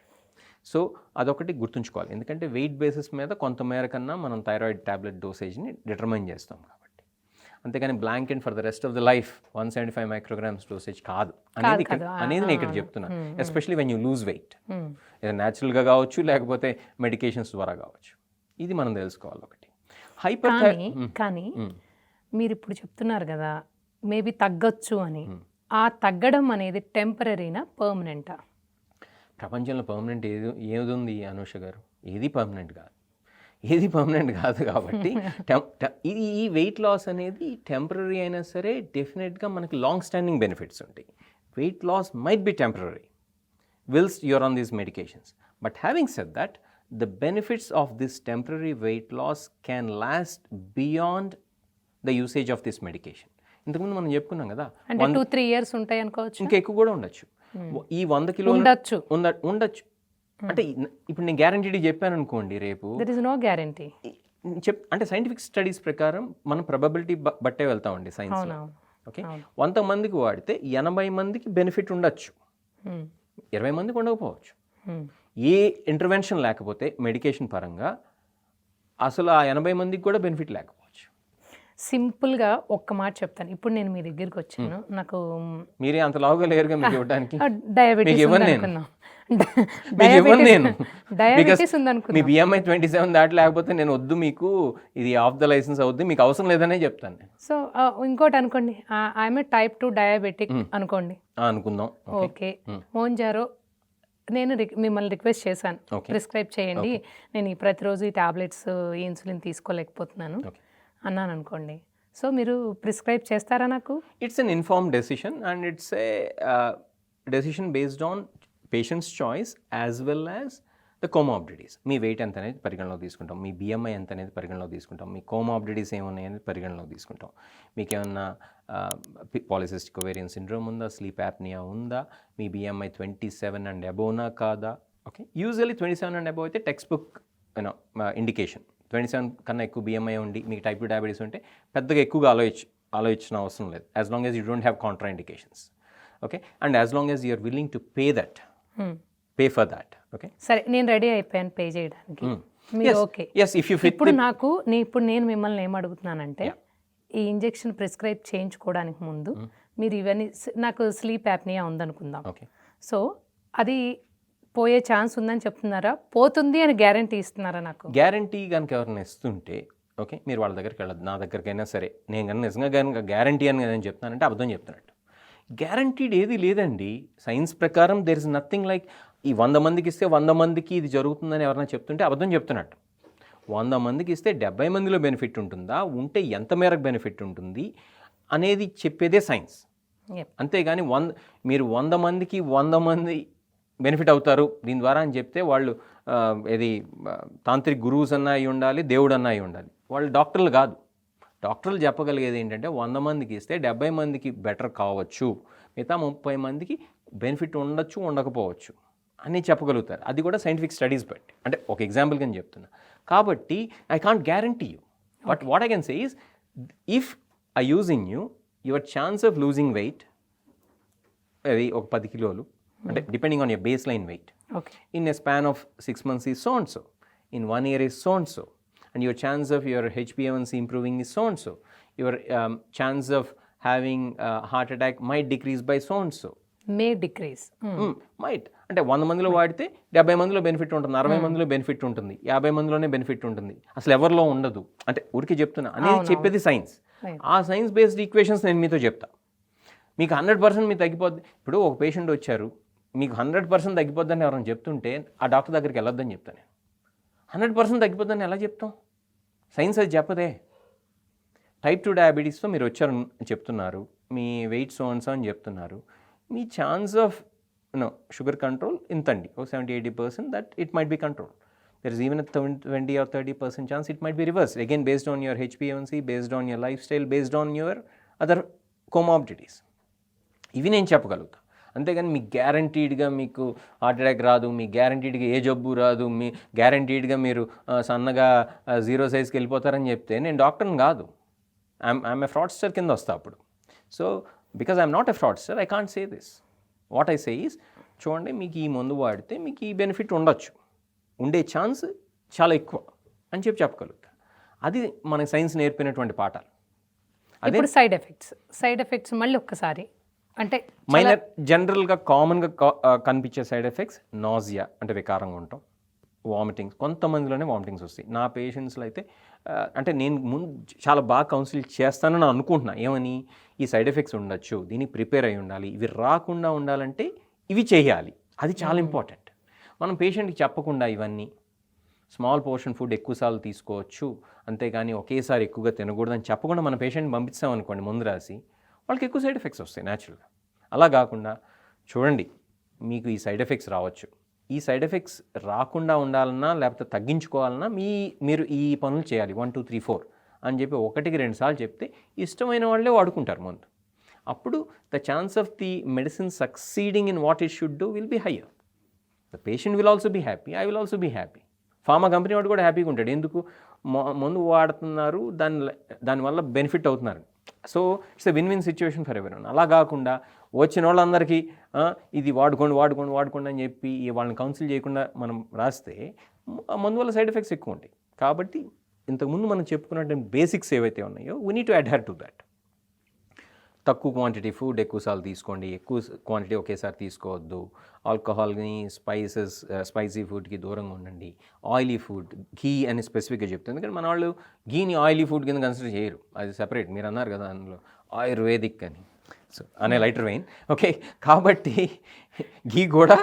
So అదొకటి గుర్తుంచుకోవాలి, ఎందుకంటే wait basis మీద కొంతమేర కన్నా మనం thyroid tablet డోసేజ్ని determine చేస్తాం కాబట్టి. అంతేగాని blanket for the rest of the life 175 micrograms dosage కాదు అనేది నేను ఇక్కడ చెప్తున్నాను. Especially when you lose weight, ఇది న్యాచురల్గా కావచ్చు లేకపోతే మెడికేషన్స్ ద్వారా కావచ్చు. ఇది మనం తెలుసుకోవాలి ఒకటి. కానీ మీరు ఇప్పుడు చెప్తున్నారు కదా మేబీ తగ్గొచ్చు అని, ఆ తగ్గడం అనేది టెంపరీనా పర్మనెంటా? ప్రపంచంలో పర్మనెంట్ ఏది ఉంది అనూష గారు? ఏది పర్మనెంట్ కాదు కాబట్టి ఈ వెయిట్ లాస్ అనేది టెంపరీ అయినా సరే డెఫినెట్గా మనకి లాంగ్ స్టాండింగ్ బెనిఫిట్స్ ఉంటాయి. Weight loss might be temporary whilst you're on these medications. But having said that, the benefits of this temporary weight loss can last beyond the usage of this medication. ఇంతకుముందు మనం చెప్పుకున్నాం కదా, అంటే 2-3 years ఉంటాయి అనుకోవచ్చు, ఇంకా ఎక్కువ కూడా ఉండొచ్చు. ఈ 100 కిలోలు ఉండొచ్చు. అంటే ఇప్పుడు నేను గ్యారంటీడ్ చెప్పాను అనుకోండి, రేపు there is no guarantee. అంటే సైంటిఫిక్ స్టడీస్ ప్రకారం మనం ప్రాబబిలిటీ బట్టే వెళ్తామండి సైన్స్లో. ఓకే, 100 మందికి వాడితే 80 మందికి బెనిఫిట్ ఉండొచ్చు, 20 మందికి ఉండకపోవచ్చు. ఏ ఇంటర్వెన్షన్ లేకపోతే మెడికేషన్ పరంగా అసలు ఆ 80 మందికి కూడా బెనిఫిట్ లేకపోవచ్చు. సింపుల్గా ఒక్క మాట చెప్తాను. ఇప్పుడు నేను మీ దగ్గరికి వచ్చాను, నాకు మీరే అంత లావుగా లేరుగా మీకు ఇవ్వడానికి. డయాబెటీస్ ఉందనుకున్నా, మీ BMI 27 దాటి లేకపోతే నేను వద్దు, మీకు ఇది ఆఫ్ ద లైసెన్స్ అవుద్ది, మీకు అవసరం లేదనే చెప్తాను. సో ఇంకోటి అనుకోండి, ఐఎమ్ టైప్ 2 డయాబెటిక్ అనుకోండి, అనుకుందాం. ఓకే, మోంజారో నేను మిమ్మల్ని రిక్వెస్ట్ చేశాను ప్రిస్క్రైబ్ చేయండి, నేను ప్రతిరోజు ఈ టాబ్లెట్స్ ఈ ఇన్సులిన్ తీసుకోలేకపోతున్నాను అన్నాను అనుకోండి. సో మీరు ప్రిస్క్రైబ్ చేస్తారా నాకు? It's an informed decision and it's a decision based on patients choice as well as the comorbidities. మీ వెయిట్ ఎంత అనేది పరిగణలోకి తీసుకుంటాం, మీ BMI ఎంత అనేది పరిగణలోకి తీసుకుంటాం, మీ కోమార్బిడిటీస్ ఏమున్నాయి అనేది పరిగణలోకి తీసుకుంటాం, మీకు ఏమన్నా పాలిసిస్టిక్ ఓవేరియన్ సిండ్రోమ్ ఉందా, స్లీప్ యాప్నియా ఉందా, మీ BMI 27 అండ్ అబోవ్నా కాదా. ఓకే, యూజువల్లీ 27 అండ్ అబోవ్ అయితే టెక్స్ట్ బుక్ ఇండికేషన్. 27 కన్నా ఎక్కువ BMI ఉండి మీకు టైప్ 2 డయాబెటీస్ ఉంటే పెద్దగా ఎక్కువగా ఆలోచించిన అవసరం లేదు, as long as you don't have contraindications. Okay, and as long as you're willing to pay for that. Okay, సరే, నేను రెడీ అయిపోయాను పే చేయడానికి. ఓకే, ఇప్పుడు నేను మిమ్మల్ని ఏం అడుగుతున్నానంటే, ఈ ఇంజెక్షన్ ప్రిస్క్రైబ్ చేయించుకోవడానికి ముందు మీరు ఇవన్నీ, నాకు స్లీప్ యాప్నియా ఉందనుకుందాం, సో అది పోయే ఛాన్స్ ఉందని చెప్తున్నారా, పోతుంది అని గ్యారంటీ ఇస్తున్నారా? నాకు గ్యారంటీ కనుక ఎవరైనా ఇస్తుంటే ఓకే, మీరు వాళ్ళ దగ్గరికి వెళ్ళదు, నా దగ్గరికైనా సరే, నేను కనుక నిజంగా కనుక గ్యారంటీ అని నేను చెప్తున్నానంటే అబద్ధం చెప్తున్నట్టు. గ్యారంటీడ్ ఏది లేదండి సైన్స్ ప్రకారం. దెర్ ఇస్ నథింగ్ లైక్ ఈ 100 మందికి ఇస్తే 100 మందికి ఇది జరుగుతుందని ఎవరైనా చెప్తుంటే అబద్ధం చెప్తున్నట్టు. 100 మందికి ఇస్తే 70 మందిలో బెనిఫిట్ ఉంటుందా, ఉంటే ఎంత మేరకు బెనిఫిట్ ఉంటుంది అనేది చెప్పేదే సైన్స్. అంతేగాని మీరు 100 మందికి 100 మంది బెనిఫిట్ అవుతారు దీని ద్వారా అని చెప్తే వాళ్ళు ఇది తాంత్రిక్ గురువుస్ అన్నా అయి ఉండాలి, దేవుడు అన్నా అయి ఉండాలి, వాళ్ళు డాక్టర్లు కాదు. డాక్టర్లు చెప్పగలిగేది ఏంటంటే 100 మందికి ఇస్తే 70 మందికి బెటర్ కావచ్చు, మిగతా 30 మందికి బెనిఫిట్ ఉండొచ్చు ఉండకపోవచ్చు అని చెప్పగలుగుతారు. అది కూడా సైంటిఫిక్ స్టడీస్ బట్టి, అంటే ఒక ఎగ్జాంపుల్ కింద చెప్తున్నా. కాబట్టి I can't guarantee you, but what I can say is if I using you, your chance of losing weight అది ఒక 10 కిలోలు, అంటే depending on your baseline weight, in a span of 6 months is so and so, in 1 year is so and so, and your chance of your HbA1c improving is so and so, your chance of having heart attack might decrease by so and so. May decrease. Might. అంటే 100 మందిలో వాడితే 70 మందిలో benefit ఉంటుంది, 60 మందిలో benefit ఉంటుంది, 50 మందిలోనే benefit ఉంటుంది, అసలు ఎవరిలో ఉండదు. అంటే ఊరికి చెప్తున్నా అనేది చెప్పేది సైన్స్. ఆ సైన్స్ బేస్డ్ ఈక్వేషన్స్ నేను మీతో చెప్తా. మీకు 100% మీకు తగ్గిపోద్ది. ఇప్పుడు ఒక పేషెంట్ వచ్చారు, మీకు 100% తగ్గిపోద్దని ఎవరైనా చెప్తుంటే ఆ డాక్టర్ దగ్గరికి వెళ్ళొద్దని చెప్తాను నేను. 100% తగ్గిపోద్దని ఎలా చెప్తాం? సైన్స్ అది చెప్పదే. టైప్ 2 డయాబెటీస్తో మీరు వచ్చారని చెప్తున్నారు, మీ వెయిట్ సో అని చెప్తున్నారు, మీ ఛాన్స్ ఆఫ్ షుగర్ కంట్రోల్ ఇంతండి, ఒక 70-80% that it might be control. there is even a 20 or 30% chance it might be reversed, again based on your HbA1c, based on your lifestyle, based on your other comorbidities. ఇవి నేను చెప్పగలుగుతా. అంతేగాని మీకు గ్యారంటీడ్గా మీకు heart attack రాదు, మీకు గ్యారంటీడ్గా ఏ జబ్బు రాదు, మీ గ్యారంటీడ్గా మీరు సన్నగా 0 సైజ్కి వెళ్ళిపోతారని చెప్తే నేను డాక్టర్ని కాదు, ఐఎమ్ ఏ ఫ్రాడ్స్టర్ కింద వస్తా అప్పుడు. So because I'm not a fraudster, I can't say this. What I say is, చూడండి మీకు ఈ మందు వాడితే మీకు ఈ బెనిఫిట్ ఉండొచ్చు, ఉండే ఛాన్స్ చాలా ఎక్కువ అని చెప్పగలుగుతా. అది మనకి సైన్స్ నేర్పినటువంటి పాఠాలు. అదే సైడ్ ఎఫెక్ట్స్ మళ్ళీ ఒక్కసారి అంటే మైనర్ జనరల్గా కామన్గా కనిపించే సైడ్ ఎఫెక్ట్స్ నాజియా అంటే వికారంగా ఉంటాం, వామిటింగ్స్, కొంతమందిలోనే వామిటింగ్స్ వస్తాయి. నా పేషెంట్స్లో అయితే అంటే నేను ముందు చాలా బాగా కౌన్సిల్ చేస్తానని అనుకుంటున్నా, ఏమని ఈ సైడ్ ఎఫెక్ట్స్ ఉండొచ్చు, దీనికి ప్రిపేర్ అయి ఉండాలి, ఇవి రాకుండా ఉండాలంటే ఇవి చేయాలి, అది చాలా ఇంపార్టెంట్. మనం పేషెంట్కి చెప్పకుండా ఇవన్నీ స్మాల్ పోర్షన్ ఫుడ్ ఎక్కువసార్లు తీసుకోవచ్చు, అంతేగాని ఒకేసారి ఎక్కువగా తినకూడదని చెప్పకుండా మన పేషెంట్ని పంపిస్తాం అనుకోండి ముందు రాసి, వాళ్ళకి ఎక్కువ సైడ్ ఎఫెక్ట్స్ వస్తాయి న్యాచురల్గా. అలా కాకుండా చూడండి మీకు ఈ సైడ్ ఎఫెక్ట్స్ రావచ్చు, ఈ సైడ్ ఎఫెక్ట్స్ రాకుండా ఉండాలన్నా లేకపోతే తగ్గించుకోవాలన్నా మీరు ఈ పనులు చేయాలి 1 2 3 4 అని చెప్పి 1కి 2 సార్లు చెప్తే ఇష్టమైన వాళ్ళే వాడుకుంటారు ముందు. అప్పుడు the chance of the medicine succeeding in what it should do will be higher. The patient will also be happy, I will also be happy. Pharma company వాడు కూడా హ్యాపీగా ఉంటాడు, ఎందుకు మందు వాడుతున్నారు, దానివల్ల బెనిఫిట్ అవుతున్నారు. So it's a win win situation for everyone. అలా కాకుండా వచ్చిన వాళ్ళందరికీ ఇది వాడుకోండి అని చెప్పి వాళ్ళని కౌన్సిల్ చేయకుండా మనం రాస్తే మందు వల్ల సైడ్ ఎఫెక్ట్స్ ఎక్కువ ఉంటాయి. కాబట్టి ఇంతకుముందు మనం చెప్పుకున్నట్టు బేసిక్స్ ఏవైతే ఉన్నాయో we need to adhere to that. తక్కువ క్వాంటిటీ ఫుడ్ ఎక్కువసార్లు తీసుకోండి, ఎక్కువ క్వాంటిటీ ఒకేసారి తీసుకోవద్దు, ఆల్కహాల్ని స్పైసీ ఫుడ్కి దూరంగా ఉండండి, ఆయిలీ ఫుడ్, ఘీ అని స్పెసిఫిక్గా చెప్తుంది. ఎందుకంటే మన వాళ్ళు ఘీని ఆయిలీ ఫుడ్ కింద కన్సిడర్ చేయరు, అది సెపరేట్. మీరు అన్నారు కదా అందులో ఆయుర్వేదిక్ అని, సో అనే లైటర్ వెయిన్, ఓకే. కాబట్టి ఘీ కూడా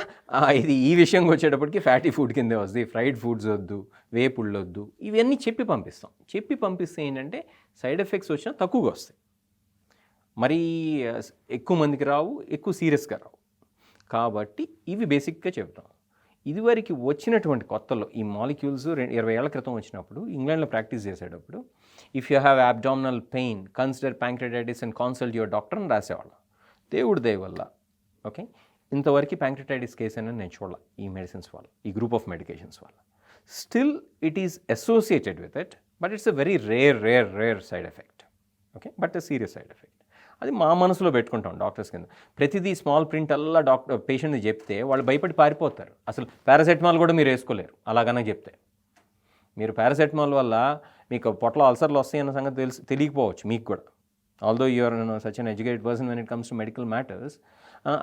ఇది ఈ విషయంకి వచ్చేటప్పటికి ఫ్యాటీ ఫుడ్ కిందే వస్తుంది. ఫ్రైడ్ ఫుడ్స్ వద్దు, వేపుళ్ళు వద్దు, ఇవన్నీ చెప్పి పంపిస్తే ఏంటంటే సైడ్ ఎఫెక్ట్స్ వచ్చినా తక్కువగా వస్తాయి, మరీ ఎక్కువ మందికి రావు, ఎక్కువ సీరియస్గా రావు. కాబట్టి ఇవి బేసిక్గా చెప్తాం. ఇదివరకు వచ్చినటువంటి కొత్తలో ఈ మాలిక్యూల్స్ 20 ఏళ్ల క్రితం వచ్చినప్పుడు ఇంగ్లాండ్లో ప్రాక్టీస్ చేసేటప్పుడు if you have abdominal pain consider pancreatitis and consult your doctor అని రాసేవాళ్ళం. దేవుడి దయ వల్ల ఓకే ఇంతవరకు ప్యాంక్రెటైటిస్ కేసు అని నేను చూడాల ఈ మెడిసిన్స్ వల్ల, ఈ గ్రూప్ ఆఫ్ మెడికేషన్స్ వల్ల. Still it is associated with it, but it's a very rare side effect, okay, but a serious side effect. అది మా మనసులో పెట్టుకుంటాం డాక్టర్స్ కింద. ప్రతిదీ స్మాల్ ప్రింట్ అల్లా పేషెంట్ని చెప్తే వాళ్ళు భయపడి పారిపోతారు. అసలు పారాసెటమాల్ కూడా మీరు వేసుకోలేరు అలాగనే చెప్తే. మీరు పారాసెటమాల్ వల్ల మీకు పొట్టలో అల్సర్లు వస్తాయన్న సంగతి తెలియకపోవచ్చు మీకు కూడా, although you're such an educated person when it comes to medical matters.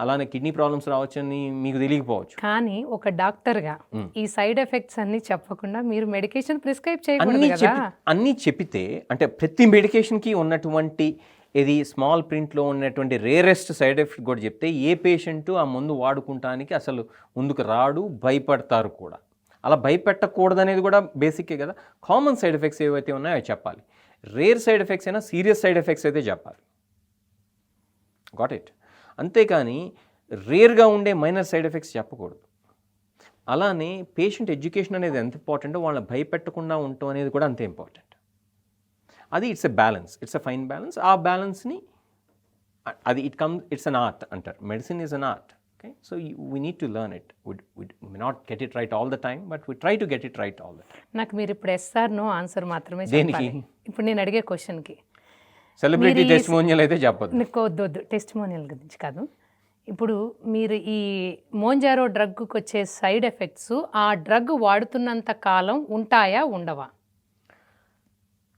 అలానే కిడ్నీ ప్రాబ్లమ్స్ రావచ్చని మీకు తెలియకపోవచ్చు. కానీ ఒక డాక్టర్గా ఈ సైడ్ ఎఫెక్ట్స్ అన్ని చెప్పకుండా మీరు మెడికేషన్ ప్రిస్క్రైబ్ చేయకూడదు కదా. అన్నీ చెప్పితే అంటే ప్రతి మెడికేషన్కి ఉన్నటువంటి ఇది స్మాల్ ప్రింట్లో ఉన్నటువంటి రేరెస్ట్ సైడ్ ఎఫెక్ట్ కూడా చెప్తే ఏ పేషెంట్ ఆ మందు వాడుకుంటానికి అసలు ముందుకు రాడు, భయపడతారు కూడా. అలా భయపెట్టకూడదు అనేది కూడా బేసిక్కే కదా. కామన్ సైడ్ ఎఫెక్ట్స్ ఏవైతే ఉన్నాయో అవి చెప్పాలి. రేర్ సైడ్ ఎఫెక్ట్స్ అయినా సీరియస్ సైడ్ ఎఫెక్ట్స్ అయితే చెప్పాలి. Got it. అంతేకాని రేర్గా ఉండే మైనర్ సైడ్ ఎఫెక్ట్స్ చెప్పకూడదు. అలానే పేషెంట్ ఎడ్యుకేషన్ అనేది ఎంత ఇంపార్టెంటో వాళ్ళని భయపెట్టకుండా ఉండటం అనేది కూడా అంతే ఇంపార్టెంట్. అది it's a balance, it's a fine balance. ఆ బ్యాలెన్స్ని అది ఇట్స్ అన్ ఆర్ట్ అంటారు. Medicine is an art, okay. So we need to learn it. We not get it right all the time, but we try to get it right all the time. నాకు మీరు ఇప్పుడు SR no answer మాత్రమే దేనికి? ఇప్పుడు నేను అడిగే క్వశ్చన్కి. Celebrity testimonial అయితే చెప్పదు. వద్దు టెస్టిమోనియల్ గురించి కాదు. ఇప్పుడు మీరు ఈ మోంజారో డ్రగ్కి వచ్చే సైడ్ ఎఫెక్ట్స్ ఆ డ్రగ్ వాడుతున్నంత కాలం ఉంటాయా ఉండవా?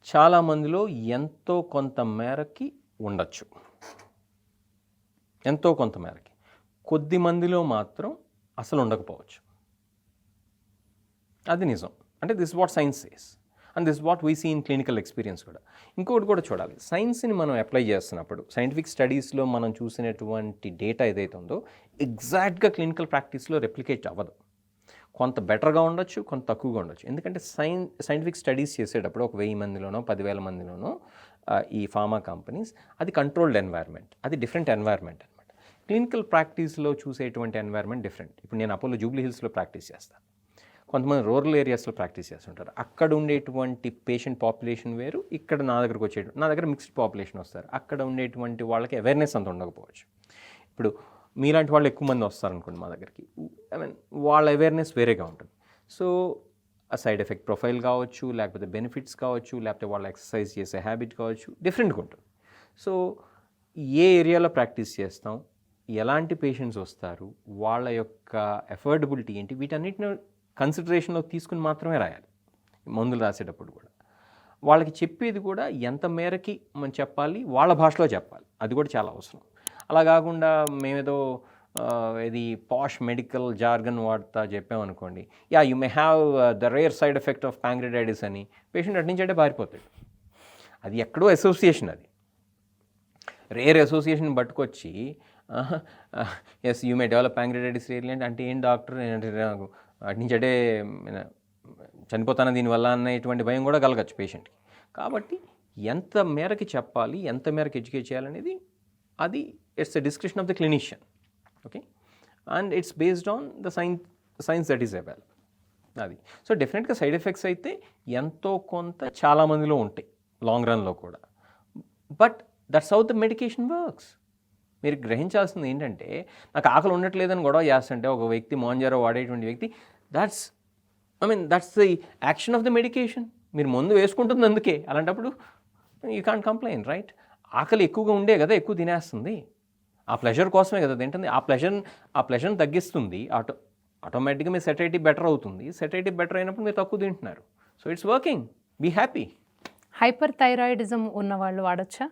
చాలామందిలో ఎంతో కొంత మేరకి ఉండొచ్చు, ఎంతో కొంత మేరకి. కొద్ది మందిలో మాత్రం అసలు ఉండకపోవచ్చు. అది నిజం. అంటే this what science says and this what we see in clinical experience కూడా. ఇంకొకటి కూడా చూడాలి, సైన్స్ని మనం అప్లై చేస్తున్నప్పుడు సైంటిఫిక్ స్టడీస్లో మనం చూసినటువంటి డేటా ఏదైతే ఉందో ఎగ్జాక్ట్గా క్లినికల్ ప్రాక్టీస్లో రెప్లికేట్ అవ్వదు. కొంత బెటర్గా ఉండొచ్చు, కొంత తక్కువగా ఉండొచ్చు. ఎందుకంటే సైంటిఫిక్ స్టడీస్ చేసేటప్పుడు 1000 మందిలోనో 10,000 మందిలోనో ఈ ఫార్మా కంపెనీస్, అది కంట్రోల్డ్ ఎన్వైర్న్మెంట్, అది డిఫరెంట్ ఎన్వైర్న్మెంట్ అనమాట. క్లినికల్ ప్రాక్టీస్లో చూసేటువంటి ఎన్వైర్న్మెంట్ డిఫరెంట్. ఇప్పుడు నేను అపోలో జూబ్లీ హిల్స్లో ప్రాక్టీస్ చేస్తాను. కొంతమంది రూరల్ ఏరియాస్లో ప్రాక్టీస్ చేస్తుంటారు. అక్కడ ఉండేటువంటి పేషెంట్ పాపులేషన్ వేరు, ఇక్కడ నా దగ్గరకు నా దగ్గర మిక్స్డ్ పాపులేషన్ వస్తారు. అక్కడ ఉండేటువంటి వాళ్ళకి అవేర్నెస్ అంత ఉండకపోవచ్చు. ఇప్పుడు మీలాంటి వాళ్ళు ఎక్కువ మంది వస్తారనుకోండి మా దగ్గరికి, ఐ మీన్ వాళ్ళ అవేర్నెస్ వేరేగా ఉంటుంది. సో ఆ సైడ్ ఎఫెక్ట్ ప్రొఫైల్ కావచ్చు, లేకపోతే బెనిఫిట్స్ కావచ్చు, లేకపోతే వాళ్ళ ఎక్సర్సైజ్ చేసే హ్యాబిట్ కావచ్చు, డిఫరెంట్గా ఉంటుంది. సో ఏ ఏరియాలో ప్రాక్టీస్ చేస్తాం, ఎలాంటి పేషెంట్స్ వస్తారు, వాళ్ళ యొక్క ఎఫోర్డబిలిటీ ఏంటి, వీటన్నిటిని కన్సిడరేషన్లో తీసుకుని మాత్రమే రాయాలి మందులు రాసేటప్పుడు కూడా. వాళ్ళకి చెప్పేది కూడా ఎంత మేరకి మనం చెప్పాలి, వాళ్ళ భాషలో చెప్పాలి, అది కూడా చాలా అవసరం. అలా కాకుండా మేమేదో ఇది పాష్ మెడికల్ జార్గన్ వాడుతా చెప్పామనుకోండి, you may have the rare side effect of pancreatitis అని పేషెంట్ అటు నుంచి అంటే పారిపోతాడు. అది ఎక్కడో అసోసియేషన్, అది రేర్ అసోసియేషన్ పట్టుకొచ్చి as you may develop pancreatitis rarely అంటే ఏం డాక్టర్ నాకు అటు నుంచి అంటే చనిపోతాను దీనివల్ల అనేటువంటి భయం కూడా కలగచ్చు పేషెంట్కి. కాబట్టి ఎంత మేరకి చెప్పాలి, ఎంత మేరకు ఎడ్యుకేట్ చేయాలనేది అది it's the description of the clinician. Okay, and it's based on the science that is available. అది సో డెఫినెట్గా సైడ్ ఎఫెక్ట్స్ అయితే ఎంతో కొంత చాలామందిలో ఉంటాయి లాంగ్ రన్లో కూడా. But that's how the medication works. మీరు గ్రహించాల్సింది ఏంటంటే, నాకు ఆకలి ఉండట్లేదని గొడవ చేస్తుంటే ఒక వ్యక్తి మోంజారో వాడేటువంటి వ్యక్తి, that's the action of the medication. మీరు మందు వేసుకుంటుంది అందుకే, అలాంటప్పుడు యూ కాంట్ కంప్లైన్, రైట్? ఆకలి ఎక్కువగా ఉండే కదా ఎక్కువ తినేస్తుంది, ఆ ప్లెజర్ కోసమే కదా తింటుంది. ఆ ప్లెజర్ని తగ్గిస్తుంది, ఆటోమేటిక్గా మీ సెటైటీ బెటర్ అవుతుంది. సెటైటీ బెటర్ అయినప్పుడు మీరు తక్కువ తింటున్నారు. So it's working, be happy. Hyperthyroidism ఉన్న వాళ్ళు వాడచ్చా?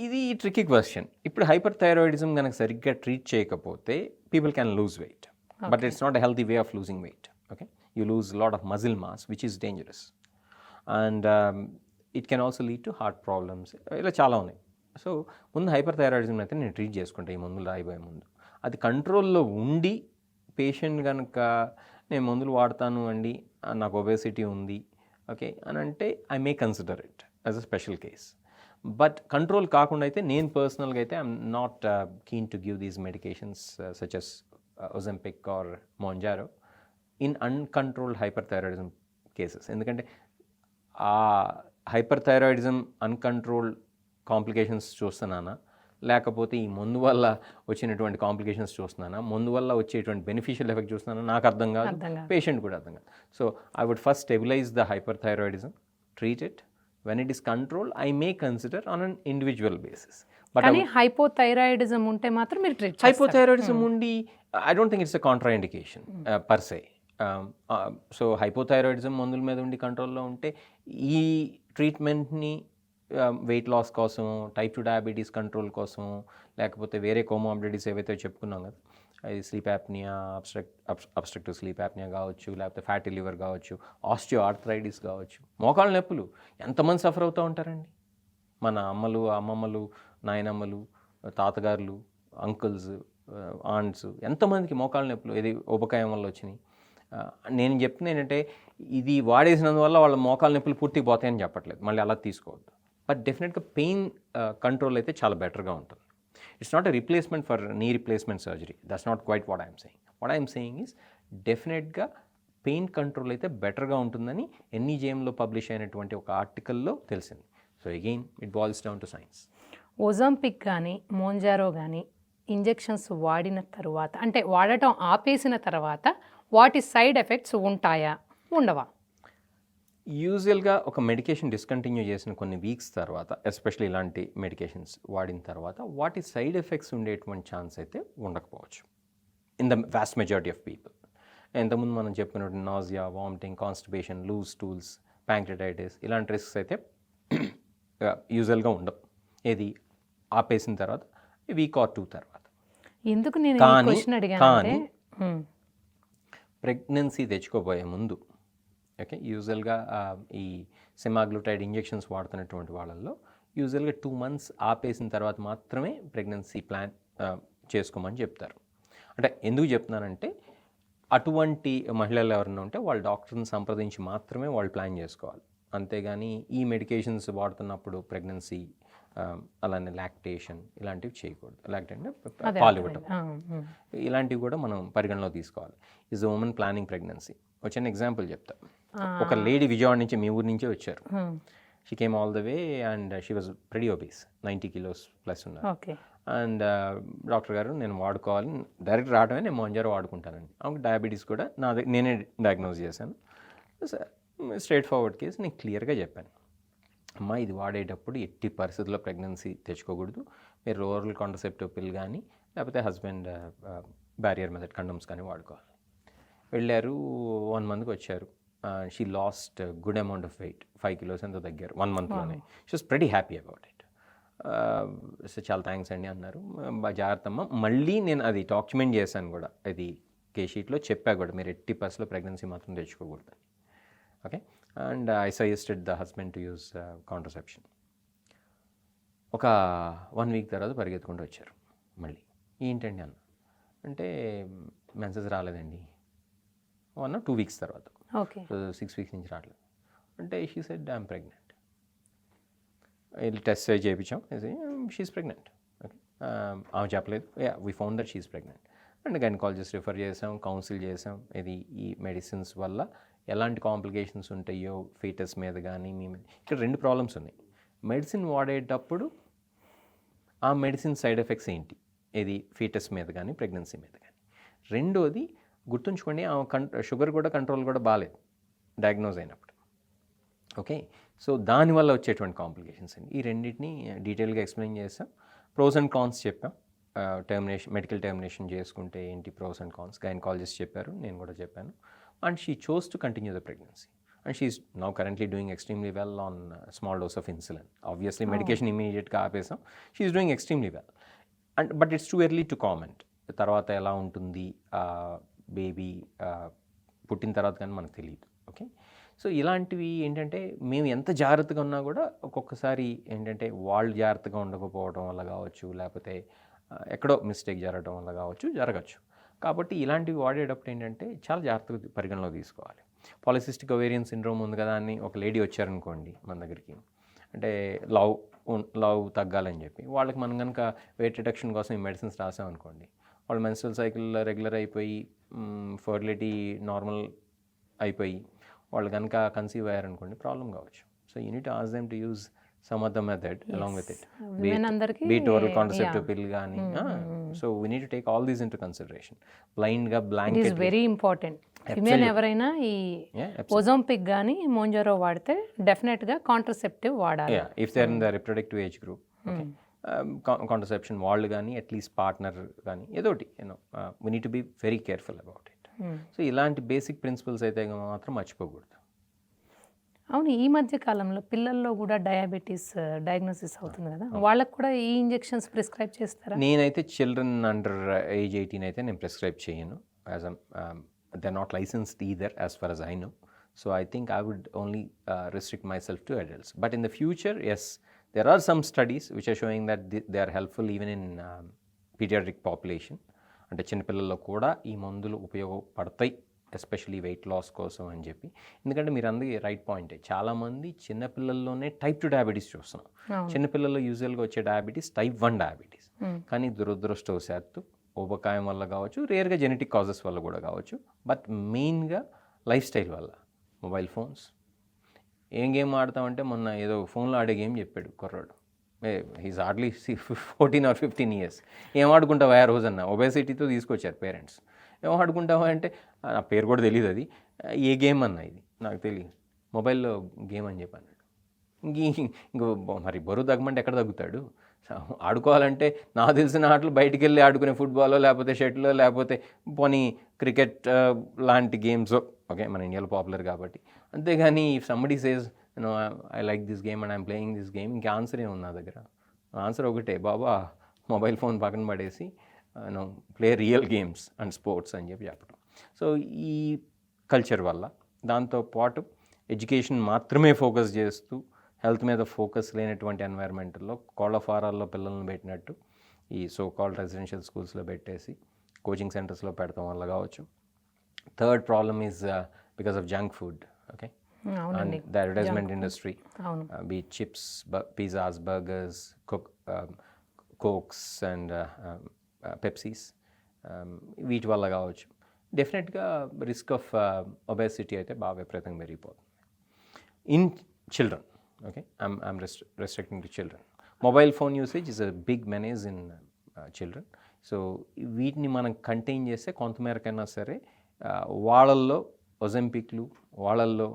ఇది ట్రికీ క్వశ్చన్. ఇప్పుడు హైపర్ థైరాయిడిజం కనుక సరిగ్గా ట్రీట్ చేయకపోతే people can lose weight, but it's not a healthy way of losing weight. Okay, you lose lot of muscle mass which is dangerous, and it can also lead to heart problems, ఇలా చాలా ఉన్నాయి. So ముందు hyper thyroidism అయితే నేను treat చేసుకుంటాను ఈ మందులు రాయిపోయే ముందు. అది కంట్రోల్లో ఉండి పేషెంట్ కనుక నేను మందులు వాడతాను అండి, నాకు ఒబేసిటీ ఉంది ఓకే అని అంటే I may consider it as a special case. But control కాకుండా అయితే నేను పర్సనల్గా అయితే I'm not keen to give these medications such as Ozempic or Mounjaro in uncontrolled hyperthyroidism cases. ఎందుకంటే ఆ హైపర్ థైరాయిడిజం అన్కంట్రోల్డ్ కాంప్లికేషన్స్ చూస్తున్నానా, లేకపోతే ఈ మందు వల్ల వచ్చినటువంటి కాంప్లికేషన్స్ చూస్తున్నానా, మందు వల్ల వచ్చేటువంటి బెనిఫిషియల్ ఎఫెక్ట్ చూస్తున్నానా, నాకు అర్థం కాదు, పేషెంట్ కూడా అర్థం కాదు. So I would first stabilise the hyperthyroidism, treat it. When it is controlled, I may consider on an individual basis. But కానీ హైపోథైరాయిడిజం ఉంటే మాత్రం మీరు ట్రీట్ చేస్తారు. హైపోథైరాయిడిజం ఉండి I don't think it's a contraindication per se. So hypothyroidism మందుల మీద ఉండి కంట్రోల్లో ఉంటే ఈ ట్రీట్మెంట్ని వెయిట్ లాస్ కోసం, టైప్ 2 డయాబెటీస్ కంట్రోల్ కోసం, లేకపోతే వేరే కోమార్బిడిటీస్ ఏవైతే చెప్పుకున్నాం కదా, అది sleep apnoea, obstructive sleep apnoea కావచ్చు, లేకపోతే ఫ్యాటీ లివర్ కావచ్చు, ఆస్టియో ఆర్థరైటిస్ కావచ్చు, మోకాళ్ళ నొప్పులు ఎంతమంది సఫర్ అవుతూ ఉంటారండి. మన అమ్మలు, అమ్మమ్మలు, నాయనమ్మలు, తాతగారులు, అంకుల్స్, ఆంట్స్, ఎంతమందికి మోకాళ్ళ నొప్పులు ఇది ఉపకాయం వల్ల వచ్చినాయి. నేను చెప్తున్నా ఏంటంటే, ఇది వాడేసినందువల్ల వాళ్ళ మోకాళ్ళ నొప్పులు పూర్తిగా పోతాయని చెప్పట్లేదు, మళ్ళీ అలా తీసుకోవద్దు. బట్ డెఫినెట్గా పెయిన్ కంట్రోల్ అయితే చాలా బెటర్గా ఉంటుంది. It's not a replacement for knee replacement surgery. That's not quite what I am saying. What I am saying is డెఫినెట్గా పెయిన్ కంట్రోల్ అయితే బెటర్గా ఉంటుందని NEJMలో పబ్లిష్ అయినటువంటి ఒక ఆర్టికల్లో తెలిసింది. So again it boils down to science. ఓజంపిక్ కానీ మోంజారో కానీ ఇంజెక్షన్స్ వాడిన తర్వాత, అంటే వాడటం ఆపేసిన తర్వాత వాటి సైడ్ ఎఫెక్ట్స్ ఉంటాయా, ఉండవా? యూజువల్గా ఒక మెడికేషన్ డిస్కంటిన్యూ చేసిన కొన్ని వీక్స్ తర్వాత, ఎస్పెషల్లీ ఇలాంటి మెడికేషన్స్ వాడిన తర్వాత వాటి సైడ్ ఎఫెక్ట్స్ ఉండేటువంటి ఛాన్స్ అయితే ఉండకపోవచ్చు in the vast majority of people. ఇంతకుముందు మనం చెప్పుకున్నట్టు nausea, vomiting, constipation, loose stools, pancreatitis ఇలాంటి రిస్క్స్ అయితే యూజువల్గా ఉండవు. ఏది ఆపేసిన తర్వాత వీక్ ఆర్ 2 తర్వాత. ఎందుకు నేను కానీ ప్రెగ్నెన్సీ తెచ్చుకోబోయే ముందు ఓకే, యూజువల్గా ఈ సెమాగ్లూటైడ్ ఇంజెక్షన్స్ వాడుతున్నటువంటి వాళ్ళల్లో యూజువల్గా 2 months ఆపేసిన తర్వాత మాత్రమే ప్రెగ్నెన్సీ ప్లాన్ చేసుకోమని చెప్తారు. అంటే ఎందుకు చెప్తున్నానంటే, అటువంటి మహిళలు ఎవరైనా ఉంటే వాళ్ళ డాక్టర్ని సంప్రదించి మాత్రమే వాళ్ళు ప్లాన్ చేసుకోవాలి. అంతేగాని ఈ మెడికేషన్స్ వాడుతున్నప్పుడు ప్రెగ్నెన్సీ అలానే లాక్టేషన్ ఇలాంటివి చేయకూడదు. లాక్టేషన్ అంటే అదే పాలు ఇవ్వటం, అర్థమైంది. ఇలాంటివి కూడా మనం పరిగణలో తీసుకోవాలి. Is women planning pregnancy. వచ్చిన ఎగ్జాంపుల్ చెప్తా. ఒక లేడీ విజయవాడ నుంచి, మీ ఊరి నుంచే వచ్చారు. She came all the way and she was pretty obese, 90 kilos plus ఉన్నారు. ఓకే. అండ్ డాక్టర్ గారు నేను వాడుకోవాలి, డైరెక్ట్ రావడమే నేను మోంజారో వాడుకుంటానండి. ఆమెకు డయాబెటీస్ కూడా నేనే డయాగ్నోజ్ చేశాను. స్ట్రైట్ ఫార్వర్డ్ కేసు నేను క్లియర్గా చెప్పాను, అమ్మ ఇది వాడేటప్పుడు ఎట్టి పరిస్థితుల్లో ప్రెగ్నెన్సీ తెచ్చుకోకూడదు, మీరు ఓరల్ కాంట్రసెప్టివ్ పిల్ కానీ లేకపోతే హస్బెండ్ బ్యారియర్ మెథడ్ కండమ్స్ కానీ వాడుకోవాలి. వెళ్ళారు, 1 monthకి వచ్చారు. She lost good amount of weight, 5 kilos ఎంతో తగ్గారు 1 monthలోనే. She was pretty happy about it. So చాలా థ్యాంక్స్ అండి అన్నారు. జాగ్రత్త అమ్మ, మళ్ళీ నేను అది డాక్యుమెంట్ చేశాను కూడా, అది కేషీట్లో చెప్పా కూడా, మీరు ఎట్టి పరిస్థితుల్లో ప్రెగ్నెన్సీ మాత్రం తెచ్చుకోకూడదని. Okay. And I suggested the husband to use contraception. ఒక 1 week తర్వాత పరిగెత్తుకుంటూ వచ్చారు మళ్ళీ. ఏంటండి అన్న అంటే, మెన్సెస్ రాలేదండి అన్న 2 weeks తర్వాత. ఓకే. సో 6 weeks నుంచి రావట్లేదు అంటే, షీ సెడ్ ఐఎమ్ ప్రెగ్నెంట్. వెళ్ళి టెస్ట్ చేయించాం, షీఈస్ ప్రెగ్నెంట్. ఓకే. ఆమె చెప్పలేదు, we found that she's pregnant. And gynaecologist refer చేసాం, కౌన్సిల్ చేసాం. ఇది ఈ మెడిసిన్స్ వల్ల ఎలాంటి కాంప్లికేషన్స్ ఉంటాయో ఫీటస్ మీద కానీ మీ మీద. ఇక్కడ 2 ప్రాబ్లమ్స్ ఉన్నాయి. మెడిసిన్ వాడేటప్పుడు ఆ మెడిసిన్ సైడ్ ఎఫెక్ట్స్ ఏంటి, ఇది ఫీటస్ మీద కానీ ప్రెగ్నెన్సీ మీద కానీ. రెండోది గుర్తుంచుకోండి, షుగర్ కూడా కంట్రోల్ కూడా బాగాలేదు డయాగ్నోజ్ అయినప్పుడు. ఓకే. సో దానివల్ల వచ్చేటువంటి కాంప్లికేషన్స్ అండి. ఈ రెండింటిని డీటెయిల్గా ఎక్స్ప్లెయిన్ చేస్తాం. ప్రోస్ అండ్ కాన్స్ చెప్పాం. మెడికల్ టర్మినేషన్ చేసుకుంటే ఏంటి ప్రోస్ అండ్ కాన్స్ గైనకాలజిస్ట్ చెప్పారు, నేను కూడా చెప్పాను. And she chose to continue the pregnancy. And she is now currently doing extremely well on small dose of insulin. Obviously, medication immediately ఆపేసాం. She is doing extremely well. But it's too early to comment. తర్వాత ఎలా ఉంటుంది baby పుట్టిన తర్వాత కానీ మనకు తెలియదు. Okay. So ఇలాంటివి ఏంటంటే, మేము ఎంత జాగ్రత్తగా ఉన్నా కూడా ఒక్కొక్కసారి ఏంటంటే వాళ్ళు జాగ్రత్తగా ఉండకపోవడం వల్ల కావచ్చు, లేకపోతే ఎక్కడో మిస్టేక్ జరగడం వల్ల కావచ్చు, జరగచ్చు. కాబట్టి ఇలాంటివి వాడేటప్పుడు ఏంటంటే చాలా జాగ్రత్తగా పరిగణలో తీసుకోవాలి. పాలిసిస్టిక్ ఓవేరియన్ సిండ్రోమ్ ఉంది కదా అని ఒక లేడీ వచ్చారనుకోండి మన దగ్గరికి, అంటే లవ్ తగ్గాలని చెప్పి, వాళ్ళకి మనం కనుక వెయిట్ రిడక్షన్ కోసం ఈ మెడిసిన్స్ రాసామనుకోండి, వాళ్ళు మెన్స్ట్రువల్ సైకిల్ రెగ్యులర్ అయిపోయి ఫర్టిలిటీ నార్మల్ అయిపోయి వాళ్ళు కనుక కన్సీవ్ అయ్యారనుకోండి ప్రాబ్లం కావచ్చు. So you need to ask them to use some other method along with it, be it oral contraceptive pill gaani. So we need to take all these into consideration. Blind ga blanket is very important. Female ఎవరైనా ఈ ఓజోంపిక్ కానీ Mounjaro వాడితే డెఫినెట్గా contraceptive వాడాలి. if they're in the reproductive age group. Okay. Contraception వాళ్ళు కానీ at least partner కానీ ఏదోటి we need to be very careful about it. So ఇలాంటి బేసిక్ ప్రిన్సిపల్స్ అయితే మాత్రం మర్చిపోకూడదు. అవును, ఈ మధ్య కాలంలో పిల్లల్లో కూడా డయాబెటీస్ డయాగ్నోసిస్ అవుతుంది కదా, వాళ్ళకు కూడా ఈ ఇంజెక్షన్స్ ప్రిస్క్రైబ్ చేస్తారా? నేనైతే చిల్డ్రన్ అండర్ ఏజ్ 18 అయితే నేను ప్రిస్క్రైబ్ చేయను. As they are not licensed either as far as I know. So I think I would only restrict myself to adults. But in the future, yes, there are some studies which are showing that they are helpful even in pediatric population. అంటే చిన్నపిల్లల్లో కూడా ఈ మందులు ఉపయోగపడతాయి, especially wait loss కోసం అని చెప్పి. ఎందుకంటే మీరు అందుకే రైట్ పాయింటే, చాలామంది చిన్నపిల్లల్లోనే type 2 డయాబెటీస్ చూస్తున్నాం. చిన్నపిల్లల్లో యూజువల్గా వచ్చే డయాబెటీస్ type 1 డయాబెటీస్. కానీ దురదృష్టవశాత్తు ఊబకాయం వల్ల కావచ్చు, రేర్గా జెనెటిక్ కాజెస్ వల్ల కూడా కావచ్చు, బట్ మెయిన్గా లైఫ్ స్టైల్ వల్ల. మొబైల్ ఫోన్స్, ఏం గేమ్ ఆడతామంటే మొన్న ఏదో ఫోన్లో ఆడే గేమ్ చెప్పాడు కుర్రాడు, హీస్ హార్డ్లీ 14 or 15 years. ఏం ఆడుకుంటావా ఆ రోజన్నా, ఒబేసిటీతో తీసుకొచ్చారు పేరెంట్స్. ఏం ఆడుకుంటావా అంటే నా పేరు కూడా తెలియదు, అది ఏ గేమ్ అన్న ఇది నాకు తెలియదు, మొబైల్లో గేమ్ అని చెప్పి అన్నాడు. ఇంకో మరి బరువు తగ్గమంటే ఎక్కడ తగ్గుతాడు? ఆడుకోవాలంటే నాకు తెలిసిన ఆటలు బయటికి వెళ్ళి ఆడుకునే ఫుట్బాలో లేకపోతే షటిల్లో లేకపోతే పోనీ క్రికెట్ లాంటి గేమ్స్. ఓకే, మన ఇండియాలో పాపులర్ కాబట్టి. అంతేగాని if somebody says I like this game and I'm playing this game, ఇంకా ఆన్సర్ ఏముంది నా దగ్గర? ఆన్సర్ ఒకటే, బాబా మొబైల్ ఫోన్ పక్కన పడేసి play real games and sports అని చెప్పడం. సో ఈ కల్చర్ వల్ల, దాంతోపాటు ఎడ్యుకేషన్ మాత్రమే ఫోకస్ చేస్తూ హెల్త్ మీద ఫోకస్ లేనటువంటి ఎన్వైర్మెంట్లో కోళ్ళ ఫారాల్లో పిల్లల్ని పెట్టినట్టు ఈ సో కాల్డ్ రెసిడెన్షియల్ స్కూల్స్లో పెట్టేసి కోచింగ్ సెంటర్స్లో పెడతాం వల్ల కావచ్చు. Third problem is because of junk food. Okay, అవునండి. ద అడ్వర్టైజ్మెంట్ ఇండస్ట్రీ, అవును. Be chips, pizzas, burgers, Cokes and Pepsis, వీటి వల్ల కావచ్చు. డెఫినెట్గా రిస్క్ ఆఫ్ ఒబేసిటీ అయితే బాగా విపరీతంగా పెరిగిపోతుంది in children. Okay, I'm restricting to children. Mobile phone usage is a big menace in children. So వీటిని మనం కంటైన్ చేస్తే కొంతమేరకైనా సరే వాళ్ళల్లో ఒజెంపిక్లు, వాళ్ళల్లో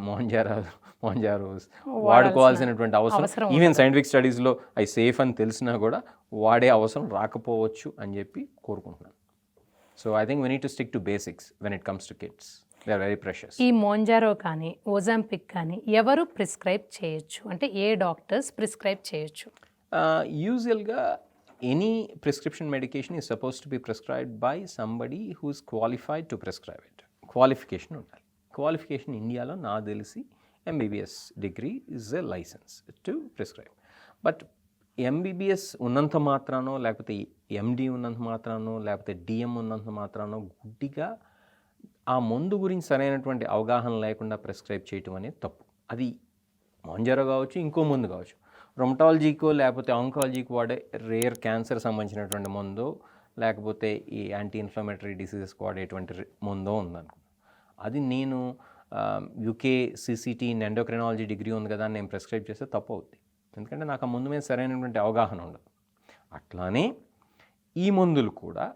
మోంజారోస్ వాడుకోవాల్సినటువంటి అవసరం ఈవెన్ సైంటిఫిక్ స్టడీస్లో అవి సేఫ్ అని తెలిసినా కూడా వాడే అవసరం రాకపోవచ్చు అని చెప్పి కోరుకుంటున్నాను. So I think we need to stick to basics when it comes to kids. They are very precious. ఈ మోంజారో కానీ ఓజాంపిక్ కానీ ఎవరు ప్రిస్క్రైబ్ చేయొచ్చు, అంటే ఏ డాక్టర్స్ ప్రిస్క్రైబ్ చేయొచ్చు? యూజువల్గా any prescription medication is suppose to be prescribed by somebody who is qualified to prescribe it. Qualification ఉండాలి. Qualification ఇండియాలో నాకు తెలిసి MBBS degree is a licence to prescribe. But MBBS ఉన్నంత మాత్రానో, లేకపోతే ఎండి ఉన్నంత మాత్రానో, లేకపోతే డిఎం ఉన్నంత మాత్రానో గుడ్డిగా ఆ మందు గురించి సరైనటువంటి అవగాహన లేకుండా ప్రిస్క్రైబ్ చేయటం అనేది తప్పు. అది మోంజారో కావచ్చు, ఇంకో మందు కావచ్చు, రొమటాలజీకో లేకపోతే ఆంకాలజీకి వాడే రేర్ క్యాన్సర్ సంబంధించినటువంటి మందో, లేకపోతే ఈ యాంటీ ఇన్ఫ్లమేటరీ డిసీజెస్కి వాడేటువంటి మందో ఉందనుకో, అది నేను యూకే సిసిటీ ఎండోక్రినాలజీ డిగ్రీ ఉంది కదా అని నేను ప్రిస్క్రైబ్ చేస్తే తప్పు అవుద్ది. ఎందుకంటే నాకు ఆ మందు మీద సరైనటువంటి అవగాహన ఉండదు. అట్లానే ఈ మందులు కూడా,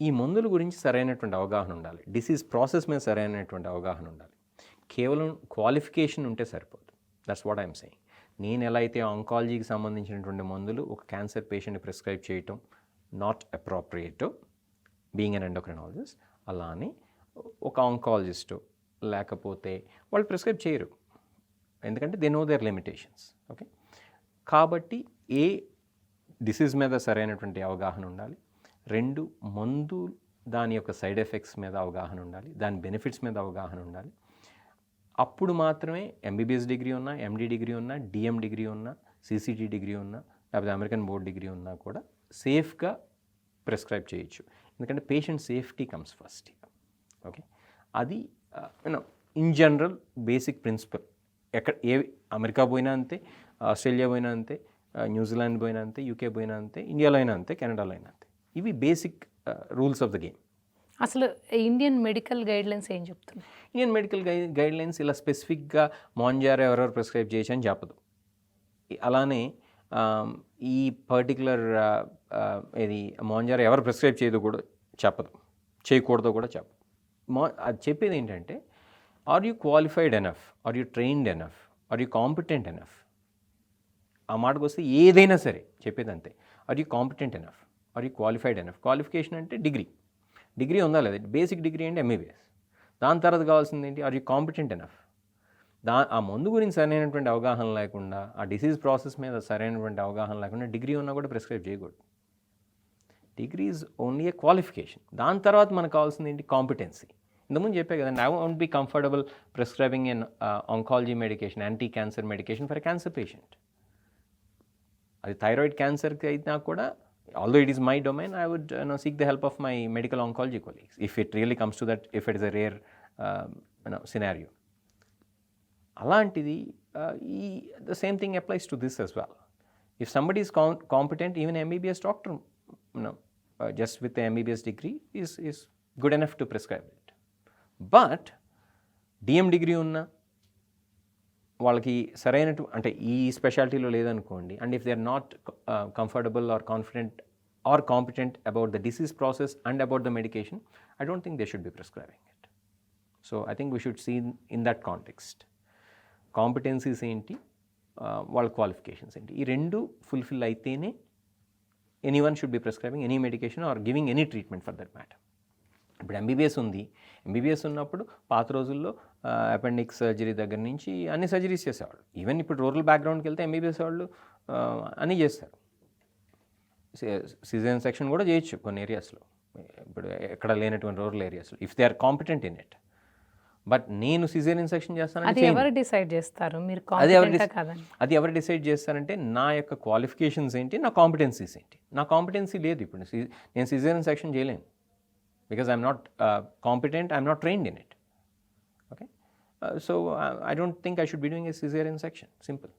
ఈ మందుల గురించి సరైనటువంటి అవగాహన ఉండాలి. డిసీజ్ ప్రాసెస్ మీద సరైనటువంటి అవగాహన ఉండాలి. కేవలం క్వాలిఫికేషన్ ఉంటే సరిపోదు. That's what I'm saying. నేను ఎలా అయితే ఆంకాలజీకి సంబంధించినటువంటి మందులు ఒక క్యాన్సర్ పేషెంట్ని ప్రిస్క్రైబ్ చేయటం not appropriate being an endocrinologist, అలానే ఒక ఆంకాలజిస్టు లేకపోతే వాళ్ళు ప్రిస్క్రైబ్ చేయరు. ఎందుకంటే they know their limitations. Okay, కాబట్టి ఏ డిసీజ్ మీద సరైనటువంటి అవగాహన ఉండాలి. 2, మందు దాని యొక్క సైడ్ ఎఫెక్ట్స్ మీద అవగాహన ఉండాలి, దాని బెనిఫిట్స్ మీద అవగాహన ఉండాలి. అప్పుడు మాత్రమే ఎంబీబీఎస్ డిగ్రీ ఉన్నా, ఎండి డిగ్రీ ఉన్నా, డిఎం డిగ్రీ ఉన్నా, సిసిటీ డిగ్రీ ఉన్నా, లేకపోతే అమెరికన్ బోర్డ్ డిగ్రీ ఉన్నా కూడా సేఫ్గా ప్రిస్క్రైబ్ చేయొచ్చు. ఎందుకంటే patient safety comes first. Okay, అది in general basic principle. America పోయినా అంతే, ఆస్ట్రేలియా పోయినా అంతే, న్యూజిలాండ్ పోయినా అంతే, యూకే పోయినా అంతే, ఇండియాలో అయినా అంతే, కెనడాలో అయినా అంతే. ఇవి basic rules of the game. అసలు ఇండియన్ మెడికల్ గైడ్లైన్స్ ఏం చెప్తుంది? ఇండియన్ మెడికల్ గైడ్లైన్స్ ఇలా స్పెసిఫిక్గా మోంజారో ఎవరెవరు ప్రిస్క్రైబ్ చేయొచ్చు అని చెప్పదు. అలానే ఈ పర్టికులర్ ఇది మోంజారో ఎవరు ప్రిస్క్రైబ్ చేయదు కూడా చెప్పదు, చేయకూడదో కూడా చెప్పదు. అది చెప్పేది ఏంటంటే, are you qualified enough, are you trained enough, are you competent enough. ఆ మాటకు వస్తే ఏదైనా సరే చెప్పేది అంతే. Are you competent enough, are you qualified enough. Qualification అంటే డిగ్రీ ఉందా లేదా, బేసిక్ డిగ్రీ అంటే ఎంబీబీఎస్. దాని తర్వాత కావాల్సింది ఏంటి, ఆర్ యూ కాంపిటెంట్ ఎనఫ్. ఆ మందు గురించి సరైనటువంటి అవగాహన లేకుండా, ఆ డిసీజ్ ప్రాసెస్ మీద సరైనటువంటి అవగాహన లేకుండా డిగ్రీ ఉన్నా కూడా ప్రిస్క్రైబ్ చేయకూడదు. Degree is only a qualification. దాని తర్వాత మనకు కావాల్సింది ఏంటి, కాంపిటెన్సీ. ఇంతకుముందు చెప్పే కదండి, I won't be comfortable prescribing an oncology medication, anti cancer medication for a cancer patient. అది థైరాయిడ్ క్యాన్సర్కి అయినా కూడా, although it is my domain, I would seek the help of my medical oncology colleagues if it really comes to that, if it is a rare scenario. Alantiది the same thing applies to this as well. If somebody is competent, even MBBS doctor, just with the MBBS degree is good enough to prescribe it. But DM degree ఉన్న వాళ్ళకి సరైనటు అంటే ఈ స్పెషాలిటీలో లేదనుకోండి, and if they are not comfortable or confident or competent about the disease process and about the medication, I don't think they should be prescribing it. So I think we should see in that context competencies ఏంటి, వాళ్ళ qualifications ఏంటి, ఈ 2 fulfil అయితేనే anyone should be prescribing any medication or giving any treatment for that matter. ఇప్పుడు MBBS ఉంది, MBBS ఉన్నప్పుడు పాత రోజుల్లో అపెండిక్స్ సర్జరీ దగ్గర నుంచి అన్ని సర్జరీస్ చేసేవాళ్ళు. ఈవెన్ ఇప్పుడు రూరల్ బ్యాక్గ్రౌండ్కి వెళ్తే ఎంబీబీఎస్ వాళ్ళు అన్నీ చేస్తారు. సిజేరియన్ సెక్షన్ కూడా చేయొచ్చు కొన్ని ఏరియాస్లో, ఇప్పుడు ఎక్కడ లేనటువంటి రూరల్ ఏరియాస్లో, if they are competent in it. But నేను సిజేరియన్ సెక్షన్ చేస్తానంటే అది ఎవరు డిసైడ్ చేస్తారు? మీరు అది ఎవరు డిసైడ్ చేస్తారంటే, నా యొక్క క్వాలిఫికేషన్స్ ఏంటి, నా కాంపిటెన్సీస్ ఏంటి. నా కాంపిటెన్సీ లేదు ఇప్పుడు, నేను సిజేరియన్ సెక్షన్ చేయలేను. Because I'm not competent, I'm not trained in it. Okay. So I don't think I should be doing a cesarean section. Simple.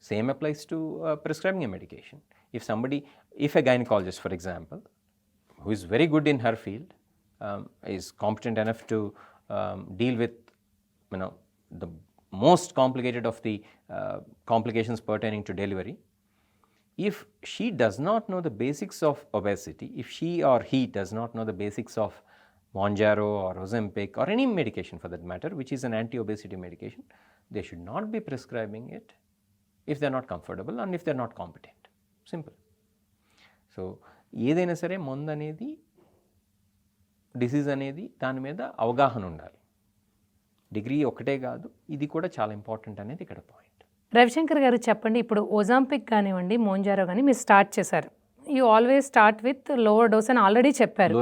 Same applies to prescribing a medication. If a gynecologist, for example, who is very good in her field, is competent enough to deal with, the most complicated of the complications pertaining to delivery, if she does not know the basics of obesity, if she or he does not know the basics of Mounjaro or Ozempic or any medication for that matter, which is an anti-obesity medication, they should not be prescribing it if they're not comfortable and if they're not competent. Simple. So ఏదైనా సరే మందు అనేది, disease అనేది దాని మీద అవగాహన ఉండాలి. Degree ఒకటే కాదు, ఇది కూడా చాలా ఇంపార్టెంట్ అనేది ఇక్కడ పాయింట్. రవిశంకర్ గారు చెప్పండి, ఇప్పుడు ఓజాంపిక్ కానివ్వండి, మోంజారో కానీ మీరు స్టార్ట్ చేశారు. You always start with lower dose అని ఆల్రెడీ చెప్పారు.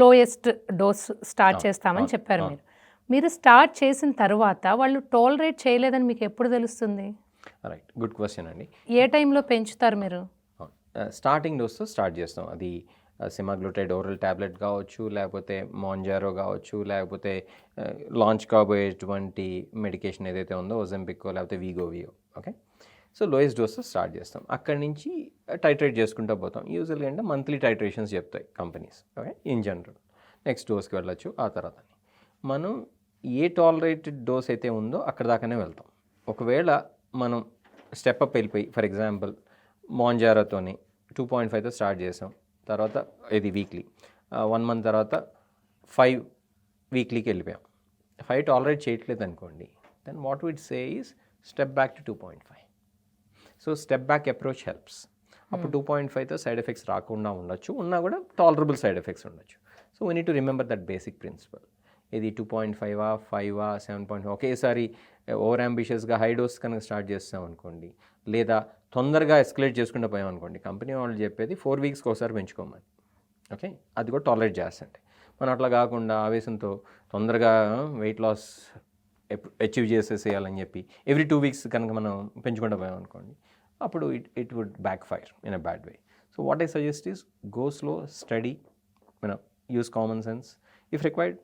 లోయెస్ట్ డోస్ స్టార్ట్ చేస్తామని చెప్పారు. మీరు స్టార్ట్ చేసిన తర్వాత వాళ్ళు టాలరేట్ చేయలేదని మీకు ఎప్పుడు తెలుస్తుంది? రైట్, గుడ్ క్వశ్చన్ అండి. ఏ టైంలో పెంచుతారు మీరు? స్టార్టింగ్ డోస్తో స్టార్ట్ చేస్తాం. అది సెమాగ్లూటైడ్ ఓరల్ ట్యాబ్లెట్ కావచ్చు, లేకపోతే మోంజారో కావచ్చు, లేకపోతే లాంచ్ కాబోయేటువంటి మెడికేషన్ ఏదైతే ఉందో ఓజెంపిక్ లేకపోతే వీగోవియో. ఓకే, సో లోయెస్ట్ డోస్తో స్టార్ట్ చేస్తాం. అక్కడి నుంచి టైట్రేట్ చేసుకుంటూ పోతాం. యూజువల్గా అంటే మంత్లీ టైట్రేషన్స్ చెప్తాయి companies. Okay, in general next డోస్కి వెళ్ళొచ్చు. ఆ తర్వాత మనం ఏ టాలరేటెడ్ డోస్ అయితే ఉందో అక్కడ దాకానే వెళ్తాం. ఒకవేళ మనం స్టెప్ అప్ వెళ్ళిపోయి, ఫర్ ఎగ్జాంపుల్ మోంజారోతోని 2.5తో స్టార్ట్ చేసాం, తర్వాత ఇది వీక్లీ, 1 month తర్వాత 5 వీక్లీకి వెళ్ళిపోయాం, 5 టాలరేట్ చేయట్లేదు అనుకోండి, then what we'd say is step back to 2.5. So step back approach helps. అప్పుడు 2.5తో సైడ్ ఎఫెక్ట్స్ రాకుండా ఉండొచ్చు, ఉన్నా కూడా టాలరబుల్ సైడ్ ఎఫెక్ట్స్ ఉండొచ్చు. So we need to remember that basic principle. ఇది 2.5, 5, 7.5 ఒకేసారి ఓవర్ అంబిషియస్గా హై డోస్ కనుక స్టార్ట్ చేస్తాం అనుకోండి, లేదా తొందరగా ఎస్కలేట్ చేసుకుంటూ పోయాం అనుకోండి, కంపెనీ వాళ్ళు చెప్పేది 4 weeksకి ఒకసారి పెంచుకోమని. ఓకే, అది కూడా టాలరేట్ చేస్తుంటే, మనం అట్లా కాకుండా ఆవేశంతో తొందరగా వెయిట్ లాస్ అచీవ్ చేసేసేయాలని చెప్పి ఎవ్రీ 2 weeks కనుక మనం పెంచుకుంటూ పోయాం అనుకోండి, అప్పుడు it would backfire in a bad way. So what I suggest is go slow, study, use common sense, if required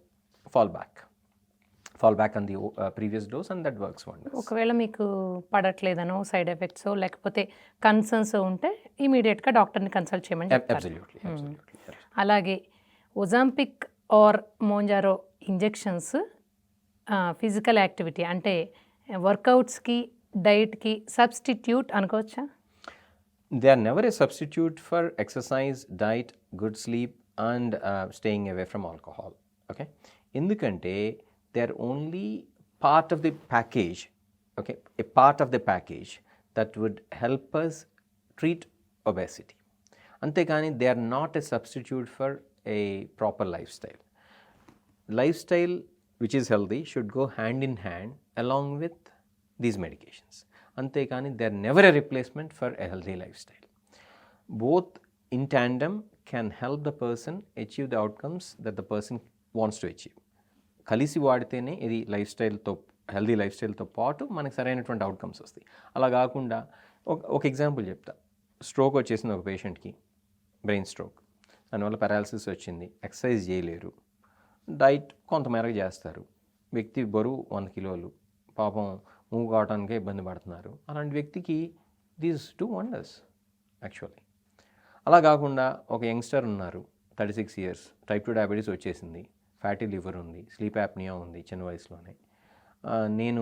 fall back on the previous dose and that works wonders. ఒకవేళ మీకు పడట్లేదనో side effects లేకపోతే concerns ఉంటే ఇమీడియట్గా డాక్టర్ని consult చేయమని చెప్తారు. Absolutely. అలాగే Ozempic or Mounjaro injections physical activity అంటే వర్కౌట్స్కి డైట్కి సబ్స్టిట్యూట్ అనుకోవచ్చా? They are never a substitute for exercise, diet, good sleep and staying away from alcohol. Okay, ఎందుకంటే they are only part of the package. Okay, a part of the package that would help us treat obesity. అంతేకాని they are not a substitute for a proper lifestyle. Lifestyle which is healthy should go hand in hand along with these medications. అంతేకాని they are never a replacement for a healthy lifestyle. Both in tandem can help the person achieve the outcomes that the person wants to achieve. కలిసి వాడితేనే ఇది healthy life స్టైల్తో పాటు మనకు సరైనటువంటి outcomes వస్తాయి. అలా కాకుండా ఒక ఎగ్జాంపుల్ చెప్తా. స్ట్రోక్ వచ్చేసింది ఒక పేషెంట్కి, బ్రెయిన్ స్ట్రోక్, దానివల్ల పారాలసిస్ వచ్చింది, ఎక్సర్సైజ్ చేయలేరు, డైట్ కొంతమేరకు చేస్తారు, వ్యక్తి బరువు 100 kilos, పాపం మూవ్ కావడానికే ఇబ్బంది పడుతున్నారు. అలాంటి వ్యక్తికి దీస్ డూ వండర్స్ యాక్చువల్లీ. అలా కాకుండా ఒక యంగ్స్టర్ ఉన్నారు, 36 years, type 2 డయాబెటీస్ వచ్చేసింది, ఫ్యాటీ లివర్ ఉంది, స్లీప్ యాప్నియా ఉంది చిన్న వయసులోనే, నేను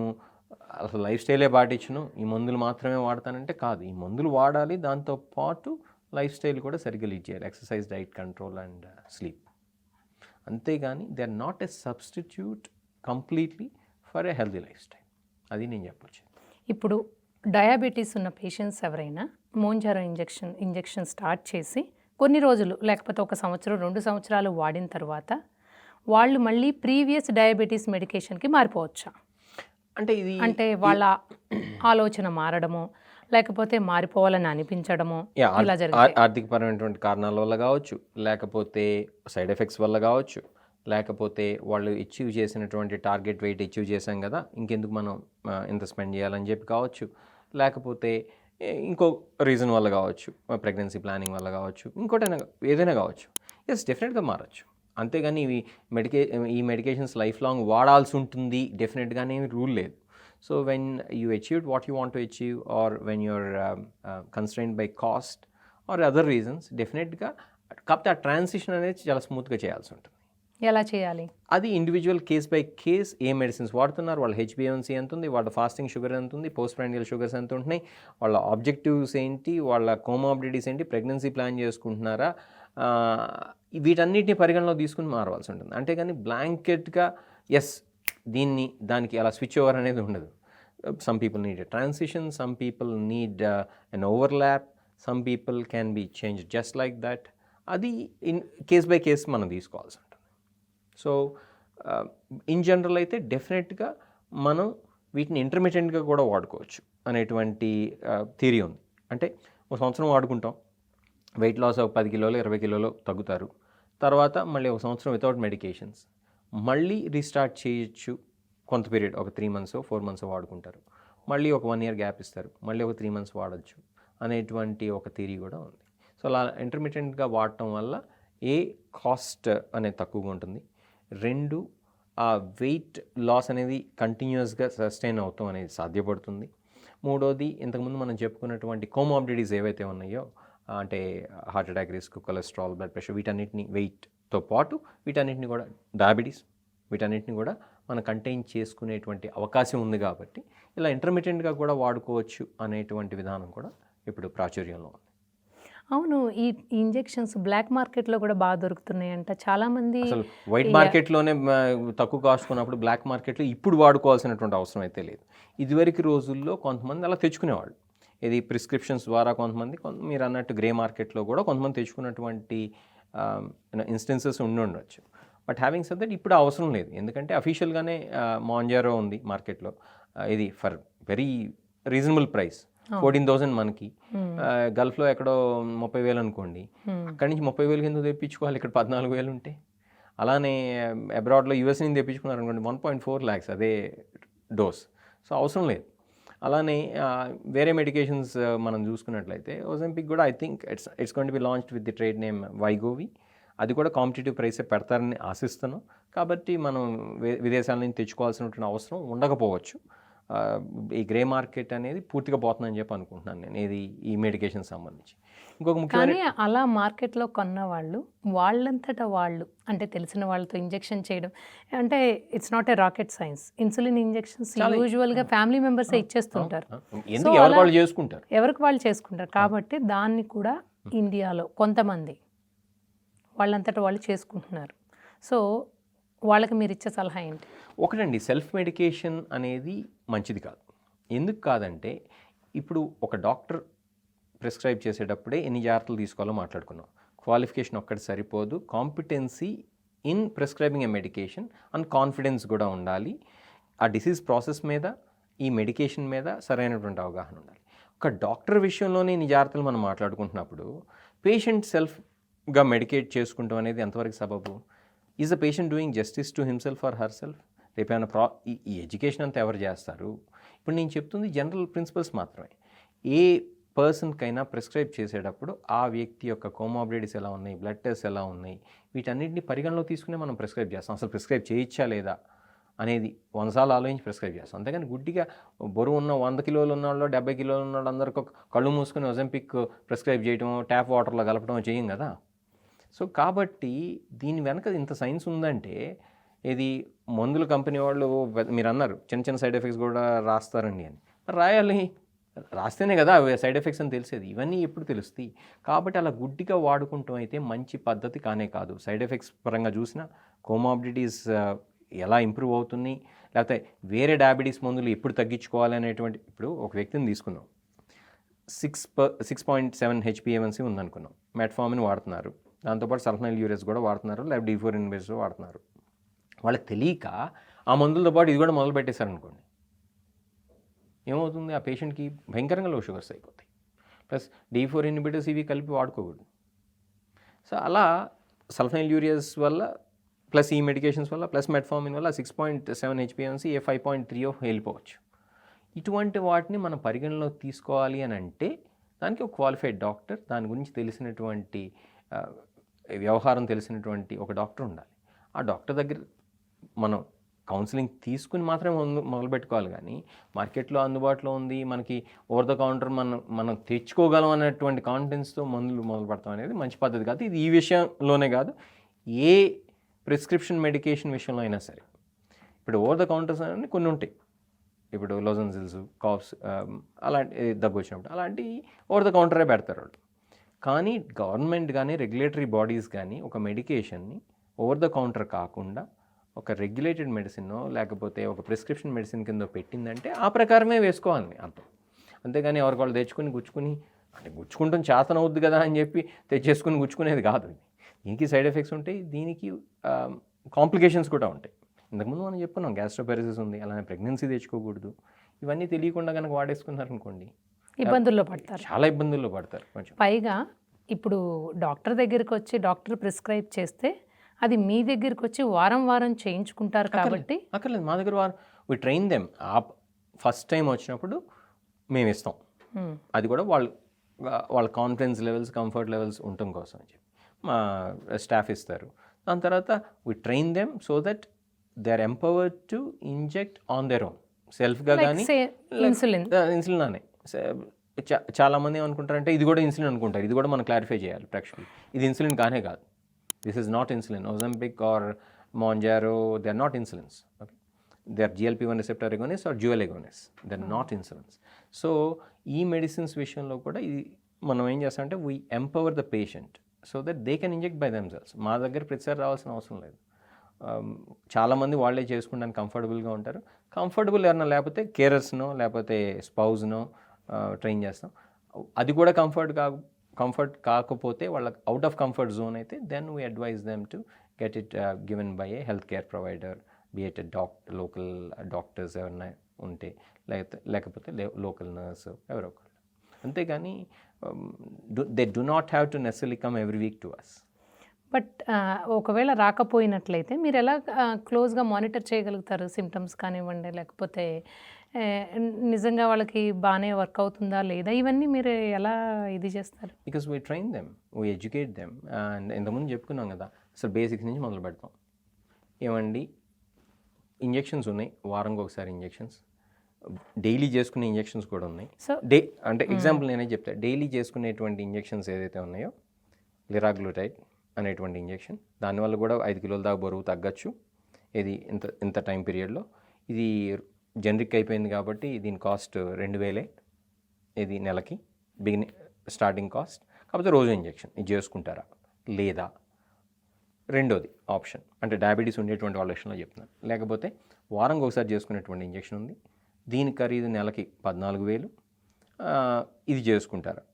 అసలు లైఫ్ స్టైలే పాటించను, ఈ మందులు మాత్రమే వాడతానంటే కాదు, ఈ మందులు వాడాలి, దాంతోపాటు లైఫ్ స్టైల్ కూడా సరిగ్గా లీడ్ చేయాలి, exercise, diet control and sleep. అంతేగాని they are not a substitute completely for a healthy lifestyle. అది నేను చెప్పొచ్చు. ఇప్పుడు డయాబెటీస్ ఉన్న పేషెంట్స్ ఎవరైనా మోంజారో ఇంజెక్షన్ స్టార్ట్ చేసి కొన్ని రోజులు లేకపోతే 1 సంవత్సరం 2 సంవత్సరాలు వాడిన తర్వాత వాళ్ళు మళ్ళీ ప్రీవియస్ డయాబెటీస్ మెడికేషన్కి మారిపోవచ్చా? అంటే వాళ్ళ ఆలోచన మారడము లేకపోతే మారిపోవాలని అనిపించడము ఇలా జరుగుతుంది. ఆర్థికపరమైనటువంటి కారణాల వల్ల కావచ్చు, లేకపోతే సైడ్ ఎఫెక్ట్స్ వల్ల కావచ్చు, లేకపోతే వాళ్ళు అచీవ్ చేసినటువంటి టార్గెట్ వెయిట్ అచీవ్ చేసాం కదా, ఇంకెందుకు మనం ఎంత స్పెండ్ చేయాలని చెప్పి కావచ్చు, లేకపోతే ఇంకో రీజన్ వల్ల కావచ్చు, ప్రెగ్నెన్సీ ప్లానింగ్ వల్ల కావచ్చు, ఇంకోటైనా ఏదైనా కావచ్చు. ఎస్, డెఫినెట్గా మారచ్చు. అంతేగాని ఈ మెడికేషన్స్ లైఫ్ లాంగ్ వాడాల్సి ఉంటుంది డెఫినెట్గానే రూల్ లేదు. So when you achieved what you want to achieve or when you're constrained by cost or other reasons డెఫినెట్గా, కాకపోతే ఆ ట్రాన్సిషన్ అనేది చాలా స్మూత్గా చేయాల్సి ఉంటుంది. ఎలా చేయాలి అది individual case by case, A medicines వాడుతున్నారు, వాళ్ళ హెచ్బిఎన్సీ ఎంత ఉంది, వాళ్ళ ఫాస్టింగ్ షుగర్ ఎంత ఉంది, పోస్ట్ ప్రాండియల్ షుగర్స్ ఎంత ఉంటున్నాయి, వాళ్ళ ఆబ్జెక్టివ్స్ ఏంటి, వాళ్ళ కోమార్బిడిటీస్ ఏంటి, ప్రెగ్నెన్సీ ప్లాన్ చేసుకుంటున్నారా, వీటన్నిటిని పరిగణలో తీసుకుని మారవలసి ఉంటుంది. అంతేగాని బ్లాంకెట్గా ఎస్ దానికి అలా స్విచ్ ఓవర్ అనేది ఉండదు. Some people need a transition, some people need an overlap, some people can be change just like that. అది కేస్ బై కేస్ మనం తీసుకోవాల్సి ఉంటుంది. సో ఇన్ జనరల్ అయితే డెఫినెట్గా మనం వీటిని ఇంటర్మీడియట్గా కూడా వాడుకోవచ్చు అనేటువంటి థియరీ ఉంది. అంటే ఒక సంవత్సరం వాడుకుంటాం, వెయిట్ లాస్ ఒక 10 కిలోలు 20 కిలోలు తగ్గుతారు, తర్వాత మళ్ళీ ఒక సంవత్సరం వితౌట్ మెడికేషన్స్, మళ్ళీ రీస్టార్ట్ చేయొచ్చు కొంత పీరియడ్, ఒక 3 months 4 months వాడుకుంటారు, మళ్ళీ ఒక 1 year గ్యాప్ ఇస్తారు, మళ్ళీ ఒక 3 months వాడచ్చు అనేటువంటి ఒక థియరీ కూడా ఉంది. సో అలా ఇంటర్మీడియట్గా వాడటం వల్ల కాస్ట్ అనేది తక్కువగా ఉంటుంది, 2 ఆ వెయిట్ లాస్ అనేది కంటిన్యూస్గా సస్టైన్ అవుతాం అనేది సాధ్యపడుతుంది, 3వది ఇంతకుముందు మనం చెప్పుకున్నటువంటి కోమార్బిడిటీస్ ఏవైతే ఉన్నాయో, అంటే heart attack risk, cholesterol, blood pressure, వీటన్నిటిని వెయిట్తో పాటు వీటన్నిటిని కూడా డయాబెటీస్, వీటన్నిటిని కూడా మనం కంటైన్ చేసుకునేటువంటి అవకాశం ఉంది. కాబట్టి ఇలా ఇంటర్మీడియట్గా కూడా వాడుకోవచ్చు అనేటువంటి విధానం కూడా ఇప్పుడు ప్రాచుర్యంలో ఉంది. అవును, ఈ ఇంజెక్షన్స్ బ్లాక్ మార్కెట్లో కూడా బాగా దొరుకుతున్నాయంట చాలామంది. అసలు వైట్ మార్కెట్లోనే తక్కువ కాస్ట్ కొన్నప్పుడు బ్లాక్ మార్కెట్లో ఇప్పుడు వాడుకోవాల్సినటువంటి అవసరం అయితే లేదు. ఇదివరకు రోజుల్లో కొంతమంది అలా తెచ్చుకునేవాళ్ళు, ఇది ప్రిస్క్రిప్షన్స్ ద్వారా, కొంతమంది మీరు అన్నట్టు గ్రే మార్కెట్లో కూడా కొంతమంది తెచ్చుకున్నటువంటి ఇన్స్టెన్సెస్ ఉండొచ్చు. బట్ హ్యావింగ్ సెడ్ దట్ ఇప్పుడు అవసరం లేదు, ఎందుకంటే అఫీషియల్గానే మాంజారో ఉంది మార్కెట్లో, ఇది ఫర్ వెరీ రీజనబుల్ ప్రైస్ 14,000 మనకి. గల్ఫ్లో ఎక్కడో 30,000 అనుకోండి, అక్కడి నుంచి 30,000 కింద తెప్పించుకోవాలి, ఇక్కడ 14,000 ఉంటే. అలానే అబ్రాడ్లో యూఎస్ నుంచి తెప్పించుకున్నారు అనుకోండి 1.4 lakhs అదే డోస్. సో అవసరం లేదు. అలానే వేరే మెడికేషన్స్ మనం చూసుకున్నట్లయితే ఓజెంపిక్ కూడా I think it's going to be launched with the trade name Wegovy. అది కూడా కాంపిటేటివ్ ప్రైసే పెడతారని ఆశిస్తున్నాం. కాబట్టి మనం విదేశాల నుంచి తెచ్చుకోవాల్సినటువంటి అవసరం ఉండకపోవచ్చు. ఈ గ్రే మార్కెట్ అనేది పూర్తిగా పోతుందని చెప్పి అనుకుంటున్నాను నేను, ఇది ఈ మెడికేషన్ సంబంధించి. ఇంకొక ముఖ్యమైన, కానీ అలా మార్కెట్లో కొన్న వాళ్ళు వాళ్ళంతటా వాళ్ళు, అంటే తెలిసిన వాళ్ళతో ఇంజెక్షన్ చేయడం, అంటే it's not a rocket science. Insulin injections యూజువల్గా ఫ్యామిలీ మెంబర్స్ ఇచ్చేస్తుంటారు, ఎందుకు ఎవరికి వాళ్ళు చేసుకుంటారు, ఎవరికి వాళ్ళు చేసుకుంటారు. కాబట్టి దాన్ని కూడా ఇండియాలో కొంతమంది వాళ్ళంతటా వాళ్ళు చేసుకుంటున్నారు. సో వాళ్ళకి మీరు ఇచ్చే సలహా ఏంటి? ఒకటండి, సెల్ఫ్ మెడికేషన్ అనేది మంచిది కాదు. ఎందుకు కాదంటే, ఇప్పుడు ఒక డాక్టర్ ప్రిస్క్రైబ్ చేసేటప్పుడే ఎన్ని జాగ్రత్తలు తీసుకోవాలో మాట్లాడుకున్నాం. క్వాలిఫికేషన్ ఒక్కటి సరిపోదు, competency in prescribing a medication and confidence కూడా ఉండాలి. ఆ డిసీజ్ ప్రాసెస్ మీద, ఈ మెడికేషన్ మీద సరైనటువంటి అవగాహన ఉండాలి. ఒక డాక్టర్ విషయంలోనే ఇన్ని జాగ్రత్తలు మనం మాట్లాడుకుంటున్నప్పుడు పేషెంట్ సెల్ఫ్గా మెడికేట్ చేసుకుంటాం అనేది ఎంతవరకు సబబు? Is the patient doing justice to himself or herself? రేపేమైనా ఈ ఎడ్యుకేషన్ అంతా ఎవరు చేస్తారు? ఇప్పుడు నేను చెప్తుంది జనరల్ ప్రిన్సిపల్స్ మాత్రమే. ఏ పర్సన్కైనా ప్రిస్క్రైబ్ చేసేటప్పుడు ఆ వ్యక్తి యొక్క కోమార్బిడిటీస్ ఎలా ఉన్నాయి, బ్లడ్ టెస్ట్ ఎలా ఉన్నాయి, వీటన్నిటిని పరిగణలో తీసుకునే మనం ప్రిస్క్రైబ్ చేస్తాం. అసలు ప్రిస్క్రైబ్ చేయొచ్చా లేదా అనేది 100 సార్లు ఆలోచించి ప్రిస్క్రైబ్ చేస్తాం. అంతేగాని గుడ్డిగా బరువు ఉన్న 100 కిలోలు ఉన్న వాళ్ళు, 70 కిలోలు ఉన్న వాళ్ళు అందరికీ కళ్ళు మూసుకొని ఒజెంపిక్ ప్రిస్క్రైబ్ చేయడం, ట్యాప్ వాటర్లో కలపడం చేయం కదా. సో కాబట్టి దీని వెనక ఇంత సైన్స్ ఉందంటే, ఇది మందుల కంపెనీ వాళ్ళు మీరు అన్నారు చిన్న చిన్న సైడ్ ఎఫెక్ట్స్ కూడా రాస్తారండి అని. రాయాలి, రాస్తేనే కదా సైడ్ ఎఫెక్ట్స్ అని తెలిసేది. ఇవన్నీ ఎప్పుడు తెలుస్తాయి? కాబట్టి అలా గుడ్డిగా వాడుకుంటాం అయితే మంచి పద్ధతి కానే కాదు. సైడ్ ఎఫెక్ట్స్ పరంగా చూసినా కోమార్బిడిటీస్ ఎలా ఇంప్రూవ్ అవుతుంది, లేకపోతే వేరే డయాబెటీస్ మందులు ఎప్పుడు తగ్గించుకోవాలి అనేటువంటి, ఇప్పుడు ఒక వ్యక్తిని తీసుకున్నాం, 6.7 HbA1c ఉందనుకున్నాం, మెట్ఫార్మిన్ వాడుతున్నారు, దాంతోపాటు సల్ఫనైల్ యూరేస్ కూడా వాడుతున్నారు, లేదా D4 ఇన్హిబిటర్స్ వాడుతున్నారు. వాళ్ళకి తెలియక ఆ మందులతో పాటు ఇది కూడా మొదలు పెట్టేశారనుకోండి, ఏమవుతుంది? ఆ పేషెంట్కి భయంకరంగా లో షుగర్స్ అయిపోతాయి. ప్లస్ D4 ఇన్హిబిటర్స్ ఇవి కలిపి వాడుకోకూడదు. సో అలా సల్ఫనైల్ యూరియస్ వల్ల, ప్లస్ ఈ మెడికేషన్స్ వల్ల, ప్లస్ మెట్ఫార్మిన్ వల్ల 6.7 HbA1c 5.3 వెళ్ళిపోవచ్చు. ఇటువంటి వాటిని మనం పరిగణలో తీసుకోవాలి అని అంటే దానికి ఒక క్వాలిఫైడ్ డాక్టర్, దాని గురించి తెలిసినటువంటి వ్యవహారం తెలిసినటువంటి ఒక డాక్టర్ ఉండాలి. ఆ డాక్టర్ దగ్గర మనం కౌన్సిలింగ్ తీసుకుని మాత్రమే మొదలు పెట్టుకోవాలి. కానీ మార్కెట్లో అందుబాటులో ఉంది, మనకి ఓవర్ ద కౌంటర్ మనం తెచ్చుకోగలం అనేటువంటి కాన్ఫిడెన్స్తో మందులు మొదలు పెడతాం అనేది మంచి పద్ధతి కాదు. ఇది ఈ విషయంలోనే కాదు, ఏ ప్రిస్క్రిప్షన్ మెడికేషన్ విషయంలో అయినా సరే. ఇప్పుడు ఓవర్ ద కౌంటర్స్ అనేవి కొన్ని ఉంటాయి. ఇప్పుడు లోజెన్సిల్స్, కాఫ్స్, అలాంటి దగ్గు వచ్చినప్పుడు అలాంటి ఓవర్ ద కౌంటరే పెడతారు వాళ్ళు. కానీ గవర్నమెంట్ కానీ రెగ్యులేటరీ బాడీస్ కానీ ఒక మెడికేషన్ని ఓవర్ ద కౌంటర్ కాకుండా ఒక రెగ్యులేటెడ్ మెడిసిన్ లేకపోతే ఒక ప్రిస్క్రిప్షన్ మెడిసిన్ కింద పెట్టిందంటే ఆ ప్రకారమే వేసుకోవాలని అర్థం. అంతేగాని ఎవరికి వాళ్ళు తెచ్చుకుని గుచ్చుకుని, అంటే గుచ్చుకుంటాం చేతనవుద్ది కదా అని చెప్పి తెచ్చేసుకుని గుచ్చుకునేది కాదు. దీనికి సైడ్ ఎఫెక్ట్స్ ఉంటాయి, దీనికి కాంప్లికేషన్స్ కూడా ఉంటాయి. ఇంతకుముందు మనం చెప్పుకున్నాం, గ్యాస్ట్రోపారెసిస్ ఉంది, అలానే ప్రెగ్నెన్సీ తెచ్చుకోకూడదు. ఇవన్నీ తెలియకుండా కనుక వాడేసుకున్నారనుకోండి ఇబ్బందుల్లో పడతారు, చాలా ఇబ్బందుల్లో పడతారు. కొంచెం పైగా ఇప్పుడు డాక్టర్ దగ్గరికి వచ్చి డాక్టర్ ప్రిస్క్రైబ్ చేస్తే అది మీ దగ్గరికి వచ్చి వారం వారం చేయించుకుంటారు కాబట్టి అక్కర్లేదు. మా దగ్గర we train them. First time వచ్చినప్పుడు మేము ఇస్తాం. అది కూడా వాళ్ళ కాన్ఫిడెన్స్ లెవెల్స్, కంఫర్ట్ లెవెల్స్ ఉండటం కోసం అని చెప్పి మా స్టాఫ్ ఇస్తారు. దాని తర్వాత we train them so that they are empowered to inject on their own సెల్ఫ్గా. కానీ ఇన్సులిన్ అనే చాలామంది ఏమనుకుంటారంటే ఇది కూడా ఇన్సులిన్ అనుకుంటారు. ఇది కూడా మనం క్లారిఫై చేయాలి ప్రేక్షకులు. ఇది ఇన్సులిన్ కానే కాదు. This is not insulin. Ozempic or Mounjaro, they are not insulins. Okay, they are GLP-1 receptor agonist or dual agonist. They are not insulins. So ఈ మెడిసిన్స్ విషయంలో కూడా ఇది మనం ఏం చేస్తామంటే we empower the patient so that they can inject by themselves. మా దగ్గర ప్రతిసారి రావాల్సిన అవసరం లేదు. చాలామంది వాళ్ళే చేసుకుంటానికి కంఫర్టబుల్గా ఉంటారు. కంఫర్టబుల్ ఎవరైనా లేకపోతే కేరర్స్నో లేకపోతే స్పౌజ్నో ట్రైన్ చేస్తాం. అది కూడా కంఫర్ట్ కాకపోతే వాళ్ళకి అవుట్ ఆఫ్ కంఫర్ట్ జోన్ అయితే then we advise them to get it given by a health care provider, be it local doctors ఎవరైనా ఉంటే, లేకపోతే లోకల్ నర్స్ ఎవరో ఒకళ్ళు. అంతేగాని they do not have to necessary come every week to us. But ఒకవేళ రాకపోయినట్లయితే మీరు ఎలా క్లోజ్గా మానిటర్ చేయగలుగుతారు? సిమ్టమ్స్ కానివ్వండి, లేకపోతే నిజంగా వాళ్ళకి బాగానే వర్క్ అవుతుందా లేదా, ఇవన్నీ మీరు ఎలా ఇది చేస్తారు? Because we train them, we educate them. And ఇంతకుముందు చెప్పుకున్నాం కదా, అసలు బేసిక్స్ నుంచి మొదలు పెడతాం. ఏమండి, ఇంజెక్షన్స్ ఉన్నాయి, వారంకి ఒకసారి ఇంజెక్షన్స్, డైలీ చేసుకునే ఇంజెక్షన్స్ కూడా ఉన్నాయి. సో అంటే ఎగ్జాంపుల్ నేనే చెప్తా, డైలీ చేసుకునేటువంటి ఇంజెక్షన్స్ ఏదైతే ఉన్నాయో, లిరాగ్లూటైడ్ అనేటువంటి ఇంజెక్షన్, దానివల్ల కూడా 5 కిలోల దాకా బరువు తగ్గచ్చు. ఇది ఇంత టైం పీరియడ్లో. ఇది జనరిక్ అయిపోయింది కాబట్టి దీని కాస్ట్ 2000 ఇది నెలకి స్టార్టింగ్ కాస్ట్. కాకపోతే రోజు ఇంజెక్షన్ ఇది చేసుకుంటారా లేదా? రెండోది ఆప్షన్, అంటే డయాబెటీస్ ఉండేటువంటి వాళ్ళ విషయంలో చెప్తున్నాను. లేకపోతే వారంకి ఒకసారి చేసుకునేటువంటి ఇంజెక్షన్ ఉంది, దీని ఖరీదు నెలకి 14,000, ఇది చేసుకుంటారా?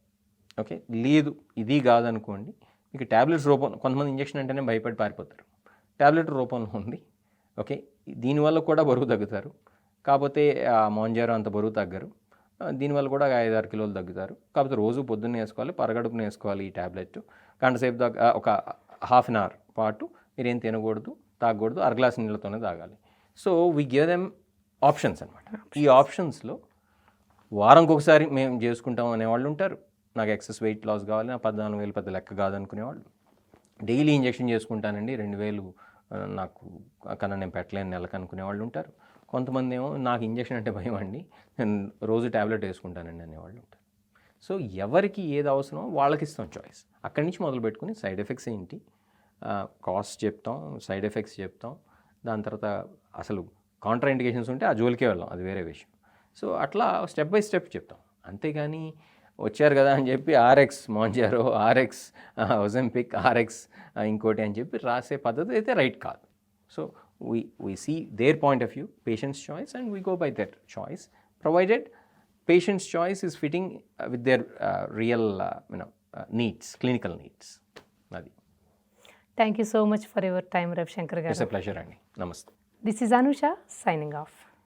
ఓకే, లేదు ఇది కాదనుకోండి, మీకు ట్యాబ్లెట్స్ రూపంలో, కొంతమంది ఇంజెక్షన్ అంటేనే భయపడి పారిపోతారు, ట్యాబ్లెట్ రూపంలో ఉంది. ఓకే, దీనివల్ల కూడా బరువు తగ్గుతారు. కాకపోతే మాంజారో అంత బరువు తగ్గరు, దీనివల్ల కూడా 5-6 కిలోలు తగ్గుతారు. కాకపోతే రోజు పొద్దున్నే వేసుకోవాలి, పరగడుపున వేసుకోవాలి ఈ ట్యాబ్లెట్. గంట సేపు ఒక హాఫ్ అన్ అవర్ పాటు మీరేం తినకూడదు, తాగకూడదు, అరగ్లాస్ నీళ్ళతోనే తాగాలి. So we give them options అనమాట. ఈ ఆప్షన్స్లో వారంకి ఒకసారి మేము చేసుకుంటాం అనేవాళ్ళు ఉంటారు. నాకు ఎక్సెస్ వెయిట్ లాస్ కావాలి, నా 14,000 పెద్ద లెక్క కాదనుకునేవాళ్ళు. డైలీ ఇంజెక్షన్ చేసుకుంటానండి, 2,000 నాకు కన్నా నేను పెట్టలేను నెలకు అనుకునేవాళ్ళు ఉంటారు. కొంతమంది ఏమో నాకు ఇంజెక్షన్ అంటే భయం అండి, నేను రోజు ట్యాబ్లెట్ వేసుకుంటానండి అనేవాళ్ళు ఉంటారు. సో ఎవరికి ఏది అవసరమో వాళ్ళకి ఇస్తాం చాయిస్. అక్కడి నుంచి మొదలు పెట్టుకుని సైడ్ ఎఫెక్ట్స్ ఏంటి, కాస్ట్ చెప్తాం, సైడ్ ఎఫెక్ట్స్ చెప్తాం. దాని తర్వాత అసలు కాంట్రా ఇండికేషన్స్ ఉంటే ఆ జోలికే వెళ్ళాం, అది వేరే విషయం. సో అట్లా స్టెప్ బై స్టెప్ చెప్తాం. అంతేగాని వచ్చారు కదా అని చెప్పి ఆర్ఎక్స్ మాంజారో, ఆర్ఎక్స్ ఓజంపిక్, ఆర్ఎక్స్ ఇంకోటి అని చెప్పి రాసే పద్ధతి అయితే రైట్ కాదు. So we see their point of view, patient's choice, and we go by that choice, provided patient's choice is fitting with their real needs, clinical needs. Thank you so much for your time, Ravi Shankar garu. It's a pleasure, Andy. Namaste. This is Anusha signing off.